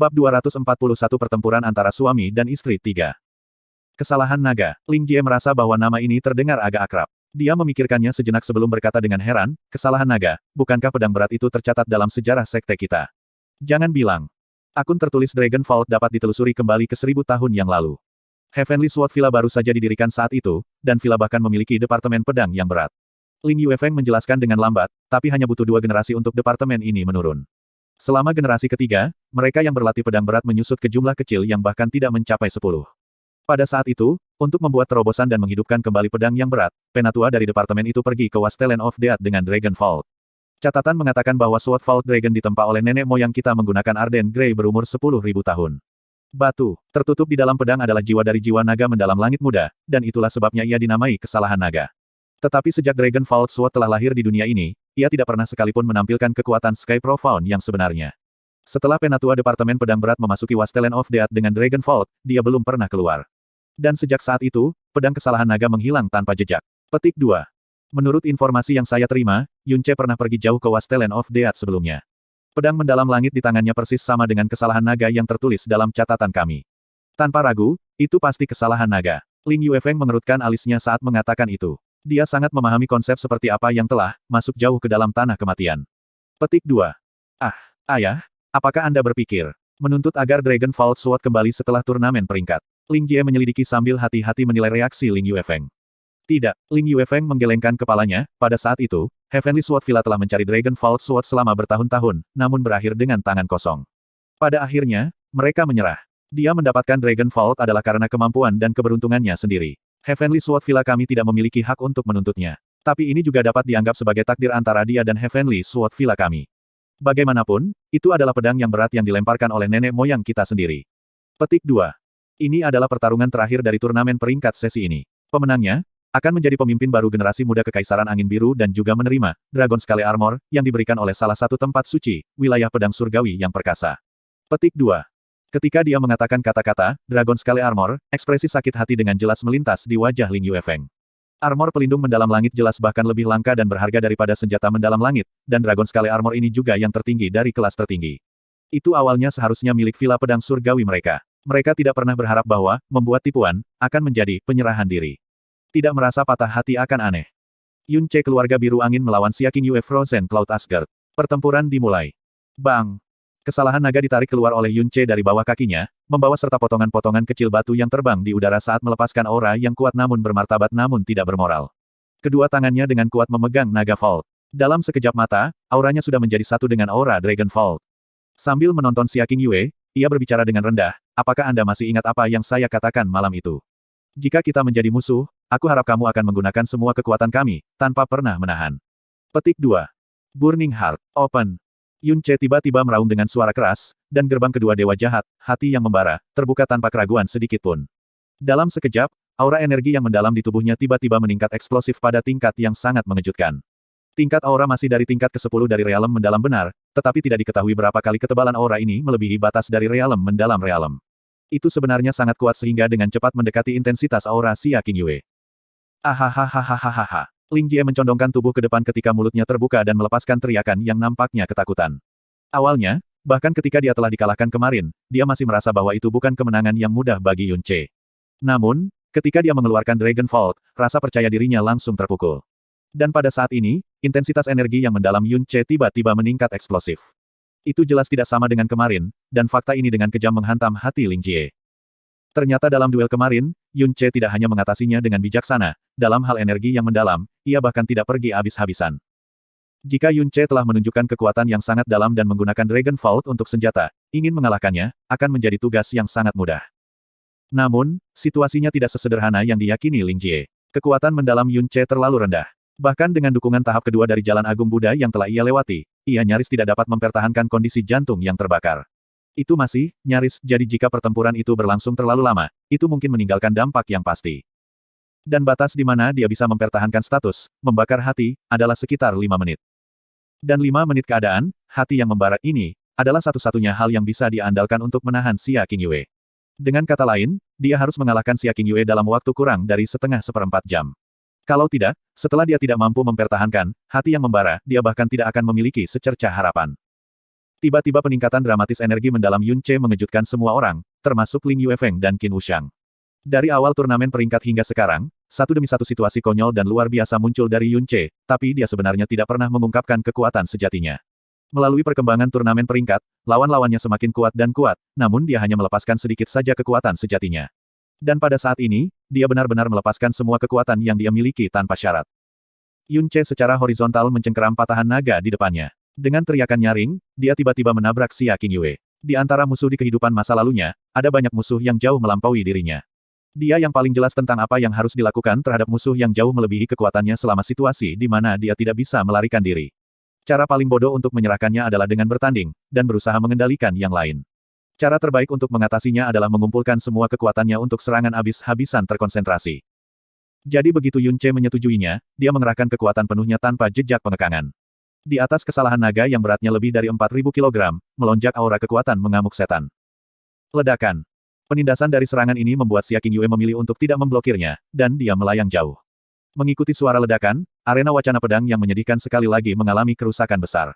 Bab 241 Pertempuran antara suami dan istri 3. Kesalahan naga. Ling Jie merasa bahwa nama ini terdengar agak akrab. Dia memikirkannya sejenak sebelum berkata dengan heran, kesalahan naga, bukankah pedang berat itu tercatat dalam sejarah sekte kita? Jangan bilang. Akun tertulis Dragon Vault dapat ditelusuri kembali ke 1000 tahun yang lalu. Heavenly Sword Villa baru saja didirikan saat itu, dan villa bahkan memiliki departemen pedang yang berat. Lin Yuefeng menjelaskan dengan lambat, tapi hanya butuh 2 generasi untuk departemen ini menurun. Selama generasi ketiga, mereka yang berlatih pedang berat menyusut ke jumlah kecil yang bahkan tidak mencapai 10. Pada saat itu, untuk membuat terobosan dan menghidupkan kembali pedang yang berat, penatua dari departemen itu pergi ke Wasteland of Death dengan Dragon Vault. Catatan mengatakan bahwa Sword Vault Dragon ditempa oleh nenek moyang kita menggunakan Arden Grey berumur 10.000 tahun. Batu, tertutup di dalam pedang adalah jiwa dari jiwa naga mendalam langit muda, dan itulah sebabnya ia dinamai kesalahan naga. Tetapi sejak Dragon Vault Sword telah lahir di dunia ini, ia tidak pernah sekalipun menampilkan kekuatan Sky Profound yang sebenarnya. Setelah penatua Departemen Pedang Berat memasuki Wasteland of Death dengan Dragon Vault, dia belum pernah keluar. Dan sejak saat itu, pedang kesalahan naga menghilang tanpa jejak. Petik 2. Menurut informasi yang saya terima, Yun Che pernah pergi jauh ke Wasteland of Death sebelumnya. Pedang mendalam langit di tangannya persis sama dengan kesalahan naga yang tertulis dalam catatan kami. Tanpa ragu, itu pasti kesalahan naga. Lin Yuefeng mengerutkan alisnya saat mengatakan itu. Dia sangat memahami konsep seperti apa yang telah masuk jauh ke dalam tanah kematian. Petik 2. Ayah, apakah Anda berpikir menuntut agar Dragon Vault Sword kembali setelah turnamen peringkat? Ling Jie menyelidiki sambil hati-hati menilai reaksi Lin Yuefeng. Tidak, Lin Yuefeng menggelengkan kepalanya. Pada saat itu, Heavenly Sword Villa telah mencari Dragon Vault Sword selama bertahun-tahun, namun berakhir dengan tangan kosong. Pada akhirnya, mereka menyerah. Dia mendapatkan Dragon Vault adalah karena kemampuan dan keberuntungannya sendiri. Heavenly Sword Villa kami tidak memiliki hak untuk menuntutnya. Tapi ini juga dapat dianggap sebagai takdir antara dia dan Heavenly Sword Villa kami. Bagaimanapun, itu adalah pedang yang berat yang dilemparkan oleh nenek moyang kita sendiri. Petik 2. Ini adalah pertarungan terakhir dari turnamen peringkat sesi ini. Pemenangnya akan menjadi pemimpin baru generasi muda Kekaisaran Angin Biru dan juga menerima Dragon Scale Armor yang diberikan oleh salah satu tempat suci, wilayah pedang surgawi yang perkasa. Petik 2. Ketika dia mengatakan kata-kata, Dragon Scale Armor, ekspresi sakit hati dengan jelas melintas di wajah Lin Yuefeng. Armor pelindung mendalam langit jelas bahkan lebih langka dan berharga daripada senjata mendalam langit, dan Dragon Scale Armor ini juga yang tertinggi dari kelas tertinggi. Itu awalnya seharusnya milik villa pedang surgawi mereka. Mereka tidak pernah berharap bahwa, membuat tipuan, akan menjadi penyerahan diri. Tidak merasa patah hati akan aneh. Yun Che keluarga biru angin melawan Xia King Yue Frozen Cloud Asgard. Pertempuran dimulai. Bang! Kesalahan naga ditarik keluar oleh Yun Che dari bawah kakinya, membawa serta potongan-potongan kecil batu yang terbang di udara saat melepaskan aura yang kuat namun bermartabat namun tidak bermoral. Kedua tangannya dengan kuat memegang naga Vault. Dalam sekejap mata, auranya sudah menjadi satu dengan aura Dragon Vault. Sambil menonton Xia King Yue, ia berbicara dengan rendah, apakah Anda masih ingat apa yang saya katakan malam itu? Jika kita menjadi musuh, aku harap kamu akan menggunakan semua kekuatan kami, tanpa pernah menahan. Petik 2. Burning Heart, Open. Yun Che tiba-tiba meraung dengan suara keras, dan gerbang kedua dewa jahat, hati yang membara, terbuka tanpa keraguan sedikitpun. Dalam sekejap, aura energi yang mendalam di tubuhnya tiba-tiba meningkat eksplosif pada tingkat yang sangat mengejutkan. Tingkat aura masih dari tingkat ke-10 dari realem mendalam benar, tetapi tidak diketahui berapa kali ketebalan aura ini melebihi batas dari realem mendalam realem. Itu sebenarnya sangat kuat sehingga dengan cepat mendekati intensitas aura Xia King Yue. Ahahaha. Ling Jie mencondongkan tubuh ke depan ketika mulutnya terbuka dan melepaskan teriakan yang nampaknya ketakutan. Awalnya, bahkan ketika dia telah dikalahkan kemarin, dia masih merasa bahwa itu bukan kemenangan yang mudah bagi Yun Che. Namun, ketika dia mengeluarkan Dragon Vault, rasa percaya dirinya langsung terpukul. Dan pada saat ini, intensitas energi yang mendalam Yun Che tiba-tiba meningkat eksplosif. Itu jelas tidak sama dengan kemarin, dan fakta ini dengan kejam menghantam hati Ling Jie. Ternyata dalam duel kemarin, Yun Che tidak hanya mengatasinya dengan bijaksana, dalam hal energi yang mendalam, ia bahkan tidak pergi habis-habisan. Jika Yun Che telah menunjukkan kekuatan yang sangat dalam dan menggunakan Dragon Vault untuk senjata, ingin mengalahkannya, akan menjadi tugas yang sangat mudah. Namun, situasinya tidak sesederhana yang diyakini Ling Jie. Kekuatan mendalam Yun Che terlalu rendah. Bahkan dengan dukungan tahap kedua dari Jalan Agung Buddha yang telah ia lewati, ia nyaris tidak dapat mempertahankan kondisi jantung yang terbakar. Itu masih, nyaris, jadi jika pertempuran itu berlangsung terlalu lama, itu mungkin meninggalkan dampak yang pasti. Dan batas di mana dia bisa mempertahankan status, membakar hati, adalah sekitar 5 menit. Dan 5 menit keadaan, hati yang membara ini, adalah satu-satunya hal yang bisa diandalkan untuk menahan Xia King Yue. Dengan kata lain, dia harus mengalahkan Xia King Yue dalam waktu kurang dari setengah seperempat jam. Kalau tidak, setelah dia tidak mampu mempertahankan hati yang membara, dia bahkan tidak akan memiliki secercah harapan. Tiba-tiba peningkatan dramatis energi mendalam Yun Ce mengejutkan semua orang, termasuk Ling Yuefeng dan Qin Wuxiang. Dari awal turnamen peringkat hingga sekarang, satu demi satu situasi konyol dan luar biasa muncul dari Yun Ce, tapi dia sebenarnya tidak pernah mengungkapkan kekuatan sejatinya. Melalui perkembangan turnamen peringkat, lawan-lawannya semakin kuat dan kuat, namun dia hanya melepaskan sedikit saja kekuatan sejatinya. Dan pada saat ini, dia benar-benar melepaskan semua kekuatan yang dia miliki tanpa syarat. Yun Ce secara horizontal mencengkeram patahan naga di depannya. Dengan teriakan nyaring, dia tiba-tiba menabrak Xia Qingyue. Di antara musuh di kehidupan masa lalunya, ada banyak musuh yang jauh melampaui dirinya. Dia yang paling jelas tentang apa yang harus dilakukan terhadap musuh yang jauh melebihi kekuatannya selama situasi di mana dia tidak bisa melarikan diri. Cara paling bodoh untuk menyerahkannya adalah dengan bertanding, dan berusaha mengendalikan yang lain. Cara terbaik untuk mengatasinya adalah mengumpulkan semua kekuatannya untuk serangan habis-habisan terkonsentrasi. Jadi begitu Yun Ce menyetujuinya, dia mengerahkan kekuatan penuhnya tanpa jejak pengekangan. Di atas kesalahan naga yang beratnya lebih dari 4.000 kg, melonjak aura kekuatan mengamuk setan. Ledakan. Penindasan dari serangan ini membuat Xia Qingyue memilih untuk tidak memblokirnya, dan dia melayang jauh. Mengikuti suara ledakan, arena wacana pedang yang menyedihkan sekali lagi mengalami kerusakan besar.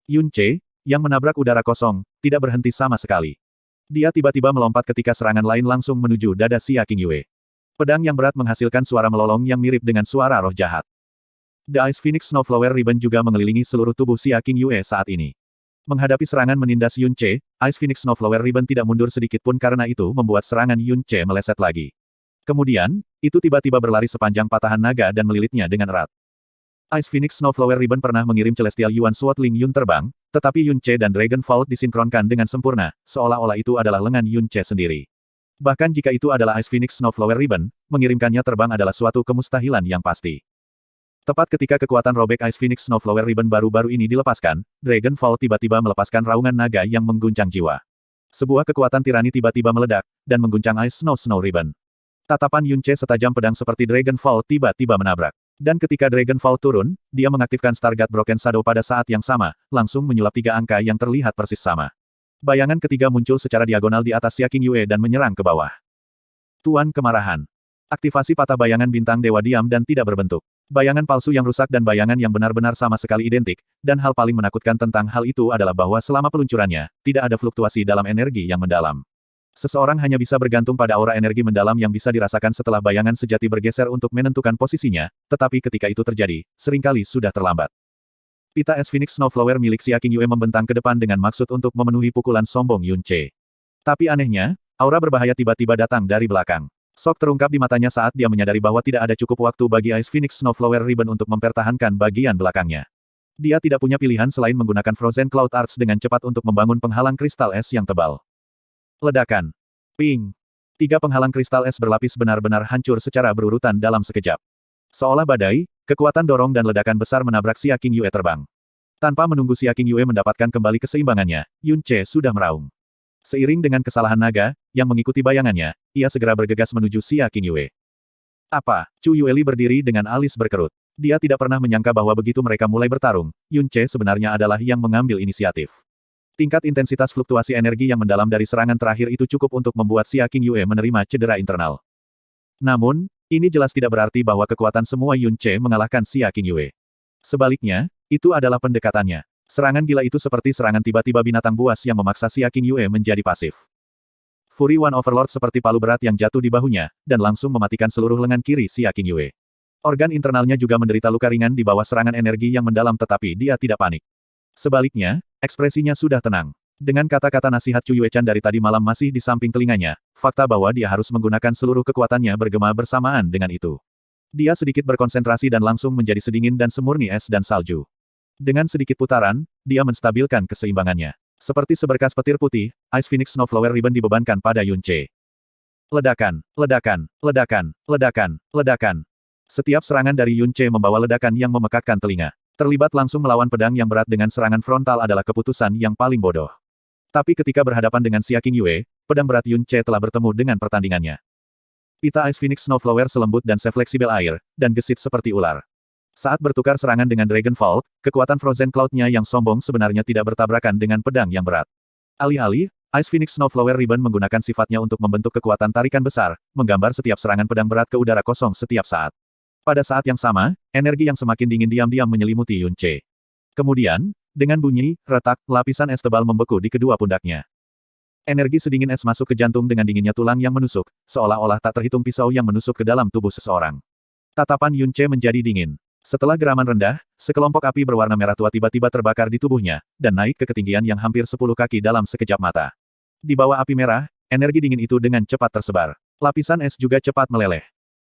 Yun Ce, yang menabrak udara kosong, tidak berhenti sama sekali. Dia tiba-tiba melompat ketika serangan lain langsung menuju dada Xia Qingyue. Pedang yang berat menghasilkan suara melolong yang mirip dengan suara roh jahat. The Ice Phoenix Snowflower Ribbon juga mengelilingi seluruh tubuh Xia Qingyue saat ini. Menghadapi serangan menindas Yun Ce, Ice Phoenix Snowflower Ribbon tidak mundur sedikit pun karena itu membuat serangan Yun Ce meleset lagi. Kemudian, itu tiba-tiba berlari sepanjang patahan naga dan melilitnya dengan erat. Ice Phoenix Snowflower Ribbon pernah mengirim Celestial Yuan Sword Ling Yun terbang, tetapi Yun Ce dan Dragon Vault disinkronkan dengan sempurna, seolah-olah itu adalah lengan Yun Ce sendiri. Bahkan jika itu adalah Ice Phoenix Snowflower Ribbon, mengirimkannya terbang adalah suatu kemustahilan yang pasti. Tepat ketika kekuatan robek Ice Phoenix Snowflower Ribbon baru-baru ini dilepaskan, Dragon Vault tiba-tiba melepaskan raungan naga yang mengguncang jiwa. Sebuah kekuatan tirani tiba-tiba meledak, dan mengguncang Ice Snow Ribbon. Tatapan Yun Ce setajam pedang seperti Dragon Vault tiba-tiba menabrak. Dan ketika Dragon Vault turun, dia mengaktifkan Stargate Broken Shadow pada saat yang sama, langsung menyulap 3 angka yang terlihat persis sama. Bayangan ketiga muncul secara diagonal di atas Xia Qingyue dan menyerang ke bawah. Tuan Kemarahan. Aktivasi patah bayangan bintang dewa diam dan tidak berbentuk. Bayangan palsu yang rusak dan bayangan yang benar-benar sama sekali identik, dan hal paling menakutkan tentang hal itu adalah bahwa selama peluncurannya, tidak ada fluktuasi dalam energi yang mendalam. Seseorang hanya bisa bergantung pada aura energi mendalam yang bisa dirasakan setelah bayangan sejati bergeser untuk menentukan posisinya, tetapi ketika itu terjadi, seringkali sudah terlambat. Pita es Phoenix Snowflower milik Xia Qingyue membentang ke depan dengan maksud untuk memenuhi pukulan sombong Yun Ce. Tapi anehnya, aura berbahaya tiba-tiba datang dari belakang. Sok terungkap di matanya saat dia menyadari bahwa tidak ada cukup waktu bagi Ice Phoenix Snowflower Ribbon untuk mempertahankan bagian belakangnya. Dia tidak punya pilihan selain menggunakan Frozen Cloud Arts dengan cepat untuk membangun penghalang kristal es yang tebal. Ledakan. Ping. 3 penghalang kristal es berlapis benar-benar hancur secara berurutan dalam sekejap. Seolah badai, kekuatan dorong dan ledakan besar menabrak Xia Qingyue terbang. Tanpa menunggu Xia Qingyue mendapatkan kembali keseimbangannya, Yun Ce sudah meraung. Seiring dengan kesalahan naga, yang mengikuti bayangannya, ia segera bergegas menuju Xia Qingyue. Apa? Chu Yueli berdiri dengan alis berkerut. Dia tidak pernah menyangka bahwa begitu mereka mulai bertarung, Yun Ce sebenarnya adalah yang mengambil inisiatif. Tingkat intensitas fluktuasi energi yang mendalam dari serangan terakhir itu cukup untuk membuat Xia Qingyue menerima cedera internal. Namun, ini jelas tidak berarti bahwa kekuatan semua Yun Ce mengalahkan Xia Qingyue. Sebaliknya, itu adalah pendekatannya. Serangan gila itu seperti serangan tiba-tiba binatang buas yang memaksa Xia Qingyue menjadi pasif. Fury One Overlord seperti palu berat yang jatuh di bahunya, dan langsung mematikan seluruh lengan kiri Xia Qingyue. Organ internalnya juga menderita luka ringan di bawah serangan energi yang mendalam tetapi dia tidak panik. Sebaliknya, ekspresinya sudah tenang. Dengan kata-kata nasihat Chu Yuechan dari tadi malam masih di samping telinganya, fakta bahwa dia harus menggunakan seluruh kekuatannya bergema bersamaan dengan itu. Dia sedikit berkonsentrasi dan langsung menjadi sedingin dan semurni es dan salju. Dengan sedikit putaran, dia menstabilkan keseimbangannya. Seperti seberkas petir putih, Ice Phoenix Snowflower Ribbon dibebankan pada Yun Ce. Ledakan, ledakan, ledakan, ledakan, ledakan. Setiap serangan dari Yun Ce membawa ledakan yang memekakkan telinga. Terlibat langsung melawan pedang yang berat dengan serangan frontal adalah keputusan yang paling bodoh. Tapi ketika berhadapan dengan Xia Qingyue, pedang berat Yun Ce telah bertemu dengan pertandingannya. Pita Ice Phoenix Snowflower selembut dan sefleksibel air, dan gesit seperti ular. Saat bertukar serangan dengan Dragon Vault, kekuatan Frozen Cloud-nya yang sombong sebenarnya tidak bertabrakan dengan pedang yang berat. Alih-alih, Ice Phoenix Snowflower Ribbon menggunakan sifatnya untuk membentuk kekuatan tarikan besar, menggambar setiap serangan pedang berat ke udara kosong setiap saat. Pada saat yang sama, energi yang semakin dingin diam-diam menyelimuti Yun Ce. Kemudian, Dengan bunyi, retak, lapisan es tebal membeku di kedua pundaknya. Energi sedingin es masuk ke jantung dengan dinginnya tulang yang menusuk, seolah-olah tak terhitung pisau yang menusuk ke dalam tubuh seseorang. Tatapan Yun Ce menjadi dingin. Setelah geraman rendah, sekelompok api berwarna merah tua tiba-tiba terbakar di tubuhnya, dan naik ke ketinggian yang hampir 10 kaki dalam sekejap mata. Di bawah api merah, energi dingin itu dengan cepat tersebar. Lapisan es juga cepat meleleh.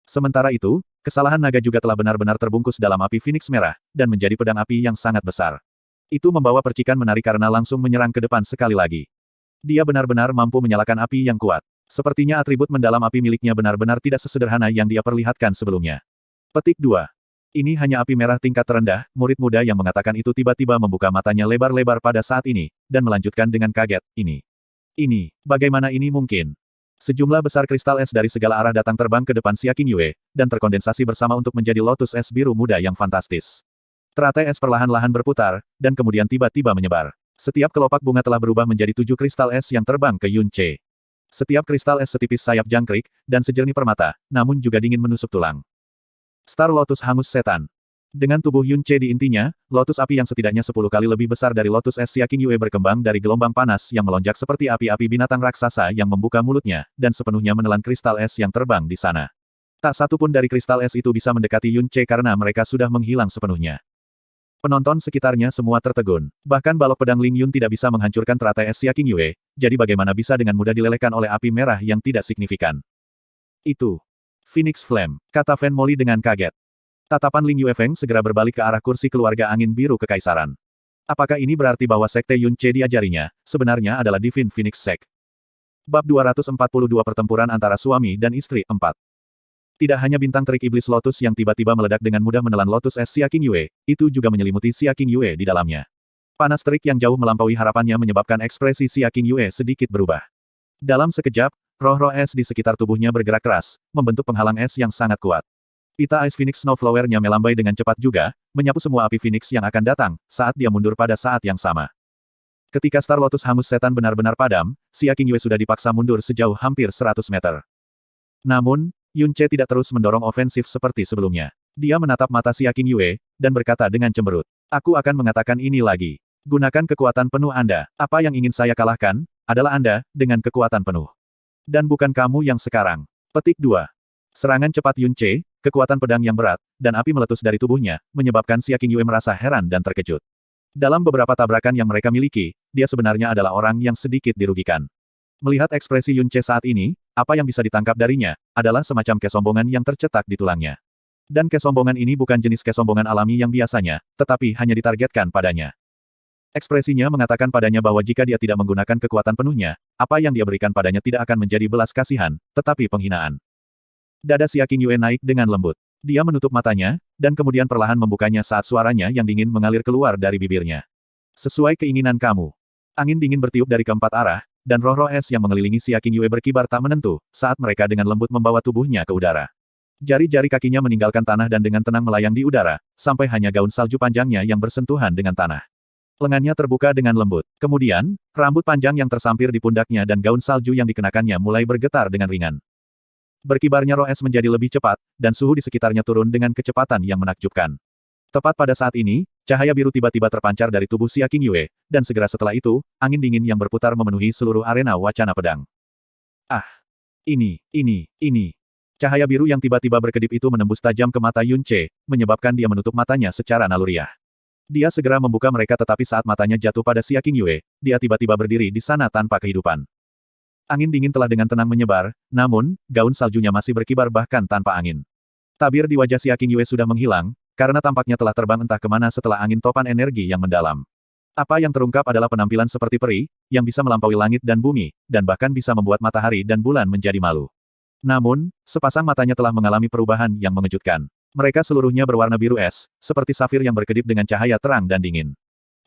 Sementara itu, kesalahan naga juga telah benar-benar terbungkus dalam api Phoenix merah, dan menjadi pedang api yang sangat besar. Itu membawa percikan menari karena langsung menyerang ke depan sekali lagi. Dia benar-benar mampu menyalakan api yang kuat. Sepertinya atribut mendalam api miliknya benar-benar tidak sesederhana yang dia perlihatkan sebelumnya. Petik 2. Ini hanya api merah tingkat terendah, murid muda yang mengatakan itu tiba-tiba membuka matanya lebar-lebar pada saat ini, dan melanjutkan dengan kaget, bagaimana ini mungkin? Sejumlah besar kristal es dari segala arah datang terbang ke depan Xia Qingyue, dan terkondensasi bersama untuk menjadi lotus es biru muda yang fantastis. Teratai es perlahan-lahan berputar, dan kemudian tiba-tiba menyebar. Setiap kelopak bunga telah berubah menjadi 7 kristal es yang terbang ke Yun Ce. Setiap kristal es setipis sayap jangkrik, dan sejernih permata, namun juga dingin menusuk tulang. Star Lotus Hangus Setan. Dengan tubuh Yun Ce di intinya, lotus api yang setidaknya 10 kali lebih besar dari lotus es Xia Qingyue berkembang dari gelombang panas yang melonjak seperti api-api binatang raksasa yang membuka mulutnya, dan sepenuhnya menelan kristal es yang terbang di sana. Tak satu pun dari kristal es itu bisa mendekati Yun Ce karena mereka sudah menghilang sepenuhnya. Penonton sekitarnya semua tertegun. Bahkan balok pedang Ling Yun tidak bisa menghancurkan teratai es Xia Qingyue, jadi bagaimana bisa dengan mudah dilelehkan oleh api merah yang tidak signifikan. Itu Phoenix Flame, kata Fan Molly dengan kaget. Tatapan Ling Yuefeng segera berbalik ke arah kursi keluarga angin biru kekaisaran. Apakah ini berarti bahwa sekte Yun Ce diajarinya, sebenarnya adalah Divine Phoenix Sect? Bab 242 Pertempuran antara suami dan istri 4. Tidak hanya bintang terik iblis lotus yang tiba-tiba meledak dengan mudah menelan lotus es Xia Qingyue, itu juga menyelimuti Xia Qingyue di dalamnya. Panas terik yang jauh melampaui harapannya menyebabkan ekspresi Xia Qingyue sedikit berubah. Dalam sekejap, roh-roh es di sekitar tubuhnya bergerak keras, membentuk penghalang es yang sangat kuat. Pita Ice Phoenix Snowflower-nya melambai dengan cepat juga, menyapu semua api Phoenix yang akan datang, saat dia mundur pada saat yang sama. Ketika Star Lotus Hangus Setan benar-benar padam, Xia Qingyue sudah dipaksa mundur sejauh hampir 100 meter. Namun, Yun Ce tidak terus mendorong ofensif seperti sebelumnya. Dia menatap mata Xia Qingyue, dan berkata dengan cemberut. Aku akan mengatakan ini lagi. Gunakan kekuatan penuh Anda. Apa yang ingin saya kalahkan, adalah Anda, dengan kekuatan penuh. Dan bukan kamu yang sekarang. Petik 2. Serangan cepat Yun Ce, kekuatan pedang yang berat, dan api meletus dari tubuhnya, menyebabkan Xia Qingyue merasa heran dan terkejut. Dalam beberapa tabrakan yang mereka miliki, dia sebenarnya adalah orang yang sedikit dirugikan. Melihat ekspresi Yun Ce saat ini, apa yang bisa ditangkap darinya, adalah semacam kesombongan yang tercetak di tulangnya. Dan kesombongan ini bukan jenis kesombongan alami yang biasanya, tetapi hanya ditargetkan padanya. Ekspresinya mengatakan padanya bahwa jika dia tidak menggunakan kekuatan penuhnya, apa yang dia berikan padanya tidak akan menjadi belas kasihan, tetapi penghinaan. Dada Xia Qingyue naik dengan lembut. Dia menutup matanya, dan kemudian perlahan membukanya saat suaranya yang dingin mengalir keluar dari bibirnya. Sesuai keinginan kamu. Angin dingin bertiup dari keempat arah, dan roh-roh es yang mengelilingi Xia Qingyue berkibar tak menentu, saat mereka dengan lembut membawa tubuhnya ke udara. Jari-jari kakinya meninggalkan tanah dan dengan tenang melayang di udara, sampai hanya gaun salju panjangnya yang bersentuhan dengan tanah. Lengannya terbuka dengan lembut. Kemudian, rambut panjang yang tersampir di pundaknya dan gaun salju yang dikenakannya mulai bergetar dengan ringan. Berkibarnya roh es menjadi lebih cepat, dan suhu di sekitarnya turun dengan kecepatan yang menakjubkan. Tepat pada saat ini, cahaya biru tiba-tiba terpancar dari tubuh Xia Qingyue, dan segera setelah itu, angin dingin yang berputar memenuhi seluruh arena wacana pedang. Ah! Ini. Cahaya biru yang tiba-tiba berkedip itu menembus tajam ke mata Yun Ce, menyebabkan dia menutup matanya secara naluriah. Dia segera membuka mereka tetapi saat matanya jatuh pada Xia Qingyue, dia tiba-tiba berdiri di sana tanpa kehidupan. Angin dingin telah dengan tenang menyebar, namun, gaun saljunya masih berkibar bahkan tanpa angin. Tabir di wajah Xia Qingyue sudah menghilang, karena tampaknya telah terbang entah kemana setelah angin topan energi yang mendalam. Apa yang terungkap adalah penampilan seperti peri, yang bisa melampaui langit dan bumi, dan bahkan bisa membuat matahari dan bulan menjadi malu. Namun, sepasang matanya telah mengalami perubahan yang mengejutkan. Mereka seluruhnya berwarna biru es, seperti safir yang berkedip dengan cahaya terang dan dingin.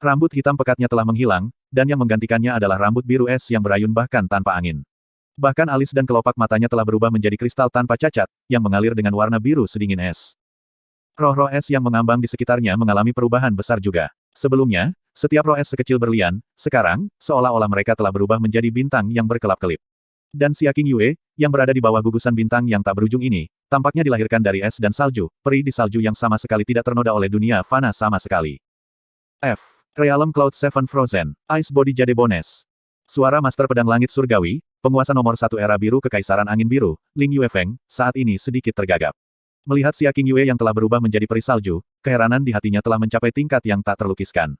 Rambut hitam pekatnya telah menghilang, dan yang menggantikannya adalah rambut biru es yang berayun bahkan tanpa angin. Bahkan alis dan kelopak matanya telah berubah menjadi kristal tanpa cacat, yang mengalir dengan warna biru sedingin es. Roh-roh es yang mengambang di sekitarnya mengalami perubahan besar juga. Sebelumnya, setiap roh es sekecil berlian, sekarang, seolah-olah mereka telah berubah menjadi bintang yang berkelap-kelip. Dan Xia Qingyue, yang berada di bawah gugusan bintang yang tak berujung ini, tampaknya dilahirkan dari es dan salju, peri di salju yang sama sekali tidak ternoda oleh dunia fana sama sekali. Realm Cloud 7 Frozen, Ice Body Jade Bones. Suara Master Pedang Langit Surgawi, penguasa nomor 1 era biru Kekaisaran Angin Biru, Ling Yuefeng, saat ini sedikit tergagap. Melihat Xia Qingyue yang telah berubah menjadi peri salju, keheranan di hatinya telah mencapai tingkat yang tak terlukiskan.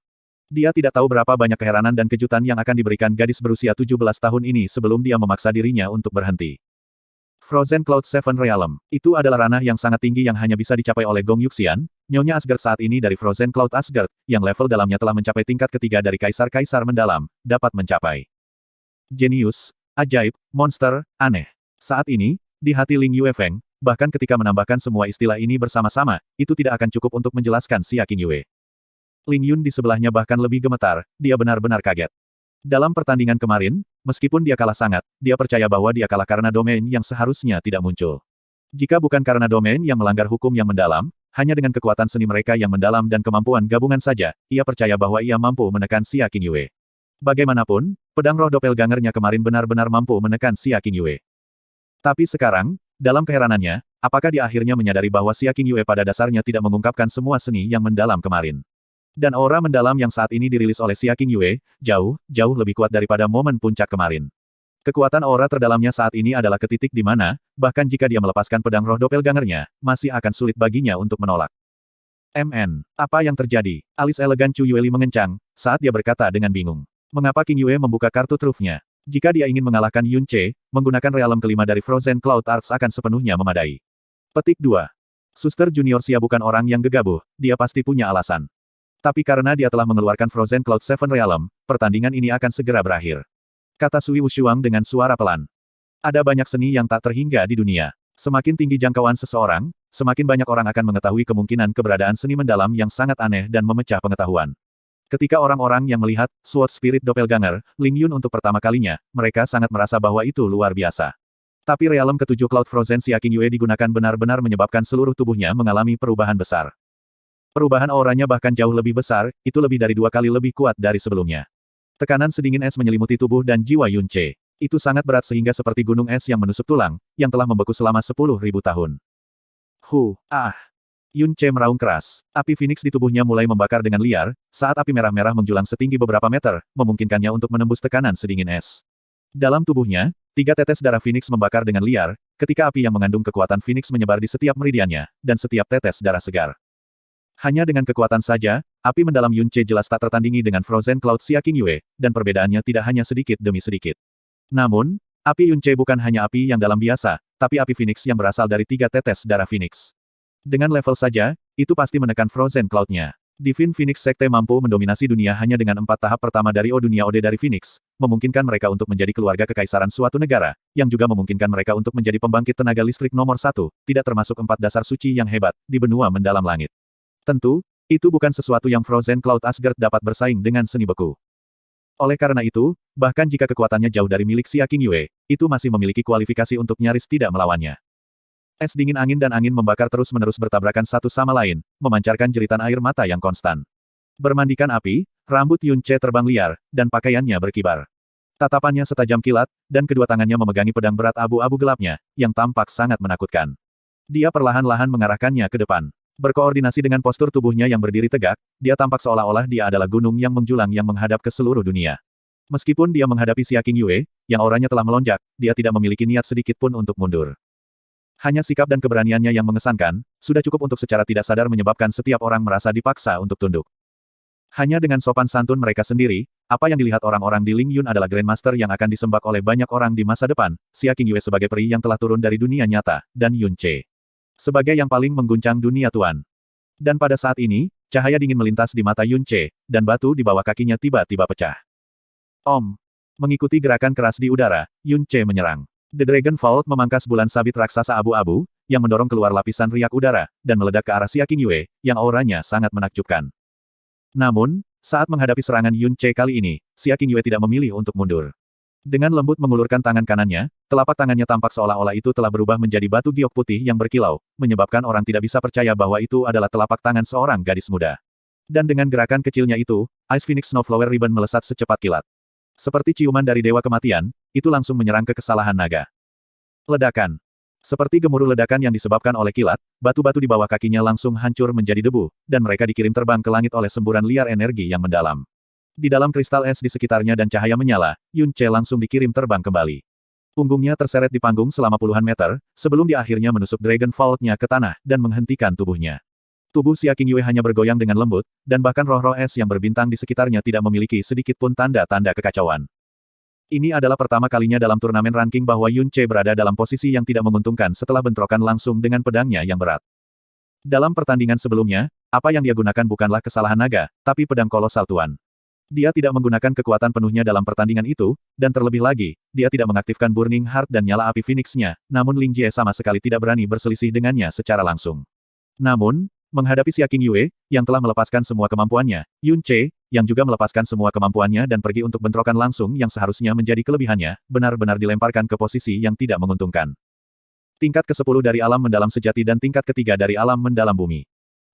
Dia tidak tahu berapa banyak keheranan dan kejutan yang akan diberikan gadis berusia 17 tahun ini sebelum dia memaksa dirinya untuk berhenti. Frozen Cloud 7 Realm, itu adalah ranah yang sangat tinggi yang hanya bisa dicapai oleh Gong Yuxian, nyonya Asgard saat ini dari Frozen Cloud Asgard, yang level dalamnya telah mencapai tingkat ketiga dari kaisar-kaisar mendalam, dapat mencapai. Jenius, ajaib, monster, aneh. Saat ini, di hati Ling Yuefeng, bahkan ketika menambahkan semua istilah ini bersama-sama, itu tidak akan cukup untuk menjelaskan Xia Qingyue. Ling Yun di sebelahnya bahkan lebih gemetar, dia benar-benar kaget. Dalam pertandingan kemarin, meskipun dia kalah sangat, dia percaya bahwa dia kalah karena domain yang seharusnya tidak muncul. Jika bukan karena domain yang melanggar hukum yang mendalam, hanya dengan kekuatan seni mereka yang mendalam dan kemampuan gabungan saja, ia percaya bahwa ia mampu menekan Xia Qingyue. Bagaimanapun, pedang roh doppelgangernya kemarin benar-benar mampu menekan Xia Qingyue. Tapi sekarang, dalam keheranannya, apakah dia akhirnya menyadari bahwa Xia Qingyue pada dasarnya tidak mengungkapkan semua seni yang mendalam kemarin. Dan aura mendalam yang saat ini dirilis oleh Xia Qingyue, jauh lebih kuat daripada momen puncak kemarin. Kekuatan aura terdalamnya saat ini adalah ke titik di mana, bahkan jika dia melepaskan pedang roh doppelgangernya, masih akan sulit baginya untuk menolak. Apa yang terjadi? Alis elegan Chu Yueli mengencang, saat dia berkata dengan bingung. Mengapa Qingyue membuka kartu trufnya? Jika dia ingin mengalahkan Yun Ce, menggunakan realem kelima dari Frozen Cloud Arts akan sepenuhnya memadai. Petik 2. Suster Junior Xia bukan orang yang gegabah, dia pasti punya alasan. Tapi karena dia telah mengeluarkan Frozen Cloud 7 Realm, pertandingan ini akan segera berakhir. Kata Sui Wushuang dengan suara pelan. Ada banyak seni yang tak terhingga di dunia. Semakin tinggi jangkauan seseorang, semakin banyak orang akan mengetahui kemungkinan keberadaan seni mendalam yang sangat aneh dan memecah pengetahuan. Ketika orang-orang yang melihat Sword Spirit Doppelganger, Ling Yun untuk pertama kalinya, mereka sangat merasa bahwa itu luar biasa. Tapi realem ketujuh Cloud Frozen Xia Qingyue digunakan benar-benar menyebabkan seluruh tubuhnya mengalami perubahan besar. Perubahan auranya bahkan jauh lebih besar, itu lebih dari 2 kali lebih kuat dari sebelumnya. Tekanan sedingin es menyelimuti tubuh dan jiwa Yun Ce. Itu sangat berat sehingga seperti gunung es yang menusuk tulang, yang telah membeku selama 10.000 tahun. Yun Ce meraung keras. Api Phoenix di tubuhnya mulai membakar dengan liar, saat api merah-merah menjulang setinggi beberapa meter, memungkinkannya untuk menembus tekanan sedingin es. Dalam tubuhnya, 3 tetes darah Phoenix membakar dengan liar, ketika api yang mengandung kekuatan Phoenix menyebar di setiap meridiannya, dan setiap tetes darah segar. Hanya dengan kekuatan saja, api mendalam Yun Ce jelas tak tertandingi dengan Frozen Cloud Xia Qingyue, dan perbedaannya tidak hanya sedikit demi sedikit. Namun, api Yun Ce bukan hanya api yang dalam biasa, tapi api Phoenix yang berasal dari 3 tetes darah Phoenix. Dengan level saja, itu pasti menekan Frozen Cloud-nya. Divine Phoenix Sekte mampu mendominasi dunia hanya dengan 4 tahap pertama dari dunia Ode dari Phoenix, memungkinkan mereka untuk menjadi keluarga kekaisaran suatu negara, yang juga memungkinkan mereka untuk menjadi pembangkit tenaga listrik nomor 1, tidak termasuk 4 dasar suci yang hebat, di benua mendalam langit. Tentu, itu bukan sesuatu yang Frozen Cloud Asgard dapat bersaing dengan seni beku. Oleh karena itu, bahkan jika kekuatannya jauh dari milik Xia Qingyue, itu masih memiliki kualifikasi untuk nyaris tidak melawannya. Es dingin angin dan angin membakar terus-menerus bertabrakan satu sama lain, memancarkan jeritan air mata yang konstan. Bermandikan api, rambut Yun Ce terbang liar, dan pakaiannya berkibar. Tatapannya setajam kilat, dan kedua tangannya memegangi pedang berat abu-abu gelapnya, yang tampak sangat menakutkan. Dia perlahan-lahan mengarahkannya ke depan. Berkoordinasi dengan postur tubuhnya yang berdiri tegak, dia tampak seolah-olah dia adalah gunung yang menjulang yang menghadap ke seluruh dunia. Meskipun dia menghadapi Xia Qingyue, yang auranya telah melonjak, dia tidak memiliki niat sedikit pun untuk mundur. Hanya sikap dan keberaniannya yang mengesankan, sudah cukup untuk secara tidak sadar menyebabkan setiap orang merasa dipaksa untuk tunduk. Hanya dengan sopan santun mereka sendiri, apa yang dilihat orang-orang di Ling Yun adalah Grandmaster yang akan disembah oleh banyak orang di masa depan, Xia Qingyue sebagai peri yang telah turun dari dunia nyata, dan Yun Ce sebagai yang paling mengguncang dunia tuan. Dan pada saat ini, cahaya dingin melintas di mata Yun Ce, dan batu di bawah kakinya tiba-tiba pecah. Mengikuti gerakan keras di udara, Yun Ce menyerang. The Dragon Vault memangkas bulan sabit raksasa abu-abu, yang mendorong keluar lapisan riak udara, dan meledak ke arah Xia Qingyue, yang auranya sangat menakjubkan. Namun, saat menghadapi serangan Yun Ce kali ini, Xia Qingyue tidak memilih untuk mundur. Dengan lembut mengulurkan tangan kanannya, telapak tangannya tampak seolah-olah itu telah berubah menjadi batu giok putih yang berkilau, menyebabkan orang tidak bisa percaya bahwa itu adalah telapak tangan seorang gadis muda. Dan dengan gerakan kecilnya itu, Ice Phoenix Snowflower Ribbon melesat secepat kilat. Seperti ciuman dari dewa kematian, itu langsung menyerang ke kesalahan naga. Ledakan. Seperti gemuruh ledakan yang disebabkan oleh kilat, batu-batu di bawah kakinya langsung hancur menjadi debu, dan mereka dikirim terbang ke langit oleh semburan liar energi yang mendalam. Di dalam kristal es di sekitarnya dan cahaya menyala, Yun Ce langsung dikirim terbang kembali. Punggungnya terseret di panggung selama puluhan meter, sebelum dia akhirnya menusuk Dragon Vault-nya ke tanah, dan menghentikan tubuhnya. Tubuh Xia Qingyue hanya bergoyang dengan lembut, dan bahkan roh-roh es yang berbintang di sekitarnya tidak memiliki sedikit pun tanda-tanda kekacauan. Ini adalah pertama kalinya dalam turnamen ranking bahwa Yun Ce berada dalam posisi yang tidak menguntungkan setelah bentrokan langsung dengan pedangnya yang berat. Dalam pertandingan sebelumnya, apa yang dia gunakan bukanlah kesalahan naga, tapi pedang kolosal tuan. Dia tidak menggunakan kekuatan penuhnya dalam pertandingan itu, dan terlebih lagi, dia tidak mengaktifkan Burning Heart dan nyala api Phoenix-nya, namun Lin Jie sama sekali tidak berani berselisih dengannya secara langsung. Namun, menghadapi Xia Qingyue, yang telah melepaskan semua kemampuannya, Yun Ce, yang juga melepaskan semua kemampuannya dan pergi untuk bentrokan langsung yang seharusnya menjadi kelebihannya, benar-benar dilemparkan ke posisi yang tidak menguntungkan. Tingkat ke-10 dari alam mendalam sejati dan tingkat ketiga dari alam mendalam bumi.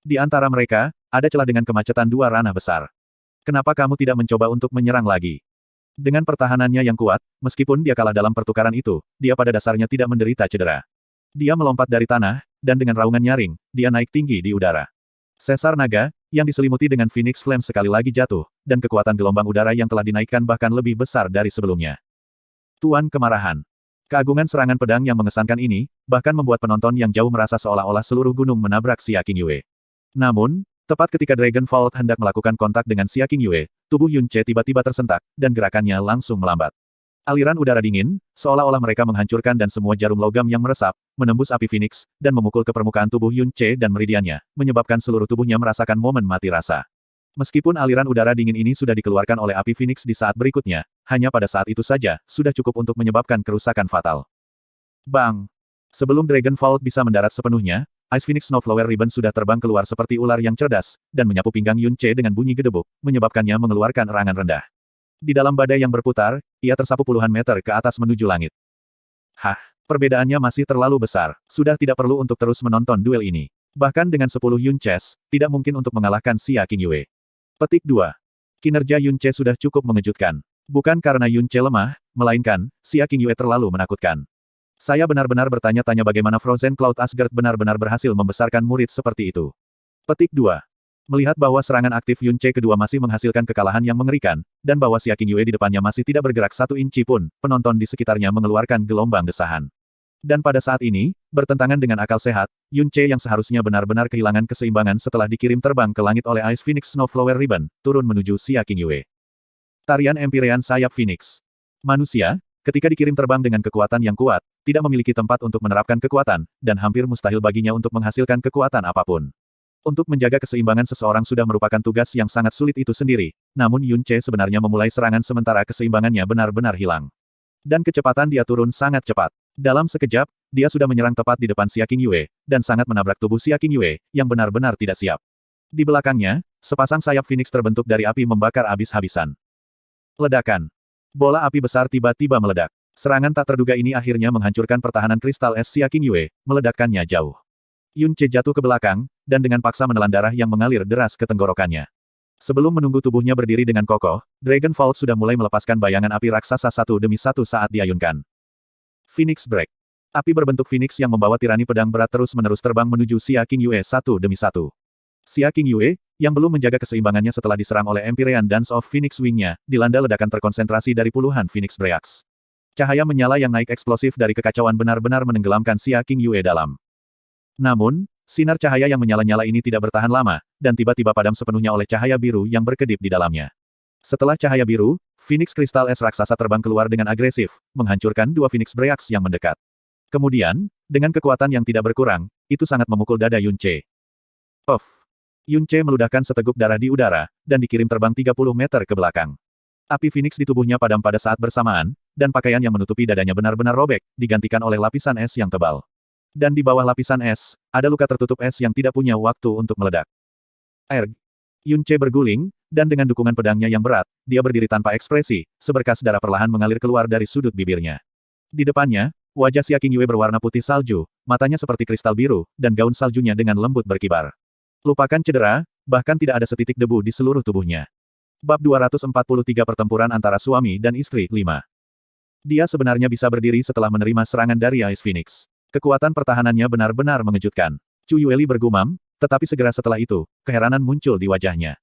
Di antara mereka, ada celah dengan kemacetan dua ranah besar. Kenapa kamu tidak mencoba untuk menyerang lagi? Dengan pertahanannya yang kuat, meskipun dia kalah dalam pertukaran itu, dia pada dasarnya tidak menderita cedera. Dia melompat dari tanah, dan dengan raungan nyaring, dia naik tinggi di udara. Sesar naga, yang diselimuti dengan Phoenix Flame sekali lagi jatuh, dan kekuatan gelombang udara yang telah dinaikkan bahkan lebih besar dari sebelumnya. Tuan Kemarahan. Keagungan serangan pedang yang mengesankan ini, bahkan membuat penonton yang jauh merasa seolah-olah seluruh gunung menabrak Xia Qingyue. Namun, tepat ketika Dragon Vault hendak melakukan kontak dengan Xia Qingyue, tubuh Yun Ce tiba-tiba tersentak, dan gerakannya langsung melambat. Aliran udara dingin, seolah-olah mereka menghancurkan dan semua jarum logam yang meresap, menembus api Phoenix, dan memukul ke permukaan tubuh Yun Ce dan meridiannya, menyebabkan seluruh tubuhnya merasakan momen mati rasa. Meskipun aliran udara dingin ini sudah dikeluarkan oleh api Phoenix di saat berikutnya, hanya pada saat itu saja, sudah cukup untuk menyebabkan kerusakan fatal. Bang! Sebelum Dragon Vault bisa mendarat sepenuhnya, Ice Phoenix Snowflower Ribbon sudah terbang keluar seperti ular yang cerdas, dan menyapu pinggang Yun Ce dengan bunyi gedebuk, menyebabkannya mengeluarkan erangan rendah. Di dalam badai yang berputar, ia tersapu puluhan meter ke atas menuju langit. Hah, perbedaannya masih terlalu besar. Sudah tidak perlu untuk terus menonton duel ini. Bahkan dengan 10 Yun Ces, tidak mungkin untuk mengalahkan Xia Qingyue. Petik 2. Kinerja Yun Ce sudah cukup mengejutkan. Bukan karena Yun Ce lemah, melainkan, Xia Qingyue terlalu menakutkan. Saya benar-benar bertanya-tanya bagaimana Frozen Cloud Asgard benar-benar berhasil membesarkan murid seperti itu. Petik 2. Melihat bahwa serangan aktif Yun Ce kedua masih menghasilkan kekalahan yang mengerikan, dan bahwa Xia Qingyue di depannya masih tidak bergerak 1 inci pun, penonton di sekitarnya mengeluarkan gelombang desahan. Dan pada saat ini, bertentangan dengan akal sehat, Yun Ce yang seharusnya benar-benar kehilangan keseimbangan setelah dikirim terbang ke langit oleh Ice Phoenix Snowflower Ribbon, turun menuju Xia Qingyue. Tarian Empirean Sayap Phoenix. Manusia, ketika dikirim terbang dengan kekuatan yang kuat, tidak memiliki tempat untuk menerapkan kekuatan, dan hampir mustahil baginya untuk menghasilkan kekuatan apapun. Untuk menjaga keseimbangan seseorang sudah merupakan tugas yang sangat sulit itu sendiri, namun Yun Ce sebenarnya memulai serangan sementara keseimbangannya benar-benar hilang. Dan kecepatan dia turun sangat cepat. Dalam sekejap, dia sudah menyerang tepat di depan Xia Qingyue, dan sangat menabrak tubuh Xia Qingyue, yang benar-benar tidak siap. Di belakangnya, sepasang sayap Phoenix terbentuk dari api membakar habis-habisan. Ledakan. Bola api besar tiba-tiba meledak. Serangan tak terduga ini akhirnya menghancurkan pertahanan kristal es Xia Qingyue, meledakkannya jauh. Yun Ce jatuh ke belakang, dan dengan paksa menelan darah yang mengalir deras ke tenggorokannya. Sebelum menunggu tubuhnya berdiri dengan kokoh, Dragon Vault sudah mulai melepaskan bayangan api raksasa satu demi satu saat diayunkan. Phoenix Break. Api berbentuk Phoenix yang membawa tirani pedang berat terus-menerus terbang menuju Xia Qingyue satu demi satu. Xia Qingyue, yang belum menjaga keseimbangannya setelah diserang oleh Empyrean Dance of Phoenix Wing-nya, dilanda ledakan terkonsentrasi dari puluhan Phoenix Breaks. Cahaya menyala yang naik eksplosif dari kekacauan benar-benar menenggelamkan Xia Qingyue dalam. Namun, sinar cahaya yang menyala-nyala ini tidak bertahan lama, dan tiba-tiba padam sepenuhnya oleh cahaya biru yang berkedip di dalamnya. Setelah cahaya biru, Phoenix kristal es raksasa terbang keluar dengan agresif, menghancurkan dua Phoenix Breaks yang mendekat. Kemudian, dengan kekuatan yang tidak berkurang, itu sangat memukul dada Yun Ce. Puff! Yun Ce meludahkan seteguk darah di udara, dan dikirim terbang 30 meter ke belakang. Api Phoenix di tubuhnya padam pada saat bersamaan, dan pakaian yang menutupi dadanya benar-benar robek, digantikan oleh lapisan es yang tebal. Dan di bawah lapisan es, ada luka tertutup es yang tidak punya waktu untuk meledak. Erg! Yun Ce berguling, dan dengan dukungan pedangnya yang berat, dia berdiri tanpa ekspresi, seberkas darah perlahan mengalir keluar dari sudut bibirnya. Di depannya, wajah Xia Qingyue berwarna putih salju, matanya seperti kristal biru, dan gaun saljunya dengan lembut berkibar. Lupakan cedera, bahkan tidak ada setitik debu di seluruh tubuhnya. Bab 243 Pertempuran antara suami dan istri, 5. Dia sebenarnya bisa berdiri setelah menerima serangan dari Ice Phoenix. Kekuatan pertahanannya benar-benar mengejutkan. Chu Yueli bergumam, tetapi segera setelah itu, keheranan muncul di wajahnya.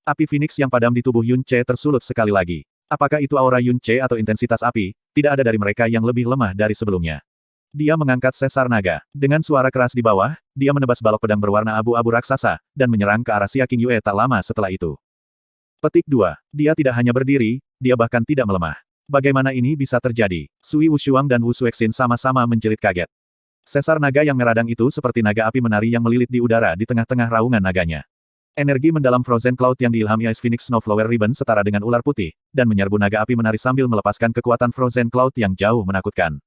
Api Phoenix yang padam di tubuh Yun Ce tersulut sekali lagi. Apakah itu aura Yun Ce atau intensitas api? Tidak ada dari mereka yang lebih lemah dari sebelumnya. Dia mengangkat sesar naga. Dengan suara keras di bawah, dia menebas balok pedang berwarna abu-abu raksasa, dan menyerang ke arah Xia Qingyue tak lama setelah itu. Petik 2. Dia tidak hanya berdiri, dia bahkan tidak melemah. Bagaimana ini bisa terjadi? Sui Wushuang dan Wu Suexin sama-sama menjerit kaget. Sesar naga yang meradang itu seperti naga api menari yang melilit di udara di tengah-tengah raungan naganya. Energi mendalam Frozen Cloud yang diilhami Ice Phoenix Snowflower Ribbon setara dengan ular putih, dan menyerbu naga api menari sambil melepaskan kekuatan Frozen Cloud yang jauh menakutkan.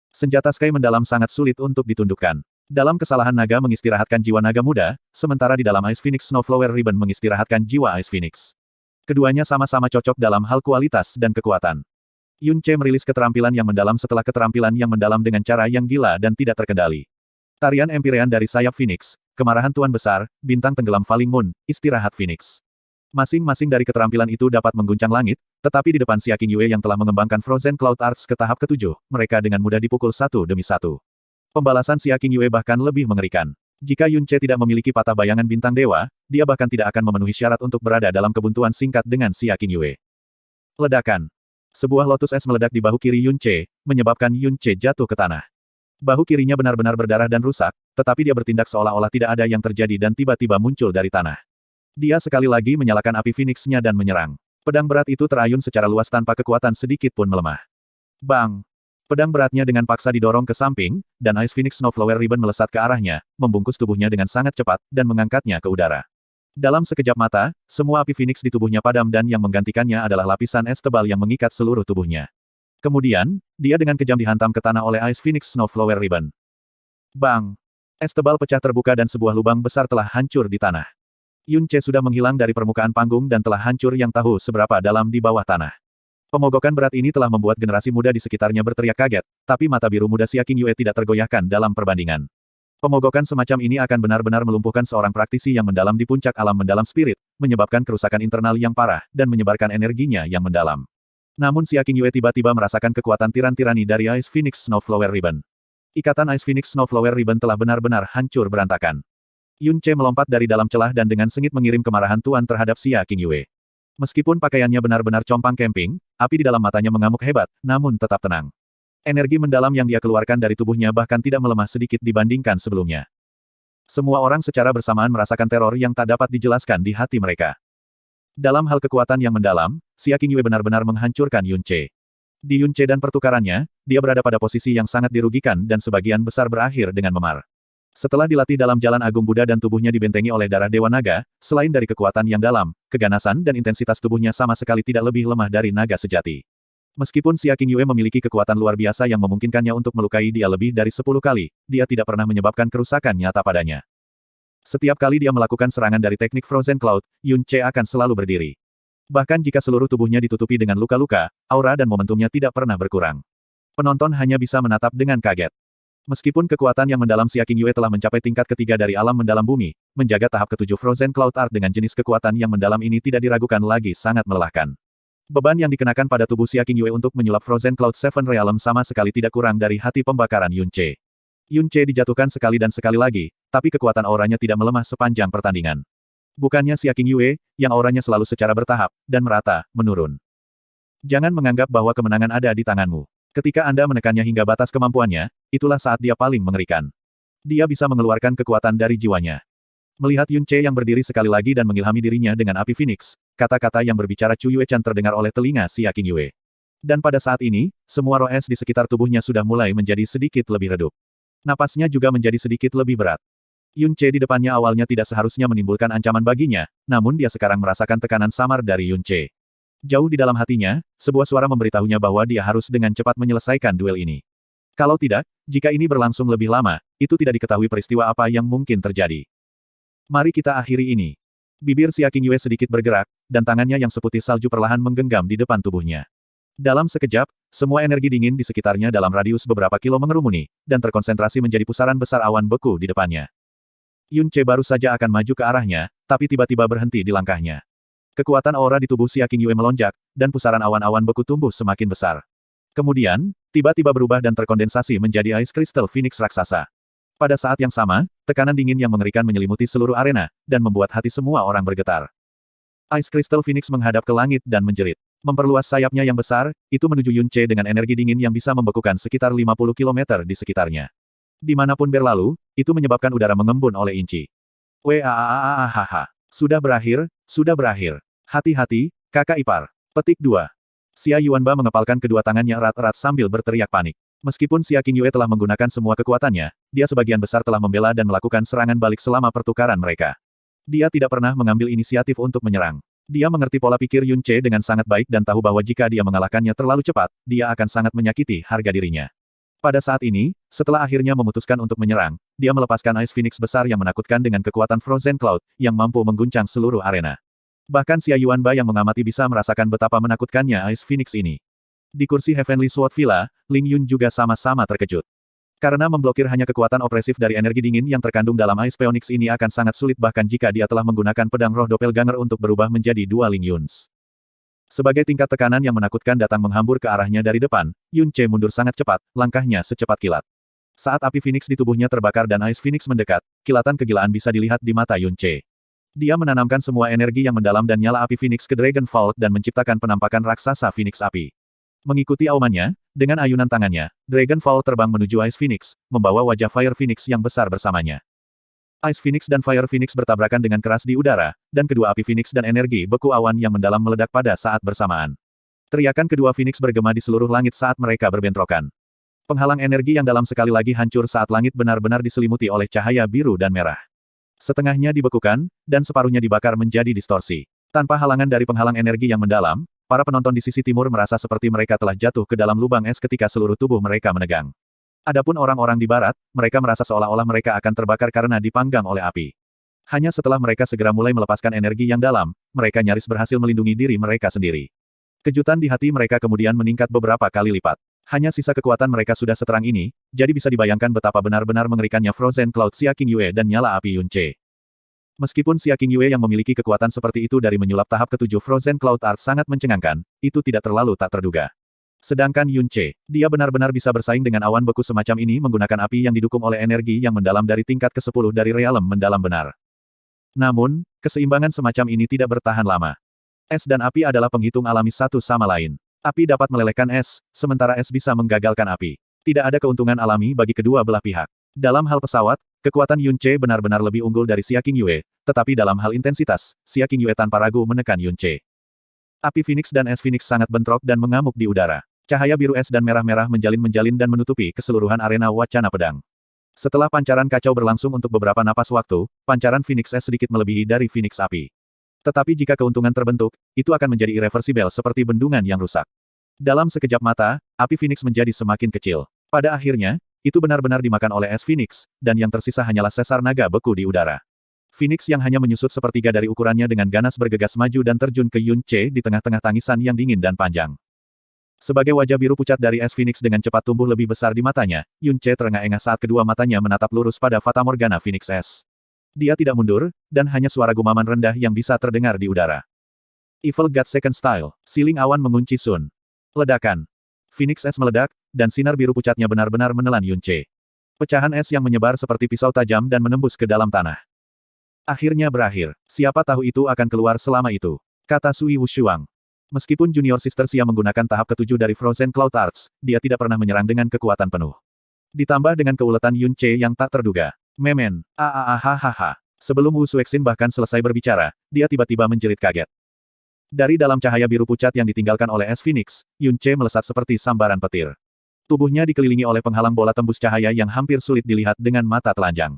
Senjata Sky mendalam sangat sulit untuk ditundukkan. Dalam kesalahan naga mengistirahatkan jiwa naga muda, sementara di dalam Ice Phoenix Snowflower Ribbon mengistirahatkan jiwa Ice Phoenix. Keduanya sama-sama cocok dalam hal kualitas dan kekuatan. Yun Ce merilis keterampilan yang mendalam setelah keterampilan yang mendalam dengan cara yang gila dan tidak terkendali. Tarian Empyrean dari sayap Phoenix, kemarahan Tuan Besar, bintang tenggelam Falling Moon, istirahat Phoenix. Masing-masing dari keterampilan itu dapat mengguncang langit, tetapi di depan Xia Qingyue yang telah mengembangkan Frozen Cloud Arts ke tahap ke-7, mereka dengan mudah dipukul satu demi satu. Pembalasan Xia Qingyue bahkan lebih mengerikan. Jika Yun Ce tidak memiliki patah bayangan bintang dewa, dia bahkan tidak akan memenuhi syarat untuk berada dalam kebuntuan singkat dengan Xia Qingyue. Ledakan. Sebuah lotus es meledak di bahu kiri Yun Ce, menyebabkan Yun Ce jatuh ke tanah. Bahu kirinya benar-benar berdarah dan rusak, tetapi dia bertindak seolah-olah tidak ada yang terjadi dan tiba-tiba muncul dari tanah. Dia sekali lagi menyalakan api Phoenix-nya dan menyerang. Pedang berat itu terayun secara luas tanpa kekuatan sedikit pun melemah. Bang! Pedang beratnya dengan paksa didorong ke samping, dan Ice Phoenix Snowflower Ribbon melesat ke arahnya, membungkus tubuhnya dengan sangat cepat, dan mengangkatnya ke udara. Dalam sekejap mata, semua api Phoenix di tubuhnya padam dan yang menggantikannya adalah lapisan es tebal yang mengikat seluruh tubuhnya. Kemudian, dia dengan kejam dihantam ke tanah oleh Ice Phoenix Snowflower Ribbon. Bang! Es tebal pecah terbuka dan sebuah lubang besar telah hancur di tanah. Yun Ce sudah menghilang dari permukaan panggung dan telah hancur yang tahu seberapa dalam di bawah tanah. Pemogokan berat ini telah membuat generasi muda di sekitarnya berteriak kaget, tapi mata biru muda Xia Qingyue tidak tergoyahkan dalam perbandingan. Pemogokan semacam ini akan benar-benar melumpuhkan seorang praktisi yang mendalam di puncak alam mendalam spirit, menyebabkan kerusakan internal yang parah, dan menyebarkan energinya yang mendalam. Namun Xia Qingyue tiba-tiba merasakan kekuatan tiran-tirani dari Ice Phoenix Snowflower Ribbon. Ikatan Ice Phoenix Snowflower Ribbon telah benar-benar hancur berantakan. Yun Ce melompat dari dalam celah dan dengan sengit mengirim kemarahan Tuan terhadap Xia Qingyue. Meskipun pakaiannya benar-benar compang camping, api di dalam matanya mengamuk hebat, namun tetap tenang. Energi mendalam yang dia keluarkan dari tubuhnya bahkan tidak melemah sedikit dibandingkan sebelumnya. Semua orang secara bersamaan merasakan teror yang tak dapat dijelaskan di hati mereka. Dalam hal kekuatan yang mendalam, Xia Qingyue benar-benar menghancurkan Yun Ce. Di Yun Ce dan pertukarannya, dia berada pada posisi yang sangat dirugikan dan sebagian besar berakhir dengan memar. Setelah dilatih dalam jalan agung Buddha dan tubuhnya dibentengi oleh darah Dewa Naga, selain dari kekuatan yang dalam, keganasan dan intensitas tubuhnya sama sekali tidak lebih lemah dari naga sejati. Meskipun Xia Qingyue memiliki kekuatan luar biasa yang memungkinkannya untuk melukai dia lebih dari 10 kali, dia tidak pernah menyebabkan kerusakan nyata padanya. Setiap kali dia melakukan serangan dari teknik Frozen Cloud, Yun Ce akan selalu berdiri. Bahkan jika seluruh tubuhnya ditutupi dengan luka-luka, aura dan momentumnya tidak pernah berkurang. Penonton hanya bisa menatap dengan kaget. Meskipun kekuatan yang mendalam Xia Qingyue telah mencapai tingkat ketiga dari alam mendalam bumi, menjaga tahap ke-7 Frozen Cloud Art dengan jenis kekuatan yang mendalam ini tidak diragukan lagi sangat melelahkan. Beban yang dikenakan pada tubuh Xia Qingyue untuk menyulap Frozen Cloud Seven Realm sama sekali tidak kurang dari hati pembakaran Yun Ce. Yun Ce dijatuhkan sekali dan sekali lagi, tapi kekuatan auranya tidak melemah sepanjang pertandingan. Bukannya Xia Qingyue, yang auranya selalu secara bertahap, dan merata, menurun. Jangan menganggap bahwa kemenangan ada di tanganmu. Ketika Anda menekannya hingga batas kemampuannya, itulah saat dia paling mengerikan. Dia bisa mengeluarkan kekuatan dari jiwanya. Melihat Yun Ce yang berdiri sekali lagi dan mengilhami dirinya dengan api Phoenix, kata-kata yang berbicara Chu Yuechan terdengar oleh telinga Xia Qingyue. Dan pada saat ini, semua roh es di sekitar tubuhnya sudah mulai menjadi sedikit lebih redup. Napasnya juga menjadi sedikit lebih berat. Yun Ce di depannya awalnya tidak seharusnya menimbulkan ancaman baginya, namun dia sekarang merasakan tekanan samar dari Yun Ce. Jauh di dalam hatinya, sebuah suara memberitahunya bahwa dia harus dengan cepat menyelesaikan duel ini. Kalau tidak, jika ini berlangsung lebih lama, itu tidak diketahui peristiwa apa yang mungkin terjadi. Mari kita akhiri ini. Bibir Xia Qingyue sedikit bergerak, dan tangannya yang seputih salju perlahan menggenggam di depan tubuhnya. Dalam sekejap, semua energi dingin di sekitarnya dalam radius beberapa kilo mengerumuni, dan terkonsentrasi menjadi pusaran besar awan beku di depannya. Yun Ce baru saja akan maju ke arahnya, tapi tiba-tiba berhenti di langkahnya. Kekuatan aura di tubuh Xia Qingyue melonjak, dan pusaran awan-awan beku tumbuh semakin besar. Kemudian, tiba-tiba berubah dan terkondensasi menjadi Ice Crystal Phoenix raksasa. Pada saat yang sama, tekanan dingin yang mengerikan menyelimuti seluruh arena, dan membuat hati semua orang bergetar. Ice Crystal Phoenix menghadap ke langit dan menjerit. Memperluas sayapnya yang besar, itu menuju Yun Ce dengan energi dingin yang bisa membekukan sekitar 50 km di sekitarnya. Dimanapun berlalu, itu menyebabkan udara mengembun oleh inci. Waaaahaha. Sudah berakhir, sudah berakhir. Hati-hati, kakak ipar. Petik 2. Xia Yuanba mengepalkan kedua tangannya erat-erat sambil berteriak panik. Meskipun Xia Qingyue telah menggunakan semua kekuatannya, dia sebagian besar telah membela dan melakukan serangan balik selama pertukaran mereka. Dia tidak pernah mengambil inisiatif untuk menyerang. Dia mengerti pola pikir Yun Ce dengan sangat baik dan tahu bahwa jika dia mengalahkannya terlalu cepat, dia akan sangat menyakiti harga dirinya. Pada saat ini, setelah akhirnya memutuskan untuk menyerang, dia melepaskan Ice Phoenix besar yang menakutkan dengan kekuatan Frozen Cloud, yang mampu mengguncang seluruh arena. Bahkan Xia Yuanba yang mengamati bisa merasakan betapa menakutkannya Ice Phoenix ini. Di kursi Heavenly Sword Villa, Ling Yun juga sama-sama terkejut. Karena memblokir hanya kekuatan opresif dari energi dingin yang terkandung dalam Ice Phoenix ini akan sangat sulit bahkan jika dia telah menggunakan pedang roh doppelganger untuk berubah menjadi dua Ling Yuns. Sebagai tingkat tekanan yang menakutkan datang menghambur ke arahnya dari depan, Yun Ce mundur sangat cepat, langkahnya secepat kilat. Saat api Phoenix di tubuhnya terbakar dan Ice Phoenix mendekat, kilatan kegilaan bisa dilihat di mata Yun Ce. Dia menanamkan semua energi yang mendalam dan nyala api Phoenix ke Dragon Vault dan menciptakan penampakan raksasa Phoenix api. Mengikuti aumannya, dengan ayunan tangannya, Dragon Vault terbang menuju Ice Phoenix, membawa wajah Fire Phoenix yang besar bersamanya. Ice Phoenix dan Fire Phoenix bertabrakan dengan keras di udara, dan kedua api Phoenix dan energi beku awan yang mendalam meledak pada saat bersamaan. Teriakan kedua Phoenix bergema di seluruh langit saat mereka berbentrokan. Penghalang energi yang dalam sekali lagi hancur saat langit benar-benar diselimuti oleh cahaya biru dan merah. Setengahnya dibekukan, dan separuhnya dibakar menjadi distorsi. Tanpa halangan dari penghalang energi yang mendalam, para penonton di sisi timur merasa seperti mereka telah jatuh ke dalam lubang es ketika seluruh tubuh mereka menegang. Adapun orang-orang di barat, mereka merasa seolah-olah mereka akan terbakar karena dipanggang oleh api. Hanya setelah mereka segera mulai melepaskan energi yang dalam, mereka nyaris berhasil melindungi diri mereka sendiri. Kejutan di hati mereka kemudian meningkat beberapa kali lipat. Hanya sisa kekuatan mereka sudah seterang ini, jadi bisa dibayangkan betapa benar-benar mengerikannya Frozen Cloud Xia Qingyue dan nyala api Yun Ce. Meskipun Xia Qingyue yang memiliki kekuatan seperti itu dari menyulap tahap ketujuh Frozen Cloud Art sangat mencengangkan, itu tidak terlalu tak terduga. Sedangkan Yun Ce, dia benar-benar bisa bersaing dengan awan beku semacam ini menggunakan api yang didukung oleh energi yang mendalam dari tingkat ke-10 dari realem mendalam benar. Namun, keseimbangan semacam ini tidak bertahan lama. Es dan api adalah penghitung alami satu sama lain. Api dapat melelehkan es, sementara es bisa menggagalkan api. Tidak ada keuntungan alami bagi kedua belah pihak. Dalam hal pesawat, kekuatan Yun Ce benar-benar lebih unggul dari Xia Qingyue, tetapi dalam hal intensitas, Xia Qingyue tanpa ragu menekan Yun Ce. Api Phoenix dan es Phoenix sangat bentrok dan mengamuk di udara. Cahaya biru es dan merah-merah menjalin-menjalin dan menutupi keseluruhan arena wacana pedang. Setelah pancaran kacau berlangsung untuk beberapa napas waktu, pancaran Phoenix es sedikit melebihi dari Phoenix api. Tetapi jika keuntungan terbentuk, itu akan menjadi irreversibel seperti bendungan yang rusak. Dalam sekejap mata, api Phoenix menjadi semakin kecil. Pada akhirnya, itu benar-benar dimakan oleh es Phoenix, dan yang tersisa hanyalah sesar naga beku di udara. Phoenix yang hanya menyusut sepertiga dari ukurannya dengan ganas bergegas maju dan terjun ke Yun Ce di tengah-tengah tangisan yang dingin dan panjang. Sebagai wajah biru pucat dari es Phoenix dengan cepat tumbuh lebih besar di matanya, Yun Ce terengah-engah saat kedua matanya menatap lurus pada Fatamorgana Phoenix es. Dia tidak mundur, dan hanya suara gumaman rendah yang bisa terdengar di udara. Evil God Second Style, siling awan mengunci Sun. Ledakan. Phoenix es meledak, dan sinar biru pucatnya benar-benar menelan Yun Ce. Pecahan es yang menyebar seperti pisau tajam dan menembus ke dalam tanah. Akhirnya berakhir. Siapa tahu itu akan keluar selama itu, kata Sui Wushuang. Meskipun Junior Sister Xia menggunakan tahap ketujuh dari Frozen Cloud Arts, dia tidak pernah menyerang dengan kekuatan penuh. Ditambah dengan keuletan Yun Ce yang tak terduga. Memen. Hahaha. Sebelum Wu Suexin bahkan selesai berbicara, dia tiba-tiba menjerit kaget. Dari dalam cahaya biru pucat yang ditinggalkan oleh es Phoenix, Yun Ce melesat seperti sambaran petir. Tubuhnya dikelilingi oleh penghalang bola tembus cahaya yang hampir sulit dilihat dengan mata telanjang.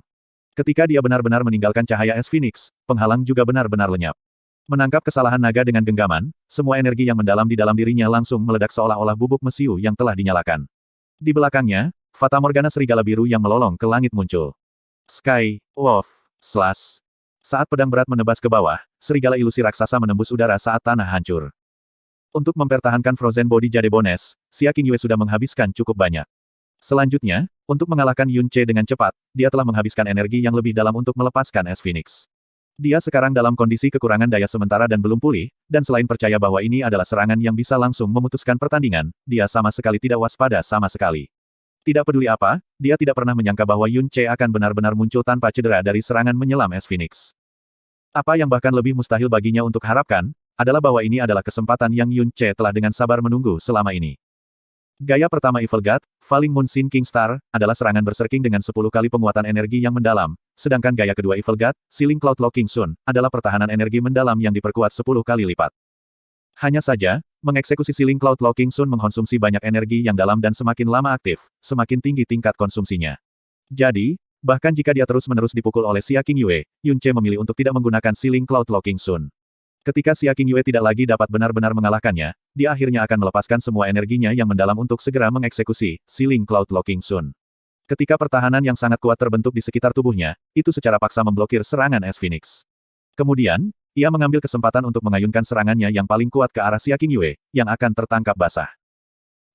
Ketika dia benar-benar meninggalkan cahaya es Phoenix, penghalang juga benar-benar lenyap. Menangkap kesalahan naga dengan genggaman, semua energi yang mendalam di dalam dirinya langsung meledak seolah-olah bubuk mesiu yang telah dinyalakan. Di belakangnya, Fatamorgana serigala biru yang melolong ke langit muncul. Sky, Wolf, Slash. Saat pedang berat menebas ke bawah, serigala ilusi raksasa menembus udara saat tanah hancur. Untuk mempertahankan Frozen Body Jadebones, Xia Qingyue sudah menghabiskan cukup banyak. Selanjutnya, untuk mengalahkan Yun Ce dengan cepat, dia telah menghabiskan energi yang lebih dalam untuk melepaskan es Phoenix. Dia sekarang dalam kondisi kekurangan daya sementara dan belum pulih, dan selain percaya bahwa ini adalah serangan yang bisa langsung memutuskan pertandingan, dia sama sekali tidak waspada sama sekali. Tidak peduli apa, dia tidak pernah menyangka bahwa Yun Che akan benar-benar muncul tanpa cedera dari serangan menyelam es Phoenix. Apa yang bahkan lebih mustahil baginya untuk harapkan, adalah bahwa ini adalah kesempatan yang Yun Che telah dengan sabar menunggu selama ini. Gaya pertama Evil God, Falling Moon Sin King Star, adalah serangan berserking dengan 10 kali penguatan energi yang mendalam, sedangkan gaya kedua Evil God, Sealing Cloud Locking Sun, adalah pertahanan energi mendalam yang diperkuat 10 kali lipat. Hanya saja, mengeksekusi Sealing Cloud Locking Sun mengkonsumsi banyak energi yang dalam dan semakin lama aktif, semakin tinggi tingkat konsumsinya. Jadi, bahkan jika dia terus-menerus dipukul oleh Xia King Yue, Yun Che memilih untuk tidak menggunakan Sealing Cloud Locking Sun. Ketika Xia King Yue tidak lagi dapat benar-benar mengalahkannya, dia akhirnya akan melepaskan semua energinya yang mendalam untuk segera mengeksekusi Sealing Cloud Locking Sun. Ketika pertahanan yang sangat kuat terbentuk di sekitar tubuhnya, itu secara paksa memblokir serangan es Phoenix. Kemudian, ia mengambil kesempatan untuk mengayunkan serangannya yang paling kuat ke arah Xia King Yue, yang akan tertangkap basah.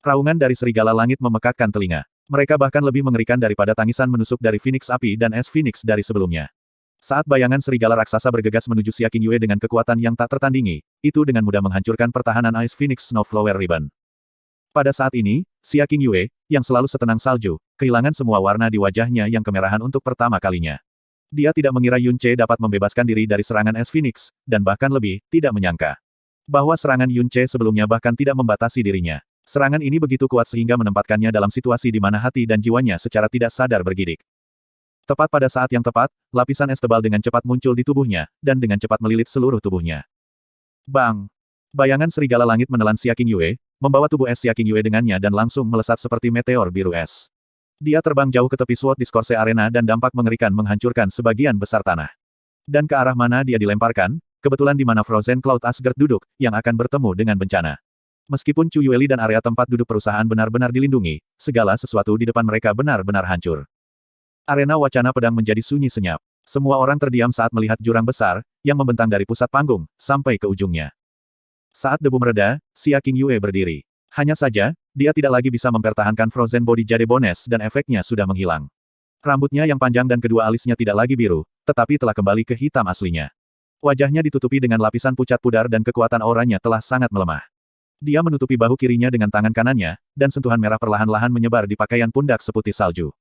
Raungan dari serigala langit memekakkan telinga. Mereka bahkan lebih mengerikan daripada tangisan menusuk dari Phoenix api dan es Phoenix dari sebelumnya. Saat bayangan serigala raksasa bergegas menuju Xia King Yue dengan kekuatan yang tak tertandingi, itu dengan mudah menghancurkan pertahanan Ice Phoenix Snowflower Ribbon. Pada saat ini, Xia King Yue, yang selalu setenang salju, kehilangan semua warna di wajahnya yang kemerahan untuk pertama kalinya. Dia tidak mengira Yun Che dapat membebaskan diri dari serangan es Phoenix, dan bahkan lebih, tidak menyangka bahwa serangan Yun Che sebelumnya bahkan tidak membatasi dirinya. Serangan ini begitu kuat sehingga menempatkannya dalam situasi di mana hati dan jiwanya secara tidak sadar bergidik. Tepat pada saat yang tepat, lapisan es tebal dengan cepat muncul di tubuhnya, dan dengan cepat melilit seluruh tubuhnya. Bang! Bayangan serigala langit menelan Xia King Yue, membawa tubuh es Xia King Yue dengannya dan langsung melesat seperti meteor biru es. Dia terbang jauh ke tepi Sword Discourse Arena dan dampak mengerikan menghancurkan sebagian besar tanah. Dan ke arah mana dia dilemparkan, kebetulan di mana Frozen Cloud Asgard duduk, yang akan bertemu dengan bencana. Meskipun Chu Yueli dan area tempat duduk perusahaan benar-benar dilindungi, segala sesuatu di depan mereka benar-benar hancur. Arena wacana pedang menjadi sunyi senyap. Semua orang terdiam saat melihat jurang besar, yang membentang dari pusat panggung, sampai ke ujungnya. Saat debu mereda, Xia King Yue berdiri. Hanya saja, dia tidak lagi bisa mempertahankan Frozen Body Jade Bones dan efeknya sudah menghilang. Rambutnya yang panjang dan kedua alisnya tidak lagi biru, tetapi telah kembali ke hitam aslinya. Wajahnya ditutupi dengan lapisan pucat pudar dan kekuatan auranya telah sangat melemah. Dia menutupi bahu kirinya dengan tangan kanannya, dan sentuhan merah perlahan-lahan menyebar di pakaian pundak seputih salju.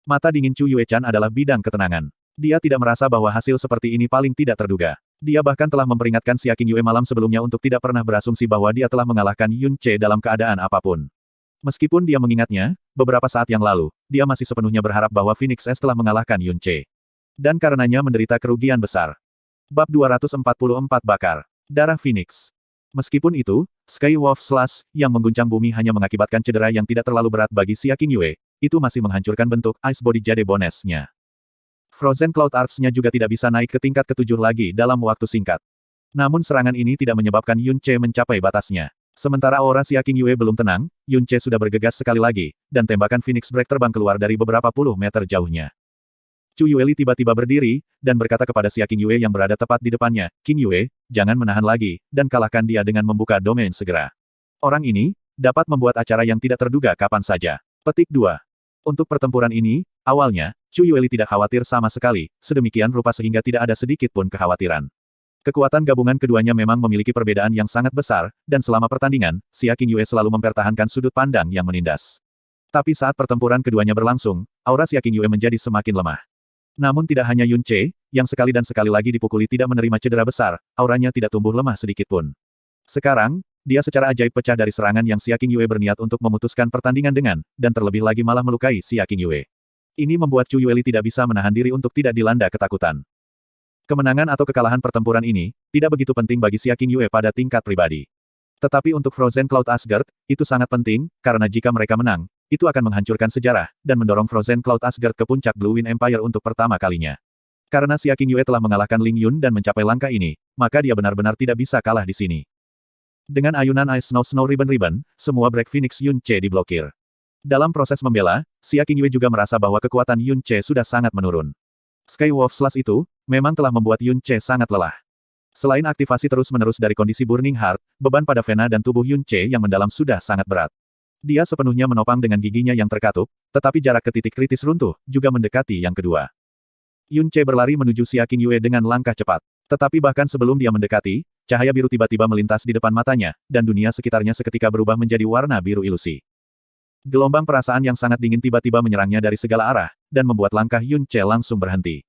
Mata dingin Chu Yue-chan adalah bidang ketenangan. Dia tidak merasa bahwa hasil seperti ini paling tidak terduga. Dia bahkan telah memperingatkan Xia King Yue malam sebelumnya untuk tidak pernah berasumsi bahwa dia telah mengalahkan Yun Che dalam keadaan apapun. Meskipun dia mengingatnya, beberapa saat yang lalu, dia masih sepenuhnya berharap bahwa Phoenix S telah mengalahkan Yun Che. Dan karenanya menderita kerugian besar. Bab 244 Bakar. Darah Phoenix. Meskipun itu, Sky Wolf Slash, yang mengguncang bumi hanya mengakibatkan cedera yang tidak terlalu berat bagi Xia King Yue, itu masih menghancurkan bentuk Ice Body Jade Bones-nya. Frozen Cloud Arts-nya juga tidak bisa naik ke tingkat ke-7 lagi dalam waktu singkat. Namun serangan ini tidak menyebabkan Yun Che mencapai batasnya. Sementara aura Xia King Yue belum tenang, Yun Che sudah bergegas sekali lagi, dan tembakan Phoenix Break terbang keluar dari beberapa puluh meter jauhnya. Chu Yueli tiba-tiba berdiri, dan berkata kepada Xia King Yue yang berada tepat di depannya, King Yue, jangan menahan lagi, dan kalahkan dia dengan membuka domain segera. Orang ini, dapat membuat acara yang tidak terduga kapan saja. Petik 2. Untuk pertempuran ini, awalnya, Chu Yueli tidak khawatir sama sekali, sedemikian rupa sehingga tidak ada sedikit pun kekhawatiran. Kekuatan gabungan keduanya memang memiliki perbedaan yang sangat besar, dan selama pertandingan, Xia King Yue selalu mempertahankan sudut pandang yang menindas. Tapi saat pertempuran keduanya berlangsung, aura Xia King Yue menjadi semakin lemah. Namun tidak hanya Yun Che, yang sekali dan sekali lagi dipukuli tidak menerima cedera besar, auranya tidak tumbuh lemah sedikit pun. Sekarang, dia secara ajaib pecah dari serangan yang Xia King Yue berniat untuk memutuskan pertandingan dengan, dan terlebih lagi malah melukai Xia King Yue. Ini membuat Chu Yueli tidak bisa menahan diri untuk tidak dilanda ketakutan. Kemenangan atau kekalahan pertempuran ini, tidak begitu penting bagi Xia King Yue pada tingkat pribadi. Tetapi untuk Frozen Cloud Asgard, itu sangat penting, karena jika mereka menang, itu akan menghancurkan sejarah, dan mendorong Frozen Cloud Asgard ke puncak Blue Wind Empire untuk pertama kalinya. Karena Xia King Yue telah mengalahkan Ling Yun dan mencapai langkah ini, maka dia benar-benar tidak bisa kalah di sini. Dengan ayunan Ice Snow Ribbon, semua Break Phoenix Yun Che diblokir. Dalam proses membela, Xia King Yue juga merasa bahwa kekuatan Yun Che sudah sangat menurun. Sky Wolf Slash itu, memang telah membuat Yun Che sangat lelah. Selain aktivasi terus-menerus dari kondisi Burning Heart, beban pada vena dan tubuh Yun Che yang mendalam sudah sangat berat. Dia sepenuhnya menopang dengan giginya yang terkatup, tetapi jarak ke titik kritis runtuh, juga mendekati yang kedua. Yun Ce berlari menuju Xia Qingyue dengan langkah cepat. Tetapi bahkan sebelum dia mendekati, cahaya biru tiba-tiba melintas di depan matanya, dan dunia sekitarnya seketika berubah menjadi warna biru ilusi. Gelombang perasaan yang sangat dingin tiba-tiba menyerangnya dari segala arah, dan membuat langkah Yun Ce langsung berhenti.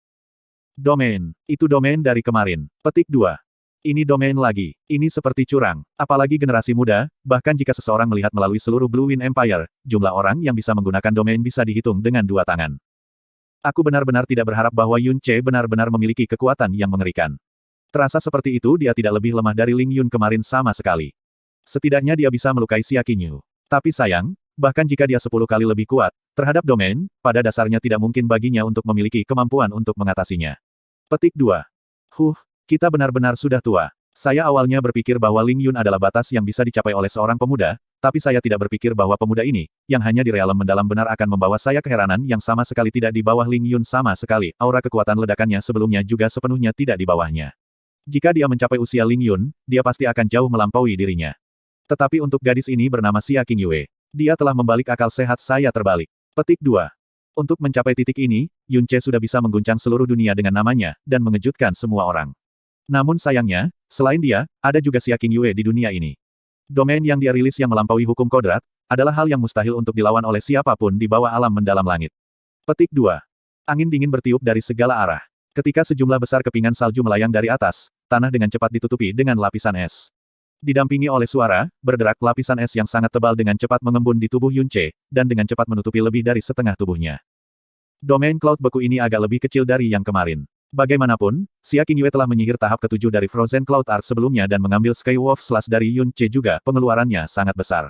Domain. Itu domain dari kemarin. Petik 2. Ini domain lagi. Ini seperti curang. Apalagi generasi muda, bahkan jika seseorang melihat melalui seluruh Blue Wind Empire, jumlah orang yang bisa menggunakan domain bisa dihitung dengan 2 tangan. Aku benar-benar tidak berharap bahwa Yun Ce benar-benar memiliki kekuatan yang mengerikan. Terasa seperti itu dia tidak lebih lemah dari Ling Yun kemarin sama sekali. Setidaknya dia bisa melukai Xia Qinyu. Tapi sayang, bahkan jika dia 10 kali lebih kuat, terhadap domain, pada dasarnya tidak mungkin baginya untuk memiliki kemampuan untuk mengatasinya. Petik 2. Kita benar-benar sudah tua. Saya awalnya berpikir bahwa Ling Yun adalah batas yang bisa dicapai oleh seorang pemuda, tapi saya tidak berpikir bahwa pemuda ini, yang hanya di realem mendalam benar akan membawa saya keheranan yang sama sekali tidak di bawah Ling Yun sama sekali. Aura kekuatan ledakannya sebelumnya juga sepenuhnya tidak di bawahnya. Jika dia mencapai usia Ling Yun, dia pasti akan jauh melampaui dirinya. Tetapi untuk gadis ini bernama Xia Qingyue, dia telah membalik akal sehat saya terbalik. Petik 2. Untuk mencapai titik ini, Yun Ce sudah bisa mengguncang seluruh dunia dengan namanya, dan mengejutkan semua orang. Namun sayangnya, selain dia, ada juga Xia Qingyue di dunia ini. Domain yang dia rilis yang melampaui hukum kodrat, adalah hal yang mustahil untuk dilawan oleh siapapun di bawah alam mendalam langit. Petik 2. Angin dingin bertiup dari segala arah. Ketika sejumlah besar kepingan salju melayang dari atas, tanah dengan cepat ditutupi dengan lapisan es. Didampingi oleh suara, berderak lapisan es yang sangat tebal dengan cepat mengembun di tubuh Yun Ce, dan dengan cepat menutupi lebih dari setengah tubuhnya. Domain cloud beku ini agak lebih kecil dari yang kemarin. Bagaimanapun, Xia Qingyue telah menyihir tahap ke-7 dari Frozen Cloud Art sebelumnya dan mengambil Skywolf Slash dari Yun Ce juga, pengeluarannya sangat besar.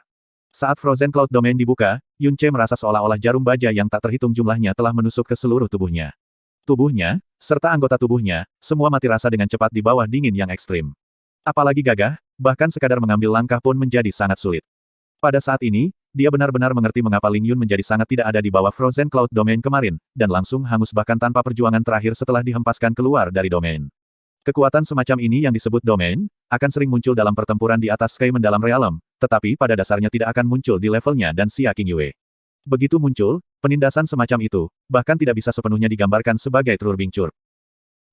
Saat Frozen Cloud Domain dibuka, Yun Ce merasa seolah-olah jarum baja yang tak terhitung jumlahnya telah menusuk ke seluruh tubuhnya. Tubuhnya, serta anggota tubuhnya, semua mati rasa dengan cepat di bawah dingin yang ekstrim. Apalagi gagah, bahkan sekadar mengambil langkah pun menjadi sangat sulit. Pada saat ini, dia benar-benar mengerti mengapa Ling Yun menjadi sangat tidak ada di bawah Frozen Cloud Domain kemarin, dan langsung hangus bahkan tanpa perjuangan terakhir setelah dihempaskan keluar dari domain. Kekuatan semacam ini yang disebut domain, akan sering muncul dalam pertempuran di atas Sky mendalam realem, tetapi pada dasarnya tidak akan muncul di levelnya dan Xia Qingyue. Begitu muncul, penindasan semacam itu, bahkan tidak bisa sepenuhnya digambarkan sebagai Trurbing Curve.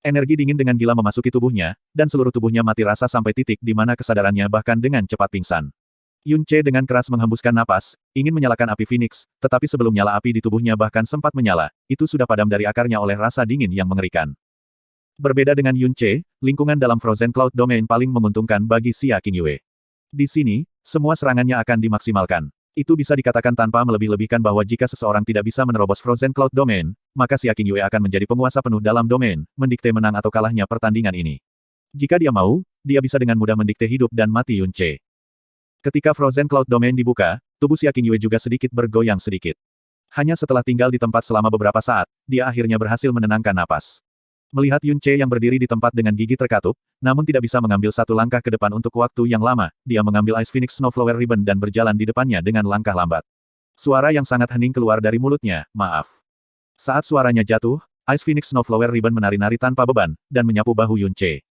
Energi dingin dengan gila memasuki tubuhnya, dan seluruh tubuhnya mati rasa sampai titik di mana kesadarannya bahkan dengan cepat pingsan. Yun Ce dengan keras menghembuskan napas, ingin menyalakan api Phoenix, tetapi sebelum nyala api di tubuhnya bahkan sempat menyala, itu sudah padam dari akarnya oleh rasa dingin yang mengerikan. Berbeda dengan Yun Ce, lingkungan dalam Frozen Cloud Domain paling menguntungkan bagi Xia Qingyue. Di sini, semua serangannya akan dimaksimalkan. Itu bisa dikatakan tanpa melebih-lebihkan bahwa jika seseorang tidak bisa menerobos Frozen Cloud Domain, maka Xia Qingyue akan menjadi penguasa penuh dalam domain, mendikte menang atau kalahnya pertandingan ini. Jika dia mau, dia bisa dengan mudah mendikte hidup dan mati Yun Ce. Ketika Frozen Cloud Domain dibuka, tubuh Xia Qingyue juga sedikit bergoyang sedikit. Hanya setelah tinggal di tempat selama beberapa saat, dia akhirnya berhasil menenangkan napas. Melihat Yun Ce yang berdiri di tempat dengan gigi terkatup, namun tidak bisa mengambil satu langkah ke depan untuk waktu yang lama, dia mengambil Ice Phoenix Snowflower Ribbon dan berjalan di depannya dengan langkah lambat. Suara yang sangat hening keluar dari mulutnya, maaf. Saat suaranya jatuh, Ice Phoenix Snowflower Ribbon menari-nari tanpa beban, dan menyapu bahu Yun Ce.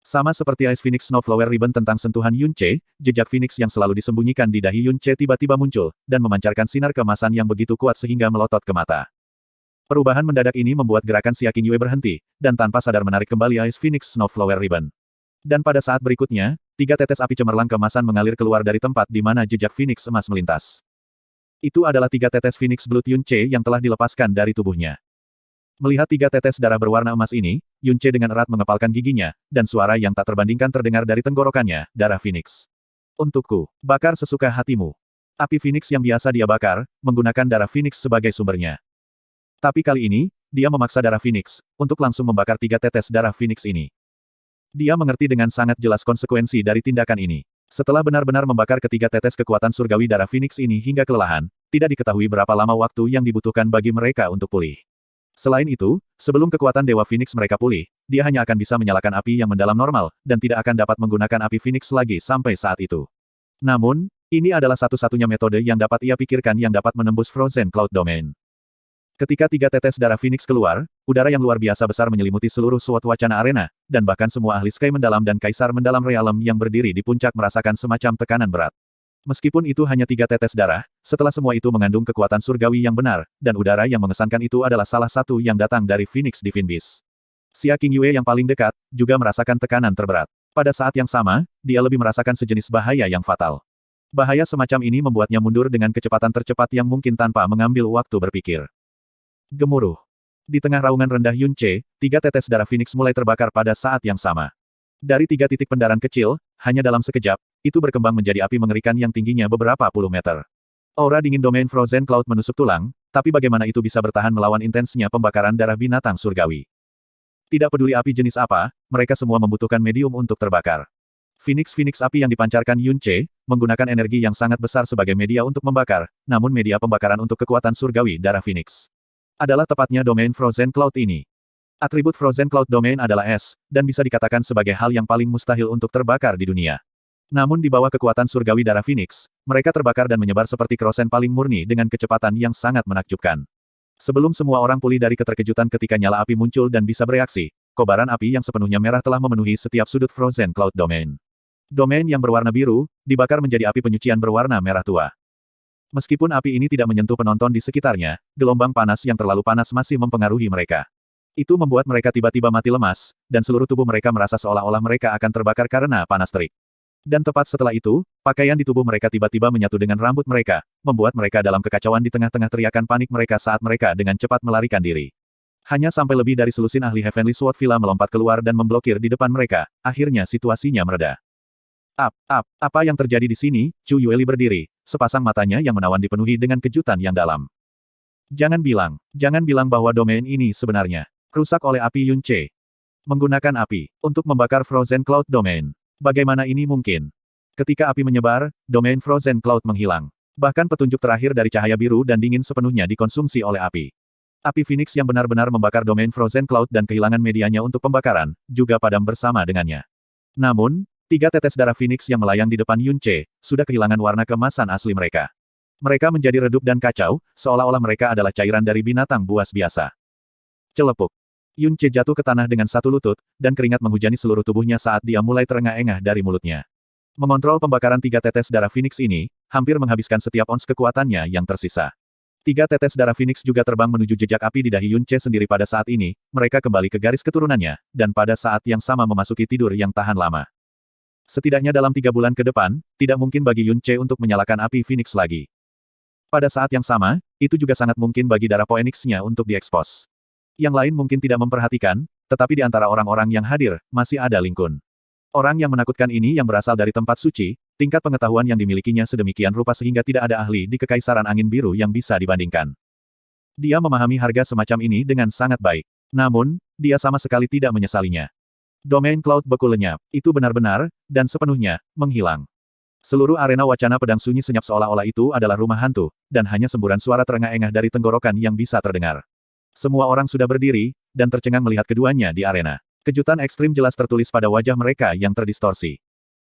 Sama seperti Ice Phoenix Snowflower Ribbon tentang sentuhan Yun Ce, jejak Phoenix yang selalu disembunyikan di dahi Yun Ce tiba-tiba muncul, dan memancarkan sinar keemasan yang begitu kuat sehingga melotot ke mata. Perubahan mendadak ini membuat gerakan Xia Qingyue berhenti, dan tanpa sadar menarik kembali Ice Phoenix Snowflower Ribbon. Dan pada saat berikutnya, 3 tetes api cemerlang keemasan mengalir keluar dari tempat di mana jejak Phoenix emas melintas. Itu adalah 3 tetes Phoenix Blood Yun Ce yang telah dilepaskan dari tubuhnya. Melihat 3 tetes darah berwarna emas ini, Yun Ce dengan erat mengepalkan giginya, dan suara yang tak terbandingkan terdengar dari tenggorokannya, darah Phoenix. Untukku, bakar sesuka hatimu. Api Phoenix yang biasa dia bakar, menggunakan darah Phoenix sebagai sumbernya. Tapi kali ini, dia memaksa darah Phoenix, untuk langsung membakar 3 tetes darah Phoenix ini. Dia mengerti dengan sangat jelas konsekuensi dari tindakan ini. Setelah benar-benar membakar ketiga tetes kekuatan surgawi darah Phoenix ini hingga kelelahan, tidak diketahui berapa lama waktu yang dibutuhkan bagi mereka untuk pulih. Selain itu, sebelum kekuatan Dewa Phoenix mereka pulih, dia hanya akan bisa menyalakan api yang mendalam normal, dan tidak akan dapat menggunakan api Phoenix lagi sampai saat itu. Namun, ini adalah satu-satunya metode yang dapat ia pikirkan yang dapat menembus Frozen Cloud Domain. Ketika 3 tetes darah Phoenix keluar, udara yang luar biasa besar menyelimuti seluruh SWOT wacana arena, dan bahkan semua ahli Sky mendalam dan Kaisar mendalam realem yang berdiri di puncak merasakan semacam tekanan berat. Meskipun itu hanya 3 tetes darah, setelah semua itu mengandung kekuatan surgawi yang benar, dan udara yang mengesankan itu adalah salah satu yang datang dari Phoenix Divine Beast. Xia Qingyue yang paling dekat, juga merasakan tekanan terberat. Pada saat yang sama, dia lebih merasakan sejenis bahaya yang fatal. Bahaya semacam ini membuatnya mundur dengan kecepatan tercepat yang mungkin tanpa mengambil waktu berpikir. Gemuruh. Di tengah raungan rendah Yun Ce, 3 tetes darah Phoenix mulai terbakar pada saat yang sama. Dari 3 titik pendaran kecil, hanya dalam sekejap, itu berkembang menjadi api mengerikan yang tingginya beberapa puluh meter. Aura dingin domain Frozen Cloud menusuk tulang, tapi bagaimana itu bisa bertahan melawan intensnya pembakaran darah binatang surgawi? Tidak peduli api jenis apa, mereka semua membutuhkan medium untuk terbakar. Phoenix api yang dipancarkan Yun Ce, menggunakan energi yang sangat besar sebagai media untuk membakar, namun media pembakaran untuk kekuatan surgawi darah Phoenix adalah tepatnya domain Frozen Cloud ini. Atribut Frozen Cloud Domain adalah es, dan bisa dikatakan sebagai hal yang paling mustahil untuk terbakar di dunia. Namun di bawah kekuatan surgawi darah Phoenix, mereka terbakar dan menyebar seperti krosen paling murni dengan kecepatan yang sangat menakjubkan. Sebelum semua orang pulih dari keterkejutan ketika nyala api muncul dan bisa bereaksi, kobaran api yang sepenuhnya merah telah memenuhi setiap sudut Frozen Cloud Domain. Domain yang berwarna biru, dibakar menjadi api penyucian berwarna merah tua. Meskipun api ini tidak menyentuh penonton di sekitarnya, gelombang panas yang terlalu panas masih mempengaruhi mereka. Itu membuat mereka tiba-tiba mati lemas, dan seluruh tubuh mereka merasa seolah-olah mereka akan terbakar karena panas terik. Dan tepat setelah itu, pakaian di tubuh mereka tiba-tiba menyatu dengan rambut mereka, membuat mereka dalam kekacauan di tengah-tengah teriakan panik mereka saat mereka dengan cepat melarikan diri. Hanya sampai lebih dari selusin ahli Heavenly Sword Villa melompat keluar dan memblokir di depan mereka, akhirnya situasinya mereda. Apa yang terjadi di sini? Chu Yueli berdiri, sepasang matanya yang menawan dipenuhi dengan kejutan yang dalam. Jangan bilang bahwa domain ini sebenarnya rusak oleh api Yun Ce. Menggunakan api untuk membakar Frozen Cloud Domain. Bagaimana ini mungkin? Ketika api menyebar, domain Frozen Cloud menghilang. Bahkan petunjuk terakhir dari cahaya biru dan dingin sepenuhnya dikonsumsi oleh api. Api Phoenix yang benar-benar membakar domain Frozen Cloud dan kehilangan medianya untuk pembakaran, juga padam bersama dengannya. Namun, 3 tetes darah Phoenix yang melayang di depan Yun Ce, sudah kehilangan warna keemasan asli mereka. Mereka menjadi redup dan kacau, seolah-olah mereka adalah cairan dari binatang buas biasa. Celepuk. Yun Ce jatuh ke tanah dengan satu lutut, dan keringat menghujani seluruh tubuhnya saat dia mulai terengah-engah dari mulutnya. Mengontrol pembakaran 3 tetes darah Phoenix ini, hampir menghabiskan setiap ons kekuatannya yang tersisa. 3 tetes darah Phoenix juga terbang menuju jejak api di dahi Yun Ce sendiri pada saat ini, mereka kembali ke garis keturunannya, dan pada saat yang sama memasuki tidur yang tahan lama. Setidaknya dalam 3 bulan ke depan, tidak mungkin bagi Yun Ce untuk menyalakan api Phoenix lagi. Pada saat yang sama, itu juga sangat mungkin bagi darah Phoenix-nya untuk diekspos. Yang lain mungkin tidak memperhatikan, tetapi di antara orang-orang yang hadir, masih ada Ling Kun. Orang yang menakutkan ini yang berasal dari tempat suci, tingkat pengetahuan yang dimilikinya sedemikian rupa sehingga tidak ada ahli di Kekaisaran Angin Biru yang bisa dibandingkan. Dia memahami harga semacam ini dengan sangat baik. Namun, dia sama sekali tidak menyesalinya. Domain Cloud beku lenyap, itu benar-benar, dan sepenuhnya, menghilang. Seluruh arena wacana pedang sunyi senyap seolah-olah itu adalah rumah hantu, dan hanya semburan suara terengah-engah dari tenggorokan yang bisa terdengar. Semua orang sudah berdiri, dan tercengang melihat keduanya di arena. Kejutan ekstrim jelas tertulis pada wajah mereka yang terdistorsi.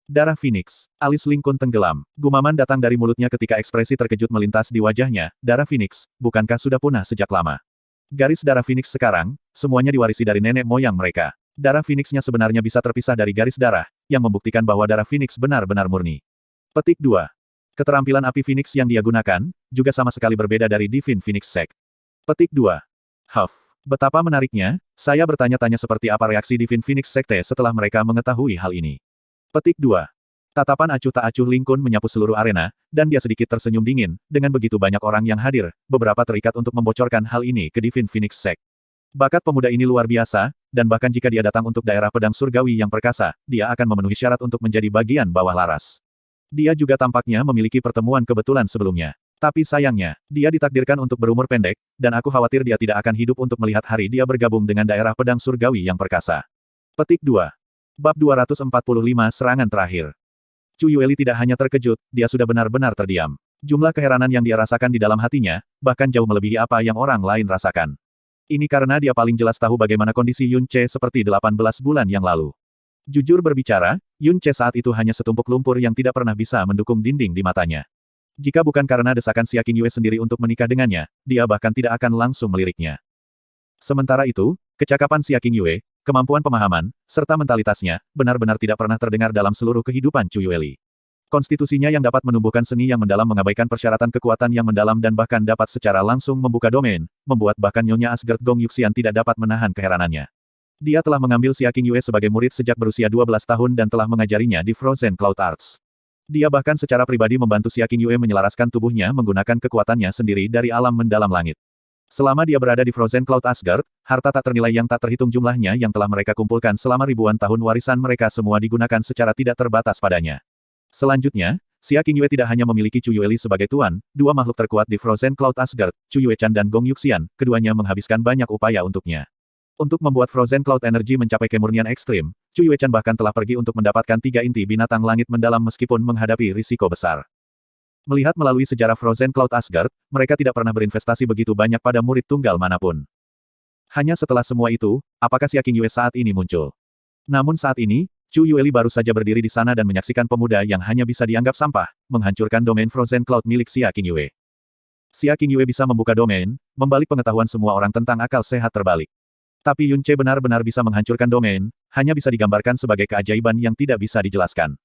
Darah Phoenix. Alis Ling Kun tenggelam. Gumaman datang dari mulutnya ketika ekspresi terkejut melintas di wajahnya. Darah Phoenix, bukankah sudah punah sejak lama? Garis darah Phoenix sekarang, semuanya diwarisi dari nenek moyang mereka. Darah Phoenix-nya sebenarnya bisa terpisah dari garis darah, yang membuktikan bahwa darah Phoenix benar-benar murni. Petik 2. Keterampilan api Phoenix yang dia gunakan, juga sama sekali berbeda dari Divine Phoenix Sect. Petik 2. Betapa menariknya, saya bertanya-tanya seperti apa reaksi Divine Phoenix Sekte setelah mereka mengetahui hal ini. Petik 2. Tatapan acuh tak acuh Ling Kun menyapu seluruh arena, dan dia sedikit tersenyum dingin, dengan begitu banyak orang yang hadir, beberapa terikat untuk membocorkan hal ini ke Divine Phoenix Sect. Bakat pemuda ini luar biasa, dan bahkan jika dia datang untuk daerah pedang surgawi yang perkasa, dia akan memenuhi syarat untuk menjadi bagian bawah laras. Dia juga tampaknya memiliki pertemuan kebetulan sebelumnya. Tapi sayangnya, dia ditakdirkan untuk berumur pendek, dan aku khawatir dia tidak akan hidup untuk melihat hari dia bergabung dengan daerah pedang surgawi yang perkasa. Petik 2. Bab 245 Serangan Terakhir. Chu Yueli tidak hanya terkejut, dia sudah benar-benar terdiam. Jumlah keheranan yang dia rasakan di dalam hatinya, bahkan jauh melebihi apa yang orang lain rasakan. Ini karena dia paling jelas tahu bagaimana kondisi Yun Ce seperti 18 bulan yang lalu. Jujur berbicara, Yun Ce saat itu hanya setumpuk lumpur yang tidak pernah bisa mendukung dinding di matanya. Jika bukan karena desakan Xia Qingyue sendiri untuk menikah dengannya, dia bahkan tidak akan langsung meliriknya. Sementara itu, kecakapan Xia Qingyue, kemampuan pemahaman, serta mentalitasnya, benar-benar tidak pernah terdengar dalam seluruh kehidupan Chu Yueli. Konstitusinya yang dapat menumbuhkan seni yang mendalam mengabaikan persyaratan kekuatan yang mendalam dan bahkan dapat secara langsung membuka domain, membuat bahkan Nyonya Asgard Gong Yuxian tidak dapat menahan keheranannya. Dia telah mengambil Xia Qingyue sebagai murid sejak berusia 12 tahun dan telah mengajarinya di Frozen Cloud Arts. Dia bahkan secara pribadi membantu Xia Qingyue menyelaraskan tubuhnya menggunakan kekuatannya sendiri dari alam mendalam langit. Selama dia berada di Frozen Cloud Asgard, harta tak ternilai yang tak terhitung jumlahnya yang telah mereka kumpulkan selama ribuan tahun warisan mereka semua digunakan secara tidak terbatas padanya. Selanjutnya, Xia Qingyue tidak hanya memiliki Chu Yueli sebagai tuan, dua makhluk terkuat di Frozen Cloud Asgard, Chu Yuechan dan Gong Yuxian, keduanya menghabiskan banyak upaya untuknya. Untuk membuat Frozen Cloud Energy mencapai kemurnian ekstrim, Chu Yuechan bahkan telah pergi untuk mendapatkan 3 inti binatang langit mendalam meskipun menghadapi risiko besar. Melihat melalui sejarah Frozen Cloud Asgard, mereka tidak pernah berinvestasi begitu banyak pada murid tunggal manapun. Hanya setelah semua itu, apakah Xia Qingyue saat ini muncul? Namun saat ini, Chu Yueli baru saja berdiri di sana dan menyaksikan pemuda yang hanya bisa dianggap sampah, menghancurkan domain Frozen Cloud milik Xia Qingyue. Xia Qingyue bisa membuka domain, membalik pengetahuan semua orang tentang akal sehat terbalik. Tapi Yun Ce benar-benar bisa menghancurkan domain, hanya bisa digambarkan sebagai keajaiban yang tidak bisa dijelaskan.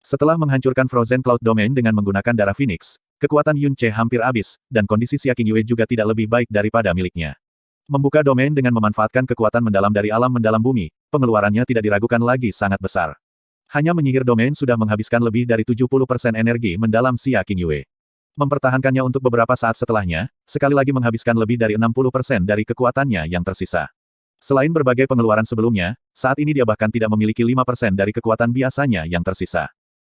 Setelah menghancurkan Frozen Cloud Domain dengan menggunakan darah Phoenix, kekuatan Yun Ce hampir habis, dan kondisi Xia Qingyue juga tidak lebih baik daripada miliknya. Membuka domain dengan memanfaatkan kekuatan mendalam dari alam mendalam bumi, pengeluarannya tidak diragukan lagi sangat besar. Hanya menyihir domain sudah menghabiskan lebih dari 70% energi mendalam Xia Qingyue. Mempertahankannya untuk beberapa saat setelahnya, sekali lagi menghabiskan lebih dari 60% dari kekuatannya yang tersisa. Selain berbagai pengeluaran sebelumnya, saat ini dia bahkan tidak memiliki 5% dari kekuatan biasanya yang tersisa.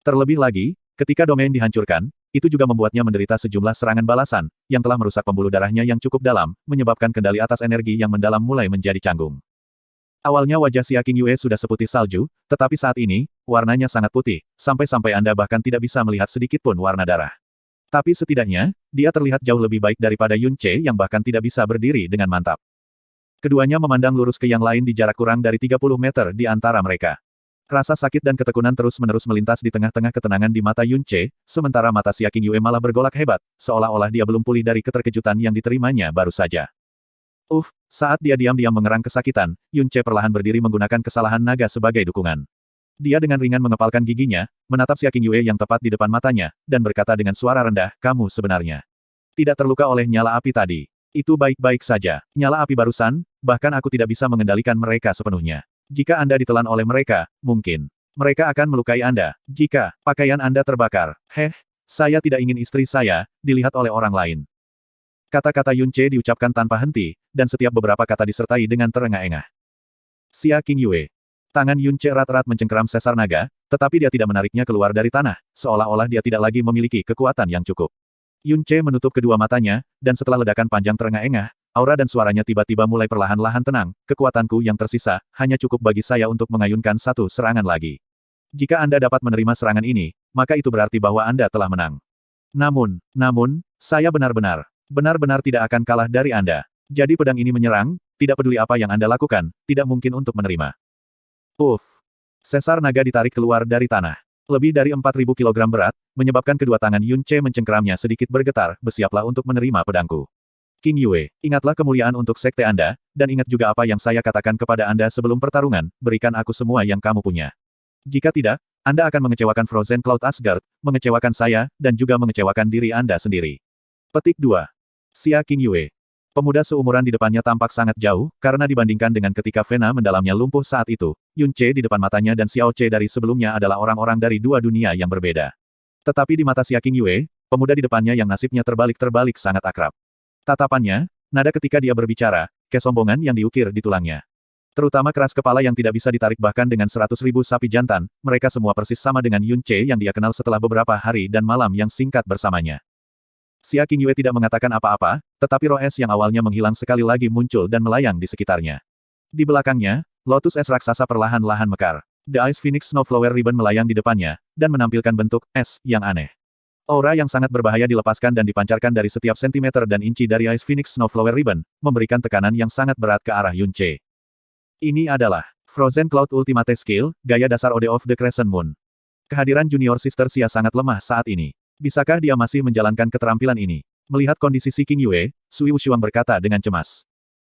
Terlebih lagi, ketika domain dihancurkan, itu juga membuatnya menderita sejumlah serangan balasan, yang telah merusak pembuluh darahnya yang cukup dalam, menyebabkan kendali atas energi yang mendalam mulai menjadi canggung. Awalnya wajah Xia Qingyue sudah seputih salju, tetapi saat ini, warnanya sangat putih, sampai-sampai Anda bahkan tidak bisa melihat sedikit pun warna darah. Tapi setidaknya, dia terlihat jauh lebih baik daripada Yun Ce yang bahkan tidak bisa berdiri dengan mantap. Keduanya memandang lurus ke yang lain di jarak kurang dari 30 meter di antara mereka. Rasa sakit dan ketekunan terus-menerus melintas di tengah-tengah ketenangan di mata Yun Ce, sementara mata Xia Qingyue malah bergolak hebat, seolah-olah dia belum pulih dari keterkejutan yang diterimanya baru saja. Saat dia diam-diam mengerang kesakitan, Yun Ce perlahan berdiri menggunakan kesalahan naga sebagai dukungan. Dia dengan ringan mengepalkan giginya, menatap Xia Qingyue yang tepat di depan matanya, dan berkata dengan suara rendah, "Kamu sebenarnya tidak terluka oleh nyala api tadi. Itu baik-baik saja. Nyala api barusan, bahkan aku tidak bisa mengendalikan mereka sepenuhnya. Jika Anda ditelan oleh mereka, mungkin mereka akan melukai Anda. Jika pakaian Anda terbakar, saya tidak ingin istri saya dilihat oleh orang lain." Kata-kata Yun Ce diucapkan tanpa henti, dan setiap beberapa kata disertai dengan terengah-engah. Xia Qingyue. Tangan Yun Ce erat-erat mencengkeram sesar naga, tetapi dia tidak menariknya keluar dari tanah, seolah-olah dia tidak lagi memiliki kekuatan yang cukup. Yun Ce menutup kedua matanya, dan setelah ledakan panjang terengah-engah, aura dan suaranya tiba-tiba mulai perlahan-lahan tenang, kekuatanku yang tersisa, hanya cukup bagi saya untuk mengayunkan satu serangan lagi. Jika Anda dapat menerima serangan ini, maka itu berarti bahwa Anda telah menang. Namun, saya benar-benar tidak akan kalah dari Anda. Jadi pedang ini menyerang, tidak peduli apa yang Anda lakukan, tidak mungkin untuk menerima. Sesar naga ditarik keluar dari tanah. Lebih dari 4.000 kilogram berat, menyebabkan kedua tangan Yun Ce mencengkeramnya sedikit bergetar, bersiaplah untuk menerima pedangku. Qingyue, ingatlah kemuliaan untuk sekte Anda, dan ingat juga apa yang saya katakan kepada Anda sebelum pertarungan, berikan aku semua yang kamu punya. Jika tidak, Anda akan mengecewakan Frozen Cloud Asgard, mengecewakan saya, dan juga mengecewakan diri Anda sendiri. Petik 2. Xia Qingyue. Pemuda seumuran di depannya tampak sangat jauh, karena dibandingkan dengan ketika vena mendalamnya lumpuh saat itu, Yun Ce di depan matanya dan Xiao Ce dari sebelumnya adalah orang-orang dari dua dunia yang berbeda. Tetapi di mata Xia Qingyue, pemuda di depannya yang nasibnya terbalik-terbalik sangat akrab. Tatapannya, nada ketika dia berbicara, kesombongan yang diukir di tulangnya. Terutama keras kepala yang tidak bisa ditarik bahkan dengan 100.000 sapi jantan, mereka semua persis sama dengan Yun Ce yang dia kenal setelah beberapa hari dan malam yang singkat bersamanya. Xia Qingyue tidak mengatakan apa-apa, tetapi roh es yang awalnya menghilang sekali lagi muncul dan melayang di sekitarnya. Di belakangnya, lotus es raksasa perlahan-lahan mekar. The Ice Phoenix Snowflower Ribbon melayang di depannya, dan menampilkan bentuk es yang aneh. Aura yang sangat berbahaya dilepaskan dan dipancarkan dari setiap sentimeter dan inci dari Ice Phoenix Snowflower Ribbon, memberikan tekanan yang sangat berat ke arah Yun Ce. Ini adalah Frozen Cloud Ultimate Skill, gaya dasar Ode of the Crescent Moon. Kehadiran Junior Sister Xia sangat lemah saat ini. Bisakah dia masih menjalankan keterampilan ini? Melihat kondisi si Qingyue, Sui Wushuang berkata dengan cemas.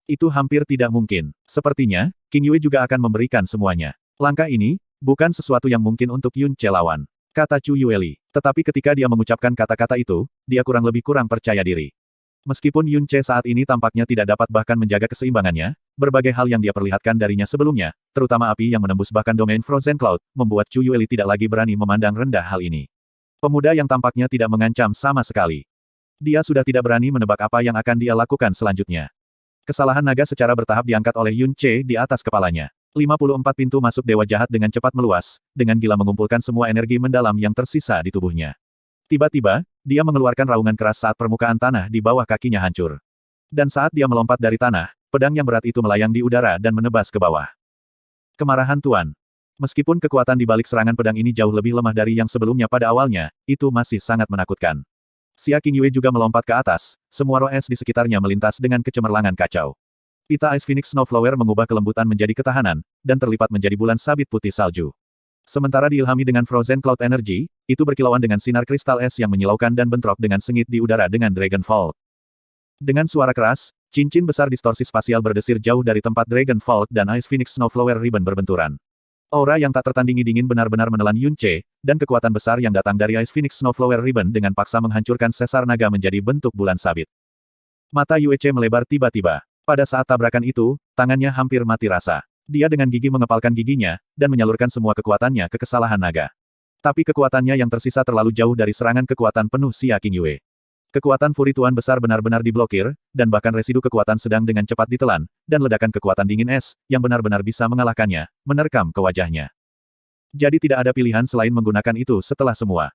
Itu hampir tidak mungkin. Sepertinya, Qingyue juga akan memberikan semuanya. Langkah ini, bukan sesuatu yang mungkin untuk Yun Ce lawan. kata Chu Yueli. Tetapi ketika dia mengucapkan kata-kata itu, dia kurang lebih kurang percaya diri. Meskipun Yun Ce saat ini tampaknya tidak dapat bahkan menjaga keseimbangannya, berbagai hal yang dia perlihatkan darinya sebelumnya, terutama api yang menembus bahkan domain Frozen Cloud, membuat Chu Yueli tidak lagi berani memandang rendah hal ini. Pemuda yang tampaknya tidak mengancam sama sekali. Dia sudah tidak berani menebak apa yang akan dia lakukan selanjutnya. Kesalahan naga secara bertahap diangkat oleh Yun Ce di atas kepalanya. 54 pintu masuk dewa jahat dengan cepat meluas, dengan gila mengumpulkan semua energi mendalam yang tersisa di tubuhnya. Tiba-tiba, dia mengeluarkan raungan keras saat permukaan tanah di bawah kakinya hancur. Dan saat dia melompat dari tanah, pedang yang berat itu melayang di udara dan menebas ke bawah. Kemarahan Tuan. Meskipun kekuatan di balik serangan pedang ini jauh lebih lemah dari yang sebelumnya pada awalnya, itu masih sangat menakutkan. Xia Qingyue juga melompat ke atas, semua roh es di sekitarnya melintas dengan kecemerlangan kacau. Pita Ice Phoenix Snowflower mengubah kelembutan menjadi ketahanan, dan terlipat menjadi bulan sabit putih salju. Sementara diilhami dengan Frozen Cloud Energy, itu berkilauan dengan sinar kristal es yang menyilaukan dan bentrok dengan sengit di udara dengan Dragon Vault. Dengan suara keras, cincin besar distorsi spasial berdesir jauh dari tempat Dragon Vault dan Ice Phoenix Snowflower Ribbon berbenturan. Aura yang tak tertandingi dingin benar-benar menelan Yun Ce, dan kekuatan besar yang datang dari Ice Phoenix Snowflower Ribbon dengan paksa menghancurkan sesar naga menjadi bentuk bulan sabit. Mata Yue Ce melebar tiba-tiba. Pada saat tabrakan itu, tangannya hampir mati rasa. Dia dengan gigi mengepalkan giginya, dan menyalurkan semua kekuatannya ke kesalahan naga. Tapi kekuatannya yang tersisa terlalu jauh dari serangan kekuatan penuh Xia Qingyue. Kekuatan Furi Tuan besar benar-benar diblokir, dan bahkan residu kekuatan sedang dengan cepat ditelan, dan ledakan kekuatan dingin es, yang benar-benar bisa mengalahkannya, menerkam ke wajahnya. Jadi tidak ada pilihan selain menggunakan itu setelah semua.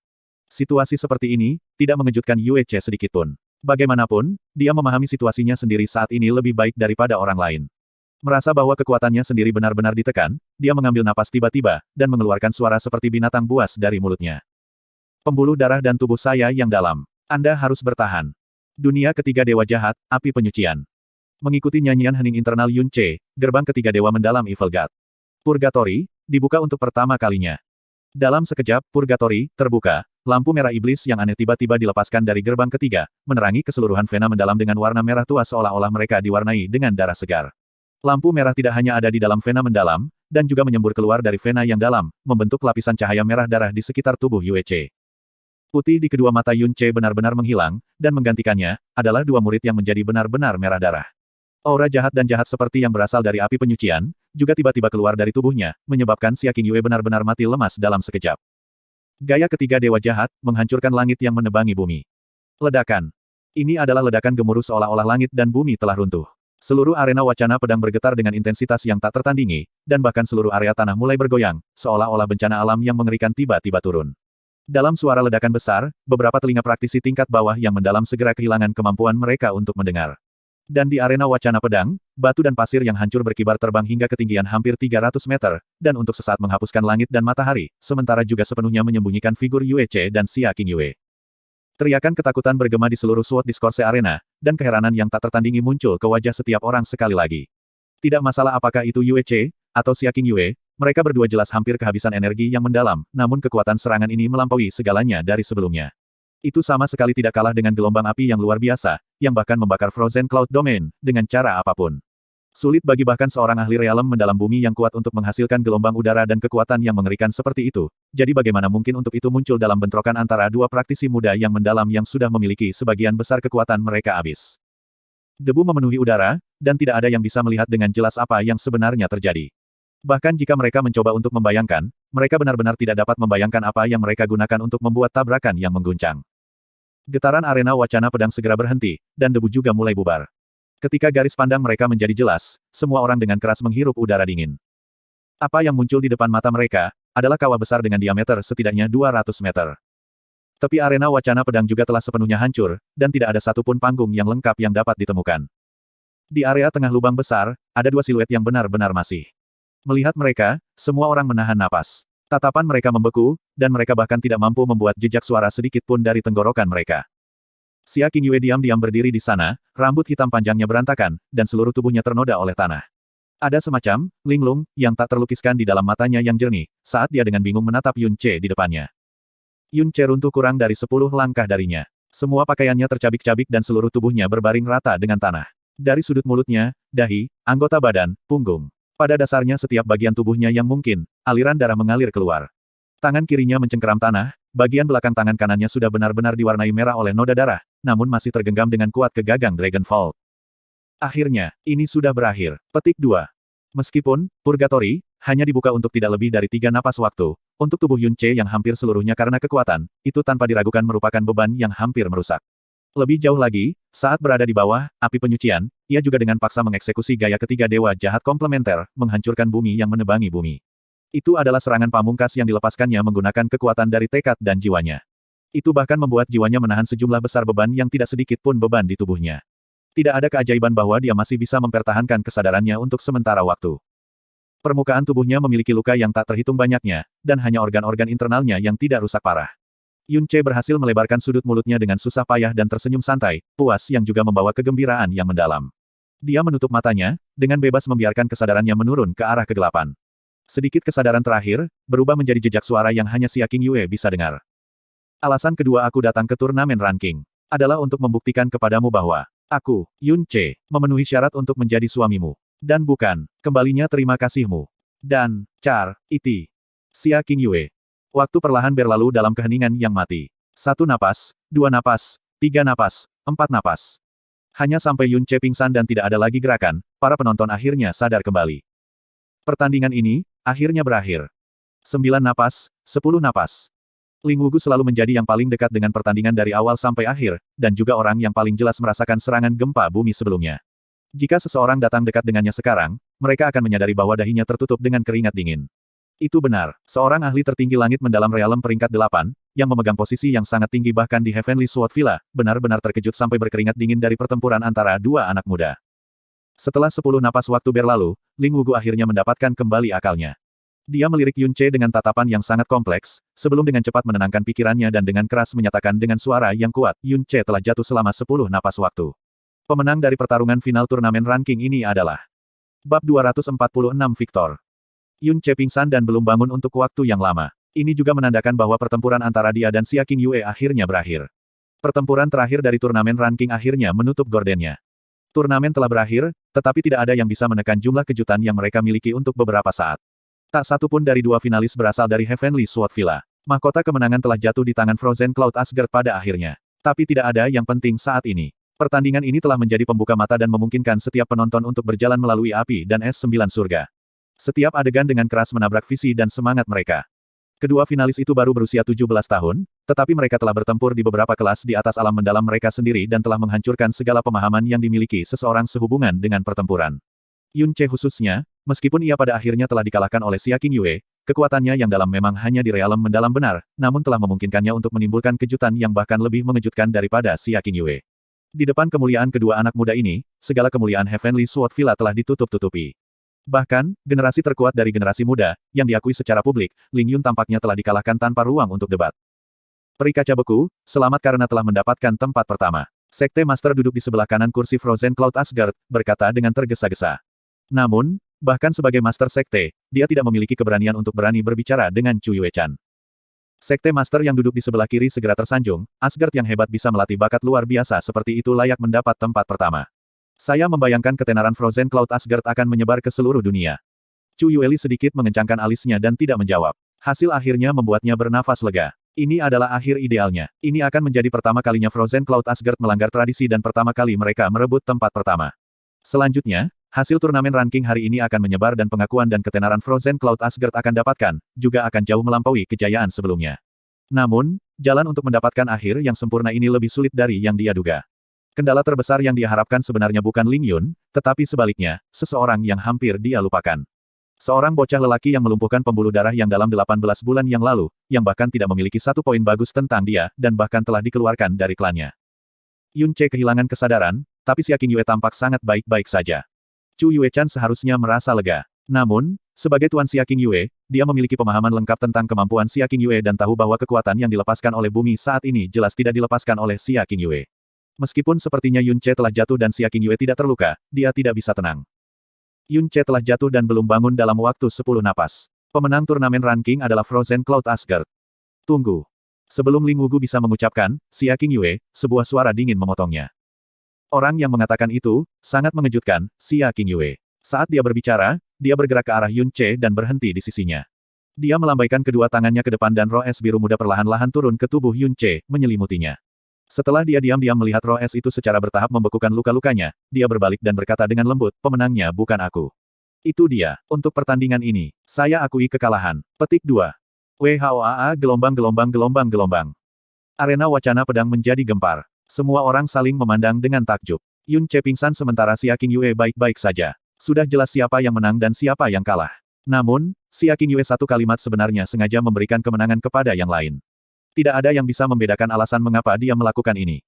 Situasi seperti ini, tidak mengejutkan Yue Ce sedikitpun. Bagaimanapun, dia memahami situasinya sendiri saat ini lebih baik daripada orang lain. Merasa bahwa kekuatannya sendiri benar-benar ditekan, dia mengambil napas tiba-tiba, dan mengeluarkan suara seperti binatang buas dari mulutnya. Pembuluh darah dan tubuh saya yang dalam. Anda harus bertahan. Dunia ketiga dewa jahat, api penyucian. Mengikuti nyanyian hening internal Yun Ce, gerbang ketiga dewa mendalam Evil God. Purgatory, dibuka untuk pertama kalinya. Dalam sekejap, Purgatory, terbuka, lampu merah iblis yang aneh tiba-tiba dilepaskan dari gerbang ketiga, menerangi keseluruhan vena mendalam dengan warna merah tua seolah-olah mereka diwarnai dengan darah segar. Lampu merah tidak hanya ada di dalam vena mendalam, dan juga menyembur keluar dari vena yang dalam, membentuk lapisan cahaya merah darah di sekitar tubuh Yue Ce. Putih di kedua mata Yun Ce benar-benar menghilang, dan menggantikannya, adalah dua murid yang menjadi benar-benar merah darah. Aura jahat dan jahat seperti yang berasal dari api penyucian, juga tiba-tiba keluar dari tubuhnya, menyebabkan Xia Qingyue benar-benar mati lemas dalam sekejap. Gaya ketiga dewa jahat, menghancurkan langit yang menebangi bumi. Ledakan. Ini adalah ledakan gemuruh seolah-olah langit dan bumi telah runtuh. Seluruh arena wacana pedang bergetar dengan intensitas yang tak tertandingi, dan bahkan seluruh area tanah mulai bergoyang, seolah-olah bencana alam yang mengerikan tiba-tiba turun. Dalam suara ledakan besar, beberapa telinga praktisi tingkat bawah yang mendalam segera kehilangan kemampuan mereka untuk mendengar. Dan di arena wacana pedang, batu dan pasir yang hancur berkibar terbang hingga ketinggian hampir 300 meter, dan untuk sesaat menghapuskan langit dan matahari, sementara juga sepenuhnya menyembunyikan figur Yue Ce dan Xia Qingyue. Teriakan ketakutan bergema di seluruh SWOT Discourse Arena, dan keheranan yang tak tertandingi muncul ke wajah setiap orang sekali lagi. Tidak masalah apakah itu Yue Ce, atau Xia Qingyue, mereka berdua jelas hampir kehabisan energi yang mendalam, namun kekuatan serangan ini melampaui segalanya dari sebelumnya. Itu sama sekali tidak kalah dengan gelombang api yang luar biasa, yang bahkan membakar Frozen Cloud Domain, dengan cara apapun. Sulit bagi bahkan seorang ahli realem mendalam bumi yang kuat untuk menghasilkan gelombang udara dan kekuatan yang mengerikan seperti itu, jadi bagaimana mungkin untuk itu muncul dalam bentrokan antara dua praktisi muda yang mendalam yang sudah memiliki sebagian besar kekuatan mereka habis. Debu memenuhi udara, dan tidak ada yang bisa melihat dengan jelas apa yang sebenarnya terjadi. Bahkan jika mereka mencoba untuk membayangkan, mereka benar-benar tidak dapat membayangkan apa yang mereka gunakan untuk membuat tabrakan yang mengguncang. Getaran arena wacana pedang segera berhenti, dan debu juga mulai bubar. Ketika garis pandang mereka menjadi jelas, semua orang dengan keras menghirup udara dingin. Apa yang muncul di depan mata mereka, adalah kawah besar dengan diameter setidaknya 200 meter. Tepi arena wacana pedang juga telah sepenuhnya hancur, dan tidak ada satupun panggung yang lengkap yang dapat ditemukan. Di area tengah lubang besar, ada dua siluet yang benar-benar masih. Melihat mereka, semua orang menahan napas. Tatapan mereka membeku, dan mereka bahkan tidak mampu membuat jejak suara sedikit pun dari tenggorokan mereka. Xia Qingyue diam-diam berdiri di sana, rambut hitam panjangnya berantakan, dan seluruh tubuhnya ternoda oleh tanah. Ada semacam linglung yang tak terlukiskan di dalam matanya yang jernih, saat dia dengan bingung menatap Yun Ce di depannya. Yun Ce runtuh kurang dari 10 langkah darinya. Semua pakaiannya tercabik-cabik dan seluruh tubuhnya berbaring rata dengan tanah. Dari sudut mulutnya, dahi, anggota badan, punggung. Pada dasarnya setiap bagian tubuhnya yang mungkin, aliran darah mengalir keluar. Tangan kirinya mencengkeram tanah, bagian belakang tangan kanannya sudah benar-benar diwarnai merah oleh noda darah, namun masih tergenggam dengan kuat ke gagang Dragon Vault. Akhirnya, ini sudah berakhir. Petik 2. Meskipun, Purgatory, hanya dibuka untuk tidak lebih dari 3 napas waktu, untuk tubuh Yun Ce yang hampir seluruhnya karena kekuatan, itu tanpa diragukan merupakan beban yang hampir merusak. Lebih jauh lagi, saat berada di bawah api penyucian, ia juga dengan paksa mengeksekusi gaya ketiga dewa jahat komplementer, menghancurkan bumi yang menebangi bumi. Itu adalah serangan pamungkas yang dilepaskannya menggunakan kekuatan dari tekad dan jiwanya. Itu bahkan membuat jiwanya menahan sejumlah besar beban yang tidak sedikit pun beban di tubuhnya. Tidak ada keajaiban bahwa dia masih bisa mempertahankan kesadarannya untuk sementara waktu. Permukaan tubuhnya memiliki luka yang tak terhitung banyaknya, dan hanya organ-organ internalnya yang tidak rusak parah. Yun Ce berhasil melebarkan sudut mulutnya dengan susah payah dan tersenyum santai, puas yang juga membawa kegembiraan yang mendalam. Dia menutup matanya, dengan bebas membiarkan kesadarannya menurun ke arah kegelapan. Sedikit kesadaran terakhir, berubah menjadi jejak suara yang hanya si Qing Yue bisa dengar. Alasan kedua aku datang ke turnamen ranking adalah untuk membuktikan kepadamu bahwa aku, Yun Ce, memenuhi syarat untuk menjadi suamimu. Dan bukan, kembalinya terima kasihmu. Dan, Char, Iti. Xia Qing Yue. Waktu perlahan berlalu dalam keheningan yang mati. 1 napas, 2 napas, 3 napas, 4 napas. Hanya sampai Yun Ce pingsan dan tidak ada lagi gerakan, para penonton akhirnya sadar kembali. Pertandingan ini, akhirnya berakhir. 9 napas, 10 napas. Ling Wugu selalu menjadi yang paling dekat dengan pertandingan dari awal sampai akhir, dan juga orang yang paling jelas merasakan serangan gempa bumi sebelumnya. Jika seseorang datang dekat dengannya sekarang, mereka akan menyadari bahwa dahinya tertutup dengan keringat dingin. Itu benar, seorang ahli tertinggi langit mendalam realem peringkat 8, yang memegang posisi yang sangat tinggi bahkan di Heavenly Sword Villa, benar-benar terkejut sampai berkeringat dingin dari pertempuran antara dua anak muda. Setelah 10 napas waktu berlalu, Ling Wugu akhirnya mendapatkan kembali akalnya. Dia melirik Yun Ce dengan tatapan yang sangat kompleks, sebelum dengan cepat menenangkan pikirannya dan dengan keras menyatakan dengan suara yang kuat, Yun Ce telah jatuh selama 10 napas waktu. Pemenang dari pertarungan final turnamen ranking ini adalah Bab 246 Victor. Yun Ce pingsan dan belum bangun untuk waktu yang lama. Ini juga menandakan bahwa pertempuran antara dia dan Xia Qing Yue akhirnya berakhir. Pertempuran terakhir dari turnamen ranking akhirnya menutup gordennya. Turnamen telah berakhir, tetapi tidak ada yang bisa menekan jumlah kejutan yang mereka miliki untuk beberapa saat. Tak satu pun dari dua finalis berasal dari Heavenly Sword Villa. Mahkota kemenangan telah jatuh di tangan Frozen Cloud Asgard pada akhirnya. Tapi tidak ada yang penting saat ini. Pertandingan ini telah menjadi pembuka mata dan memungkinkan setiap penonton untuk berjalan melalui api dan es 9 surga. Setiap adegan dengan keras menabrak visi dan semangat mereka. Kedua finalis itu baru berusia 17 tahun, tetapi mereka telah bertempur di beberapa kelas di atas alam mendalam mereka sendiri dan telah menghancurkan segala pemahaman yang dimiliki seseorang sehubungan dengan pertempuran. Yun Ce khususnya, meskipun ia pada akhirnya telah dikalahkan oleh Xia Qing Yue, kekuatannya yang dalam memang hanya di realem mendalam benar, namun telah memungkinkannya untuk menimbulkan kejutan yang bahkan lebih mengejutkan daripada Xia Qing Yue. Di depan kemuliaan kedua anak muda ini, segala kemuliaan Heavenly Sword Villa telah ditutup-tutupi. Bahkan, generasi terkuat dari generasi muda, yang diakui secara publik, Ling Yun tampaknya telah dikalahkan tanpa ruang untuk debat. Peri kaca beku, selamat karena telah mendapatkan tempat pertama. Sekte Master duduk di sebelah kanan kursi Frozen Cloud Asgard, berkata dengan tergesa-gesa. Namun, bahkan sebagai Master Sekte, dia tidak memiliki keberanian untuk berani berbicara dengan Chu Yue-chan. Sekte Master yang duduk di sebelah kiri segera tersanjung, Asgard yang hebat bisa melatih bakat luar biasa seperti itu layak mendapat tempat pertama. Saya membayangkan ketenaran Frozen Cloud Asgard akan menyebar ke seluruh dunia. Chu Yueli sedikit mengencangkan alisnya dan tidak menjawab. Hasil akhirnya membuatnya bernafas lega. Ini adalah akhir idealnya. Ini akan menjadi pertama kalinya Frozen Cloud Asgard melanggar tradisi dan pertama kali mereka merebut tempat pertama. Selanjutnya, hasil turnamen ranking hari ini akan menyebar dan pengakuan dan ketenaran Frozen Cloud Asgard akan dapatkan, juga akan jauh melampaui kejayaan sebelumnya. Namun, jalan untuk mendapatkan akhir yang sempurna ini lebih sulit dari yang dia duga. Kendala terbesar yang dia harapkan sebenarnya bukan Ling Yun, tetapi sebaliknya, seseorang yang hampir dia lupakan. Seorang bocah lelaki yang melumpuhkan pembuluh darah yang dalam 18 bulan yang lalu, yang bahkan tidak memiliki satu poin bagus tentang dia, dan bahkan telah dikeluarkan dari klannya. Yun Ce kehilangan kesadaran, tapi Xia Qing Yue tampak sangat baik-baik saja. Chu Yue-chan seharusnya merasa lega. Namun, sebagai Tuan Xia Qing Yue, dia memiliki pemahaman lengkap tentang kemampuan Xia Qing Yue dan tahu bahwa kekuatan yang dilepaskan oleh bumi saat ini jelas tidak dilepaskan oleh Xia Qing Yue. Meskipun sepertinya Yun Ce telah jatuh dan Xia Qing Yue tidak terluka, dia tidak bisa tenang. Yun Ce telah jatuh dan belum bangun dalam waktu 10 napas. Pemenang turnamen ranking adalah Frozen Cloud Asgard. Tunggu. Sebelum Ling Wugu bisa mengucapkan, Xia Qing Yue, sebuah suara dingin memotongnya. Orang yang mengatakan itu, sangat mengejutkan, Xia Qing Yue. Saat dia berbicara, dia bergerak ke arah Yun Ce dan berhenti di sisinya. Dia melambaikan kedua tangannya ke depan dan roh es biru muda perlahan-lahan turun ke tubuh Yun Ce, menyelimutinya. Setelah dia diam-diam melihat roh es itu secara bertahap membekukan luka-lukanya, dia berbalik dan berkata dengan lembut, pemenangnya bukan aku. Itu dia. Untuk pertandingan ini, saya akui kekalahan. Petik 2. WHOAA gelombang. Arena wacana pedang menjadi gempar. Semua orang saling memandang dengan takjub. Yun Ce pingsan sementara Xia Qingyue baik-baik saja. Sudah jelas siapa yang menang dan siapa yang kalah. Namun, Xia Qingyue satu kalimat sebenarnya sengaja memberikan kemenangan kepada yang lain. Tidak ada yang bisa membedakan alasan mengapa dia melakukan ini.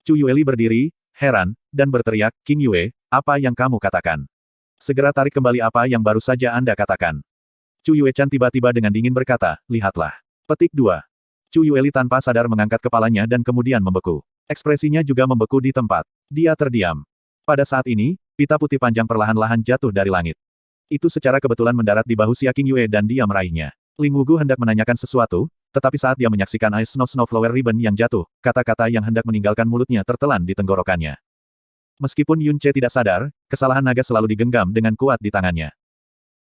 Chu Yueli berdiri, heran, dan berteriak, Qingyue, apa yang kamu katakan? Segera tarik kembali apa yang baru saja Anda katakan. Chu Yuechan tiba-tiba dengan dingin berkata, lihatlah. Petik 2. Chu Yueli tanpa sadar mengangkat kepalanya dan kemudian membeku. Ekspresinya juga membeku di tempat. Dia terdiam. Pada saat ini, pita putih panjang perlahan-lahan jatuh dari langit. Itu secara kebetulan mendarat di bahu Xia Qingyue dan dia meraihnya. Ling Wugu hendak menanyakan sesuatu, tetapi saat dia menyaksikan Ice Snowflower Ribbon yang jatuh, kata-kata yang hendak meninggalkan mulutnya tertelan di tenggorokannya. Meskipun Yun Ce tidak sadar, kesalahan naga selalu digenggam dengan kuat di tangannya.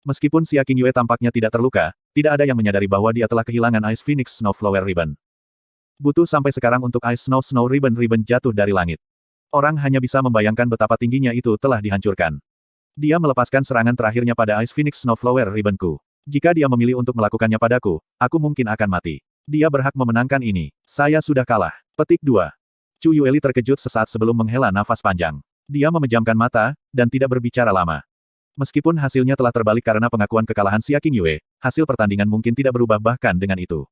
Meskipun Xia Qingyue tampaknya tidak terluka, tidak ada yang menyadari bahwa dia telah kehilangan Ice Phoenix Snowflower Ribbon. Butuh sampai sekarang untuk Ice Snow Ribbon jatuh dari langit. Orang hanya bisa membayangkan betapa tingginya itu telah dihancurkan. Dia melepaskan serangan terakhirnya pada Ice Phoenix Snowflower Ribbon-ku. Jika dia memilih untuk melakukannya padaku, aku mungkin akan mati. Dia berhak memenangkan ini. Saya sudah kalah. Petik 2. Chu Yueli terkejut sesaat sebelum menghela nafas panjang. Dia memejamkan mata, dan tidak berbicara lama. Meskipun hasilnya telah terbalik karena pengakuan kekalahan Xia Qingyue, hasil pertandingan mungkin tidak berubah bahkan dengan itu.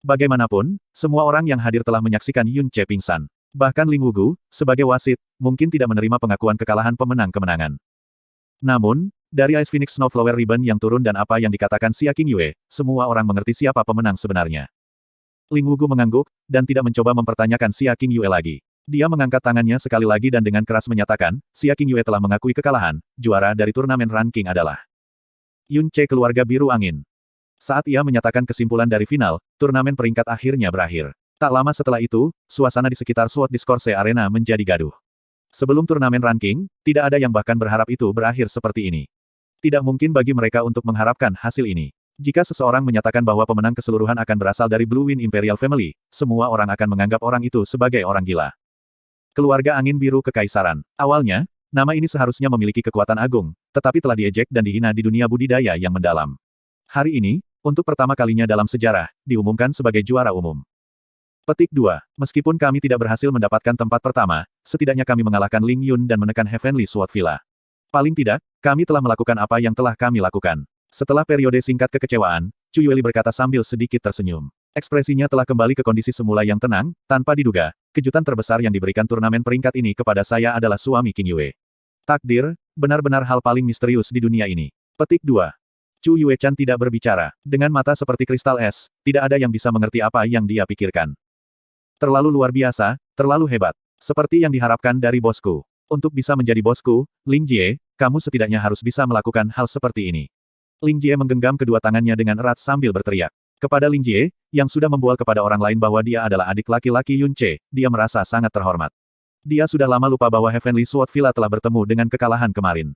Bagaimanapun, semua orang yang hadir telah menyaksikan Yun Ce pingsan. Bahkan Ling Wugu, sebagai wasit, mungkin tidak menerima pengakuan kekalahan pemenang kemenangan. Namun, dari Ice Phoenix Snowflower Ribbon yang turun dan apa yang dikatakan Xia Qingyue, semua orang mengerti siapa pemenang sebenarnya. Ling Wugu mengangguk, dan tidak mencoba mempertanyakan Xia Qingyue lagi. Dia mengangkat tangannya sekali lagi dan dengan keras menyatakan, Xia Qingyue telah mengakui kekalahan, juara dari turnamen ranking adalah Yun Ce keluarga biru angin. Saat ia menyatakan kesimpulan dari final, turnamen peringkat akhirnya berakhir. Tak lama setelah itu, suasana di sekitar Sword Discourse Arena menjadi gaduh. Sebelum turnamen ranking, tidak ada yang bahkan berharap itu berakhir seperti ini. Tidak mungkin bagi mereka untuk mengharapkan hasil ini. Jika seseorang menyatakan bahwa pemenang keseluruhan akan berasal dari Blue Wind Imperial Family, semua orang akan menganggap orang itu sebagai orang gila. Keluarga Angin Biru Kekaisaran. Awalnya, nama ini seharusnya memiliki kekuatan agung, tetapi telah diejek dan dihina di dunia budidaya yang mendalam. Hari ini, untuk pertama kalinya dalam sejarah, diumumkan sebagai juara umum. Petik 2. Meskipun kami tidak berhasil mendapatkan tempat pertama, setidaknya kami mengalahkan Ling Yun dan menekan Heavenly Sword Villa. Paling tidak, kami telah melakukan apa yang telah kami lakukan. Setelah periode singkat kekecewaan, Chu Yueli berkata sambil sedikit tersenyum. Ekspresinya telah kembali ke kondisi semula yang tenang, tanpa diduga, kejutan terbesar yang diberikan turnamen peringkat ini kepada saya adalah suami Qingyue. Takdir, benar-benar hal paling misterius di dunia ini. Petik 2. Chu Yuechan tidak berbicara. Dengan mata seperti kristal es, tidak ada yang bisa mengerti apa yang dia pikirkan. Terlalu luar biasa, terlalu hebat. Seperti yang diharapkan dari bosku. Untuk bisa menjadi bosku, Ling Jie, kamu setidaknya harus bisa melakukan hal seperti ini. Ling Jie menggenggam kedua tangannya dengan erat sambil berteriak. Kepada Ling Jie, yang sudah membual kepada orang lain bahwa dia adalah adik laki-laki Yun Ce, dia merasa sangat terhormat. Dia sudah lama lupa bahwa Heavenly Sword Villa telah bertemu dengan kekalahan kemarin.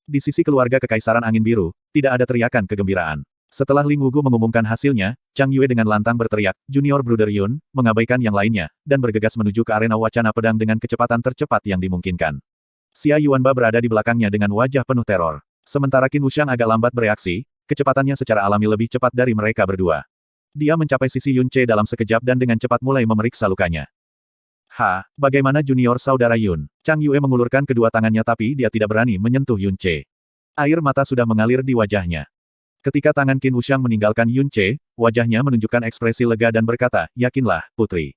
Di sisi keluarga Kekaisaran Angin Biru, tidak ada teriakan kegembiraan. Setelah Ling Wugu mengumumkan hasilnya, Chang Yue dengan lantang berteriak, Junior Brother Yun, mengabaikan yang lainnya, dan bergegas menuju ke arena wacana pedang dengan kecepatan tercepat yang dimungkinkan. Xia Yuanba berada di belakangnya dengan wajah penuh teror. Sementara Qin Wuxiang agak lambat bereaksi, kecepatannya secara alami lebih cepat dari mereka berdua. Dia mencapai sisi Yun Ce dalam sekejap dan dengan cepat mulai memeriksa lukanya. Bagaimana junior saudara Yun? Chang Yue mengulurkan kedua tangannya tapi dia tidak berani menyentuh Yun Ce. Air mata sudah mengalir di wajahnya. Ketika tangan Qin Wuxiang meninggalkan Yun Ce, wajahnya menunjukkan ekspresi lega dan berkata, yakinlah, putri.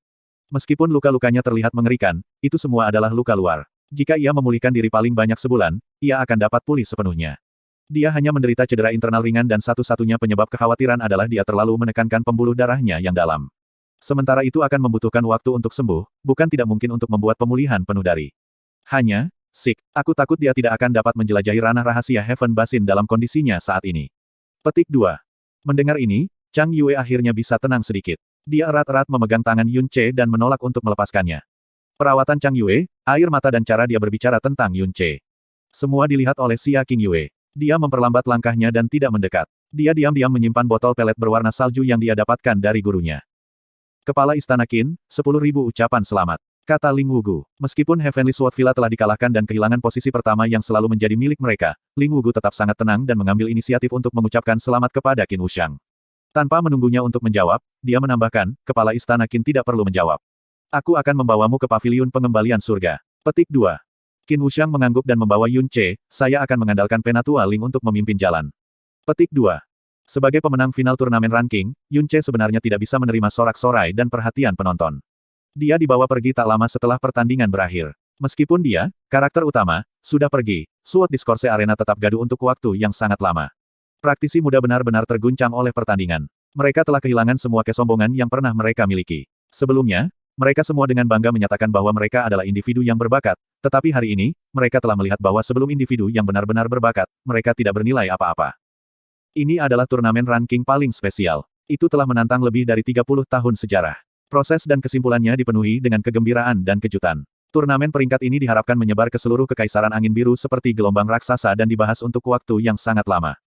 Meskipun luka-lukanya terlihat mengerikan, itu semua adalah luka luar. Jika ia memulihkan diri paling banyak sebulan, ia akan dapat pulih sepenuhnya. Dia hanya menderita cedera internal ringan dan satu-satunya penyebab kekhawatiran adalah dia terlalu menekankan pembuluh darahnya yang dalam. Sementara itu akan membutuhkan waktu untuk sembuh, bukan tidak mungkin untuk membuat pemulihan penuh dari. Aku takut dia tidak akan dapat menjelajahi ranah rahasia Heaven Basin dalam kondisinya saat ini. Petik 2. Mendengar ini, Chang Yue akhirnya bisa tenang sedikit. Dia erat-erat memegang tangan Yun Ce dan menolak untuk melepaskannya. Perawatan Chang Yue, air mata dan cara dia berbicara tentang Yun Ce. Semua dilihat oleh Xia Qingyue. Dia memperlambat langkahnya dan tidak mendekat. Dia diam-diam menyimpan botol pelet berwarna salju yang dia dapatkan dari gurunya. Kepala Istana Qin, 10.000 ucapan selamat. Kata Ling Wugu. Meskipun Heavenly Sword Villa telah dikalahkan dan kehilangan posisi pertama yang selalu menjadi milik mereka, Ling Wugu tetap sangat tenang dan mengambil inisiatif untuk mengucapkan selamat kepada Qin Wushang. Tanpa menunggunya untuk menjawab, dia menambahkan, Kepala Istana Qin tidak perlu menjawab. Aku akan membawamu ke paviliun pengembalian surga. Petik 2. Qin Wushang mengangguk dan membawa Yun Ce, saya akan mengandalkan Penatua Ling untuk memimpin jalan. Petik 2. Sebagai pemenang final turnamen ranking, Yun Ce sebenarnya tidak bisa menerima sorak-sorai dan perhatian penonton. Dia dibawa pergi tak lama setelah pertandingan berakhir. Meskipun dia, karakter utama, sudah pergi, Sword Discourse Arena tetap gaduh untuk waktu yang sangat lama. Praktisi muda benar-benar terguncang oleh pertandingan. Mereka telah kehilangan semua kesombongan yang pernah mereka miliki. Sebelumnya, mereka semua dengan bangga menyatakan bahwa mereka adalah individu yang berbakat, tetapi hari ini, mereka telah melihat bahwa sebelum individu yang benar-benar berbakat, mereka tidak bernilai apa-apa. Ini adalah turnamen ranking paling spesial. Itu telah menantang lebih dari 30 tahun sejarah. Proses dan kesimpulannya dipenuhi dengan kegembiraan dan kejutan. Turnamen peringkat ini diharapkan menyebar ke seluruh kekaisaran angin biru seperti gelombang raksasa dan dibahas untuk waktu yang sangat lama.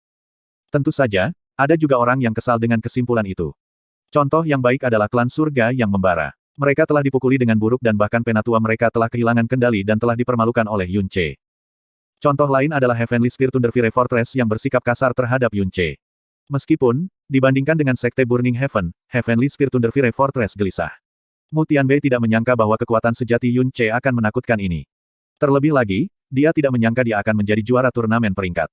Tentu saja, ada juga orang yang kesal dengan kesimpulan itu. Contoh yang baik adalah klan surga yang membara. Mereka telah dipukuli dengan buruk dan bahkan penatua mereka telah kehilangan kendali dan telah dipermalukan oleh Yun Ce. Contoh lain adalah Heavenly Spear Thunderfire Fortress yang bersikap kasar terhadap Yun Ce. Meskipun, dibandingkan dengan Sekte Burning Heaven, Heavenly Spear Thunderfire Fortress gelisah. Mu Tianbei tidak menyangka bahwa kekuatan sejati Yun Ce akan menakutkan ini. Terlebih lagi, dia tidak menyangka dia akan menjadi juara turnamen peringkat.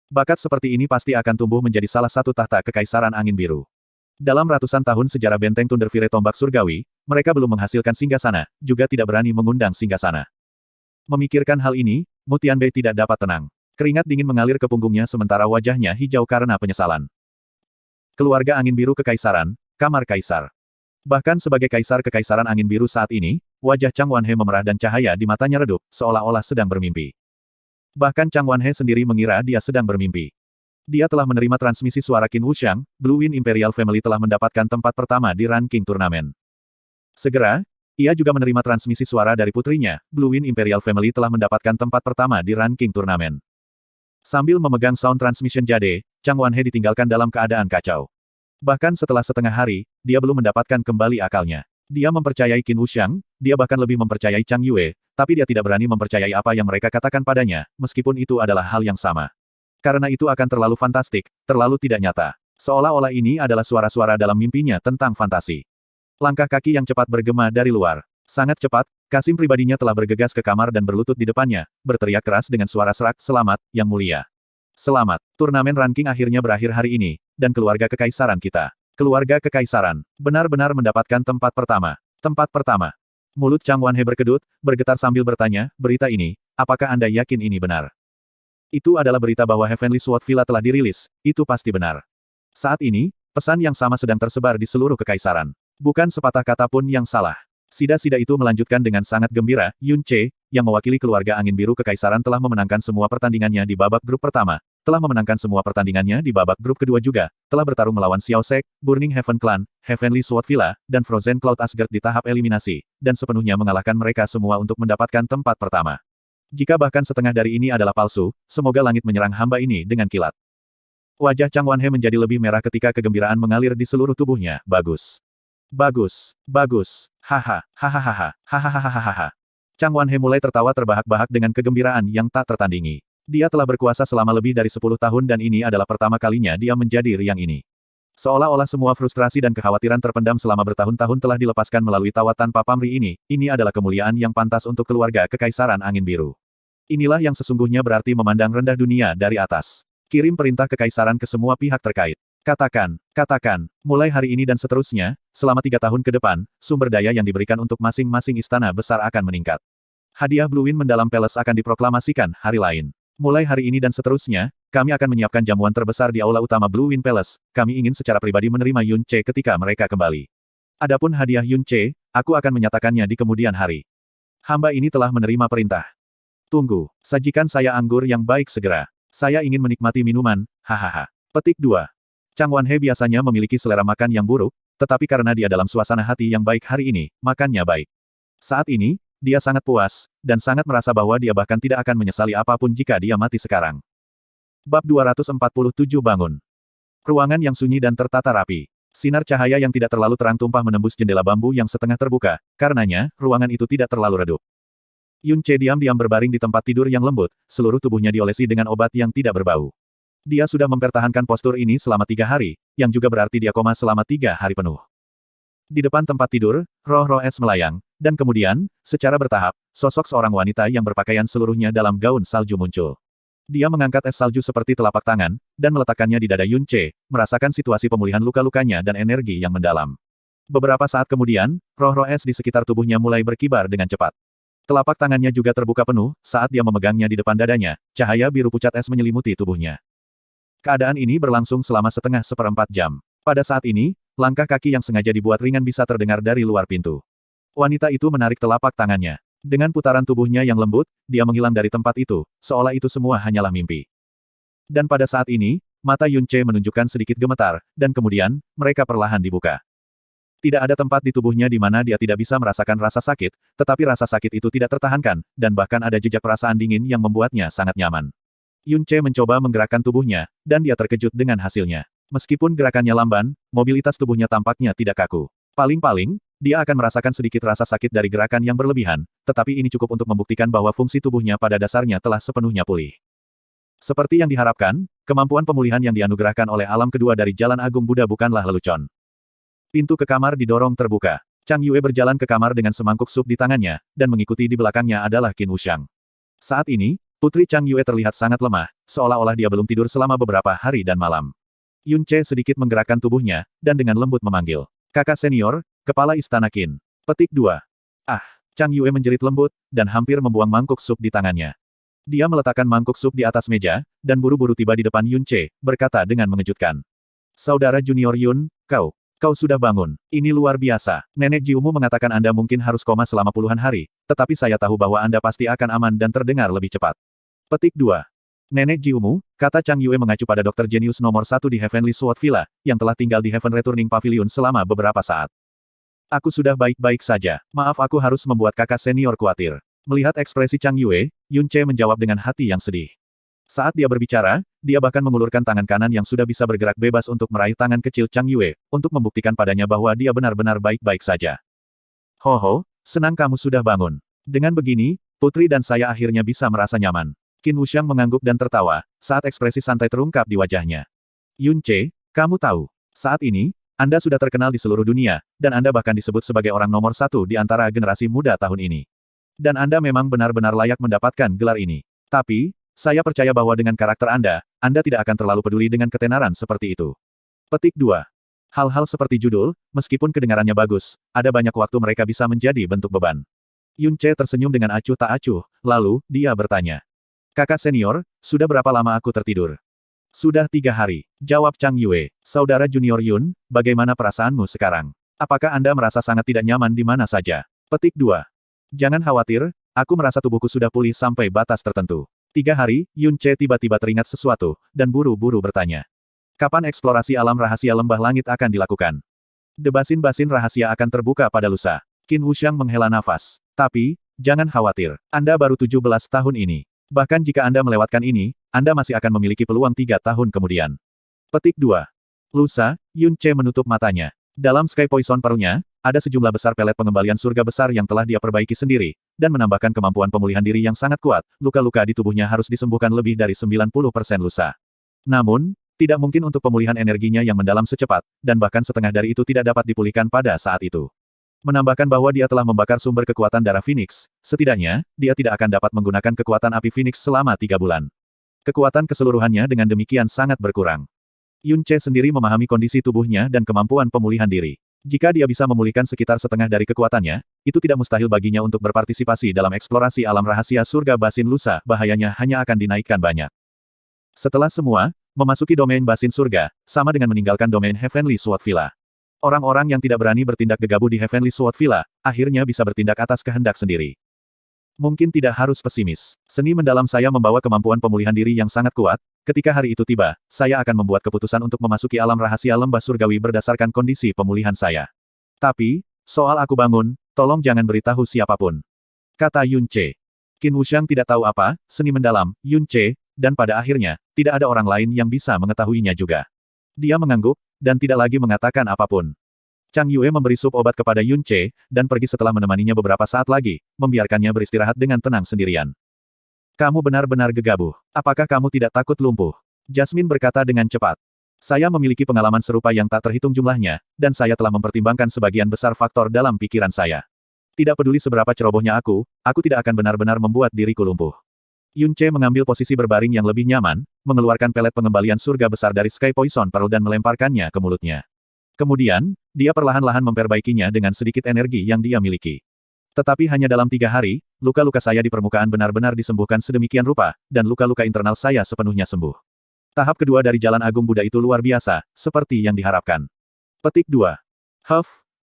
Bakat seperti ini pasti akan tumbuh menjadi salah satu tahta kekaisaran angin biru. Dalam ratusan tahun sejarah benteng Thunderfire Tombak Surgawi, mereka belum menghasilkan singgasana, juga tidak berani mengundang singgasana. Memikirkan hal ini, Mu Tianbei tidak dapat tenang. Keringat dingin mengalir ke punggungnya sementara wajahnya hijau karena penyesalan. Keluarga angin biru kekaisaran, kamar kaisar. Bahkan sebagai kaisar kekaisaran angin biru saat ini, wajah Chang Wanhe memerah dan cahaya di matanya redup, seolah-olah sedang bermimpi. Bahkan Chang Wanhe sendiri mengira dia sedang bermimpi. Dia telah menerima transmisi suara Qin Wushang, Blue Wind Imperial Family telah mendapatkan tempat pertama di ranking turnamen. Segera, ia juga menerima transmisi suara dari putrinya, Blue Wind Imperial Family telah mendapatkan tempat pertama di ranking turnamen. Sambil memegang sound transmission jade, Chang Wanhe ditinggalkan dalam keadaan kacau. Bahkan setelah setengah hari, dia belum mendapatkan kembali akalnya. Dia mempercayai Qin Wushang, dia bahkan lebih mempercayai Chang Yue, tapi dia tidak berani mempercayai apa yang mereka katakan padanya, meskipun itu adalah hal yang sama. Karena itu akan terlalu fantastik, terlalu tidak nyata. Seolah-olah ini adalah suara-suara dalam mimpinya tentang fantasi. Langkah kaki yang cepat bergema dari luar. Sangat cepat, Kasim pribadinya telah bergegas ke kamar dan berlutut di depannya, berteriak keras dengan suara serak, "Selamat, Yang Mulia. Selamat, turnamen ranking akhirnya berakhir hari ini, dan keluarga kekaisaran kita. Keluarga kekaisaran, benar-benar mendapatkan tempat pertama. Tempat pertama." Mulut Chang Wanhe berkedut, bergetar sambil bertanya, "Berita ini, apakah Anda yakin ini benar?" Itu adalah berita bahwa Heavenly Sword Villa telah dirilis, itu pasti benar. Saat ini, pesan yang sama sedang tersebar di seluruh kekaisaran. Bukan sepatah kata pun yang salah. Sida-sida itu melanjutkan dengan sangat gembira, Yun Ce, yang mewakili keluarga angin biru kekaisaran telah memenangkan semua pertandingannya di babak grup pertama, telah memenangkan semua pertandingannya di babak grup kedua juga, telah bertarung melawan Xiao Sek, Burning Heaven Clan, Heavenly Sword Villa, dan Frozen Cloud Asgard di tahap eliminasi, dan sepenuhnya mengalahkan mereka semua untuk mendapatkan tempat pertama. Jika bahkan setengah dari ini adalah palsu, semoga langit menyerang hamba ini dengan kilat. Wajah Chang Wanhe menjadi lebih merah ketika kegembiraan mengalir di seluruh tubuhnya. Bagus. Bagus, bagus, haha, hahaha, hahaha. Chang Wanhe mulai tertawa terbahak-bahak dengan kegembiraan yang tak tertandingi. Dia telah berkuasa selama lebih dari 10 tahun dan ini adalah pertama kalinya dia menjadi riang ini. Seolah-olah semua frustrasi dan kekhawatiran terpendam selama bertahun-tahun telah dilepaskan melalui tawa tanpa pamrih ini adalah kemuliaan yang pantas untuk keluarga kekaisaran angin biru. Inilah yang sesungguhnya berarti memandang rendah dunia dari atas. Kirim perintah kekaisaran ke semua pihak terkait. Katakan, mulai hari ini dan seterusnya, selama 3 tahun ke depan, sumber daya yang diberikan untuk masing-masing istana besar akan meningkat. Hadiah Blue Wind Mendalam Palace akan diproklamasikan hari lain. Mulai hari ini dan seterusnya, kami akan menyiapkan jamuan terbesar di aula utama Blue Wind Palace. Kami ingin secara pribadi menerima Yun Ce ketika mereka kembali. Adapun hadiah Yun Ce, aku akan menyatakannya di kemudian hari. Hamba ini telah menerima perintah. Tunggu, sajikan saya anggur yang baik segera. Saya ingin menikmati minuman, hahaha. Petik 2. Chang Wanhe biasanya memiliki selera makan yang buruk, tetapi karena dia dalam suasana hati yang baik hari ini, makannya baik. Saat ini, dia sangat puas, dan sangat merasa bahwa dia bahkan tidak akan menyesali apapun jika dia mati sekarang. Bab 247 bangun. Ruangan yang sunyi dan tertata rapi. Sinar cahaya yang tidak terlalu terang tumpah menembus jendela bambu yang setengah terbuka, karenanya, ruangan itu tidak terlalu redup. Yun Che diam-diam berbaring di tempat tidur yang lembut, seluruh tubuhnya diolesi dengan obat yang tidak berbau. Dia sudah mempertahankan postur ini selama 3 hari, yang juga berarti dia koma selama 3 hari penuh. Di depan tempat tidur, roh-roh es melayang, dan kemudian, secara bertahap, sosok seorang wanita yang berpakaian seluruhnya dalam gaun salju muncul. Dia mengangkat es salju seperti telapak tangan, dan meletakkannya di dada Yun Che, merasakan situasi pemulihan luka-lukanya dan energi yang mendalam. Beberapa saat kemudian, roh-roh es di sekitar tubuhnya mulai berkibar dengan cepat. Telapak tangannya juga terbuka penuh, saat dia memegangnya di depan dadanya, cahaya biru pucat es menyelimuti tubuhnya. Keadaan ini berlangsung selama setengah seperempat jam. Pada saat ini, langkah kaki yang sengaja dibuat ringan bisa terdengar dari luar pintu. Wanita itu menarik telapak tangannya. Dengan putaran tubuhnya yang lembut, dia menghilang dari tempat itu, seolah itu semua hanyalah mimpi. Dan pada saat ini, mata Yun Che menunjukkan sedikit gemetar, dan kemudian, mereka perlahan dibuka. Tidak ada tempat di tubuhnya di mana dia tidak bisa merasakan rasa sakit, tetapi rasa sakit itu tidak tertahankan, dan bahkan ada jejak perasaan dingin yang membuatnya sangat nyaman. Yun Che mencoba menggerakkan tubuhnya, dan dia terkejut dengan hasilnya. Meskipun gerakannya lamban, mobilitas tubuhnya tampaknya tidak kaku. Paling-paling, dia akan merasakan sedikit rasa sakit dari gerakan yang berlebihan, tetapi ini cukup untuk membuktikan bahwa fungsi tubuhnya pada dasarnya telah sepenuhnya pulih. Seperti yang diharapkan, kemampuan pemulihan yang dianugerahkan oleh alam kedua dari Jalan Agung Buddha bukanlah lelucon. Pintu ke kamar didorong terbuka. Chang Yue berjalan ke kamar dengan semangkuk sup di tangannya, dan mengikuti di belakangnya adalah Qin Wuxiang. Saat ini, Putri Chang Yue terlihat sangat lemah, seolah-olah dia belum tidur selama beberapa hari dan malam. Yun Che sedikit menggerakkan tubuhnya, dan dengan lembut memanggil, "Kakak senior, Kepala Istana Qin." Petik 2. Ah! Chang Yue menjerit lembut, dan hampir membuang mangkuk sup di tangannya. Dia meletakkan mangkuk sup di atas meja, dan buru-buru tiba di depan Yun Che, berkata dengan mengejutkan. "Saudara junior Yun, kau sudah bangun. Ini luar biasa. Nenek Jiumu mengatakan Anda mungkin harus koma selama puluhan hari, tetapi saya tahu bahwa Anda pasti akan aman dan terdengar lebih cepat." Petik 2. Nenek Jiumu, kata Chang Yue mengacu pada dokter jenius nomor 1 di Heavenly Sword Villa, yang telah tinggal di Heaven Returning Pavilion selama beberapa saat. "Aku sudah baik-baik saja. Maaf aku harus membuat kakak senior khawatir." Melihat ekspresi Chang Yue, Yun Che menjawab dengan hati yang sedih. Saat dia berbicara, dia bahkan mengulurkan tangan kanan yang sudah bisa bergerak bebas untuk meraih tangan kecil Chang Yue, untuk membuktikan padanya bahwa dia benar-benar baik-baik saja. "Ho, senang kamu sudah bangun. Dengan begini, putri dan saya akhirnya bisa merasa nyaman." Qin Wuxiang mengangguk dan tertawa, saat ekspresi santai terungkap di wajahnya. "Yun Che, kamu tahu, saat ini, Anda sudah terkenal di seluruh dunia, dan Anda bahkan disebut sebagai orang nomor 1 di antara generasi muda tahun ini. Dan Anda memang benar-benar layak mendapatkan gelar ini. Tapi, saya percaya bahwa dengan karakter Anda tidak akan terlalu peduli dengan ketenaran seperti itu." Petik 2. Hal-hal seperti judul, meskipun kedengarannya bagus, ada banyak waktu mereka bisa menjadi bentuk beban. Yun Che tersenyum dengan acuh tak acuh, lalu, dia bertanya. "Kakak senior, sudah berapa lama aku tertidur?" "Sudah 3 hari," jawab Chang Yue. "Saudara junior Yun, bagaimana perasaanmu sekarang? Apakah Anda merasa sangat tidak nyaman di mana saja?" Petik 2. "Jangan khawatir, aku merasa tubuhku sudah pulih sampai batas tertentu." 3 hari, Yun Che tiba-tiba teringat sesuatu, dan buru-buru bertanya. "Kapan eksplorasi alam rahasia lembah langit akan dilakukan?" "Debasin-basin rahasia akan terbuka pada lusa." Qin Wuxiang menghela nafas. "Tapi, jangan khawatir, Anda baru 17 tahun ini. Bahkan jika Anda melewatkan ini, Anda masih akan memiliki peluang 3 tahun kemudian." Petik 2. Lusa, Yun Che menutup matanya. Dalam Sky Poison Pearl-nya, ada sejumlah besar pelet pengembalian surga besar yang telah dia perbaiki sendiri, dan menambahkan kemampuan pemulihan diri yang sangat kuat, luka-luka di tubuhnya harus disembuhkan lebih dari 90% lusa. Namun, tidak mungkin untuk pemulihan energinya yang mendalam secepat, dan bahkan setengah dari itu tidak dapat dipulihkan pada saat itu. Menambahkan bahwa dia telah membakar sumber kekuatan darah Phoenix, setidaknya, dia tidak akan dapat menggunakan kekuatan api Phoenix selama 3 bulan. Kekuatan keseluruhannya dengan demikian sangat berkurang. Yun Che sendiri memahami kondisi tubuhnya dan kemampuan pemulihan diri. Jika dia bisa memulihkan sekitar setengah dari kekuatannya, itu tidak mustahil baginya untuk berpartisipasi dalam eksplorasi alam rahasia surga Basin Lusa, bahayanya hanya akan dinaikkan banyak. Setelah semua, memasuki domain Basin Surga, sama dengan meninggalkan domain Heavenly Sword Villa. Orang-orang yang tidak berani bertindak gegabah di Heavenly Sword Villa, akhirnya bisa bertindak atas kehendak sendiri. Mungkin tidak harus pesimis. Seni mendalam saya membawa kemampuan pemulihan diri yang sangat kuat. Ketika hari itu tiba, saya akan membuat keputusan untuk memasuki alam rahasia lembah surgawi berdasarkan kondisi pemulihan saya. Tapi, soal aku bangun, tolong jangan beritahu siapapun. Kata Yun Che. Qin Wuxiang tidak tahu apa, seni mendalam, Yun Che, dan pada akhirnya, tidak ada orang lain yang bisa mengetahuinya juga. Dia mengangguk, dan tidak lagi mengatakan apapun. Chang Yue memberi sup obat kepada Yun Che, dan pergi setelah menemaninya beberapa saat lagi, membiarkannya beristirahat dengan tenang sendirian. Kamu benar-benar gegabah. Apakah kamu tidak takut lumpuh? Jasmine berkata dengan cepat. Saya memiliki pengalaman serupa yang tak terhitung jumlahnya, dan saya telah mempertimbangkan sebagian besar faktor dalam pikiran saya. Tidak peduli seberapa cerobohnya aku tidak akan benar-benar membuat diriku lumpuh. Yun Che mengambil posisi berbaring yang lebih nyaman, mengeluarkan pelet pengembalian surga besar dari Sky Poison Pearl dan melemparkannya ke mulutnya. Kemudian, dia perlahan-lahan memperbaikinya dengan sedikit energi yang dia miliki. Tetapi hanya dalam 3 hari, luka-luka saya di permukaan benar-benar disembuhkan sedemikian rupa, dan luka-luka internal saya sepenuhnya sembuh. Tahap kedua dari Jalan Agung Buddha itu luar biasa, seperti yang diharapkan. Petik 2.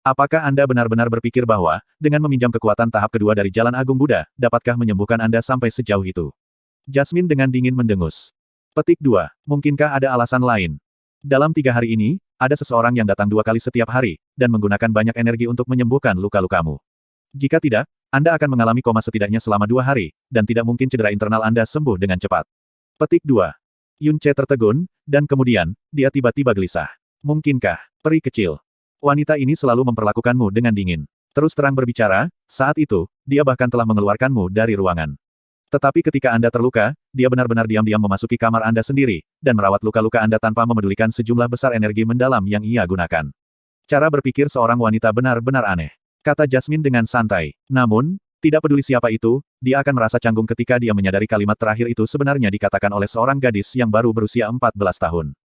Apakah Anda benar-benar berpikir bahwa, dengan meminjam kekuatan tahap kedua dari Jalan Agung Buddha, dapatkah menyembuhkan Anda sampai sejauh itu? Jasmine dengan dingin mendengus. Petik 2. Mungkinkah ada alasan lain? Dalam 3 hari ini, ada seseorang yang datang 2 kali setiap hari, dan menggunakan banyak energi untuk menyembuhkan luka-lukamu. Jika tidak, Anda akan mengalami koma setidaknya selama 2 hari, dan tidak mungkin cedera internal Anda sembuh dengan cepat. Petik 2. Yun Che tertegun, dan kemudian, dia tiba-tiba gelisah. Mungkinkah, peri kecil? Wanita ini selalu memperlakukanmu dengan dingin. Terus terang berbicara, saat itu, dia bahkan telah mengeluarkanmu dari ruangan. Tetapi ketika Anda terluka, dia benar-benar diam-diam memasuki kamar Anda sendiri, dan merawat luka-luka Anda tanpa memedulikan sejumlah besar energi mendalam yang ia gunakan. Cara berpikir seorang wanita benar-benar aneh. Kata Jasmine dengan santai. Namun, tidak peduli siapa itu, dia akan merasa canggung ketika dia menyadari kalimat terakhir itu sebenarnya dikatakan oleh seorang gadis yang baru berusia 14 tahun.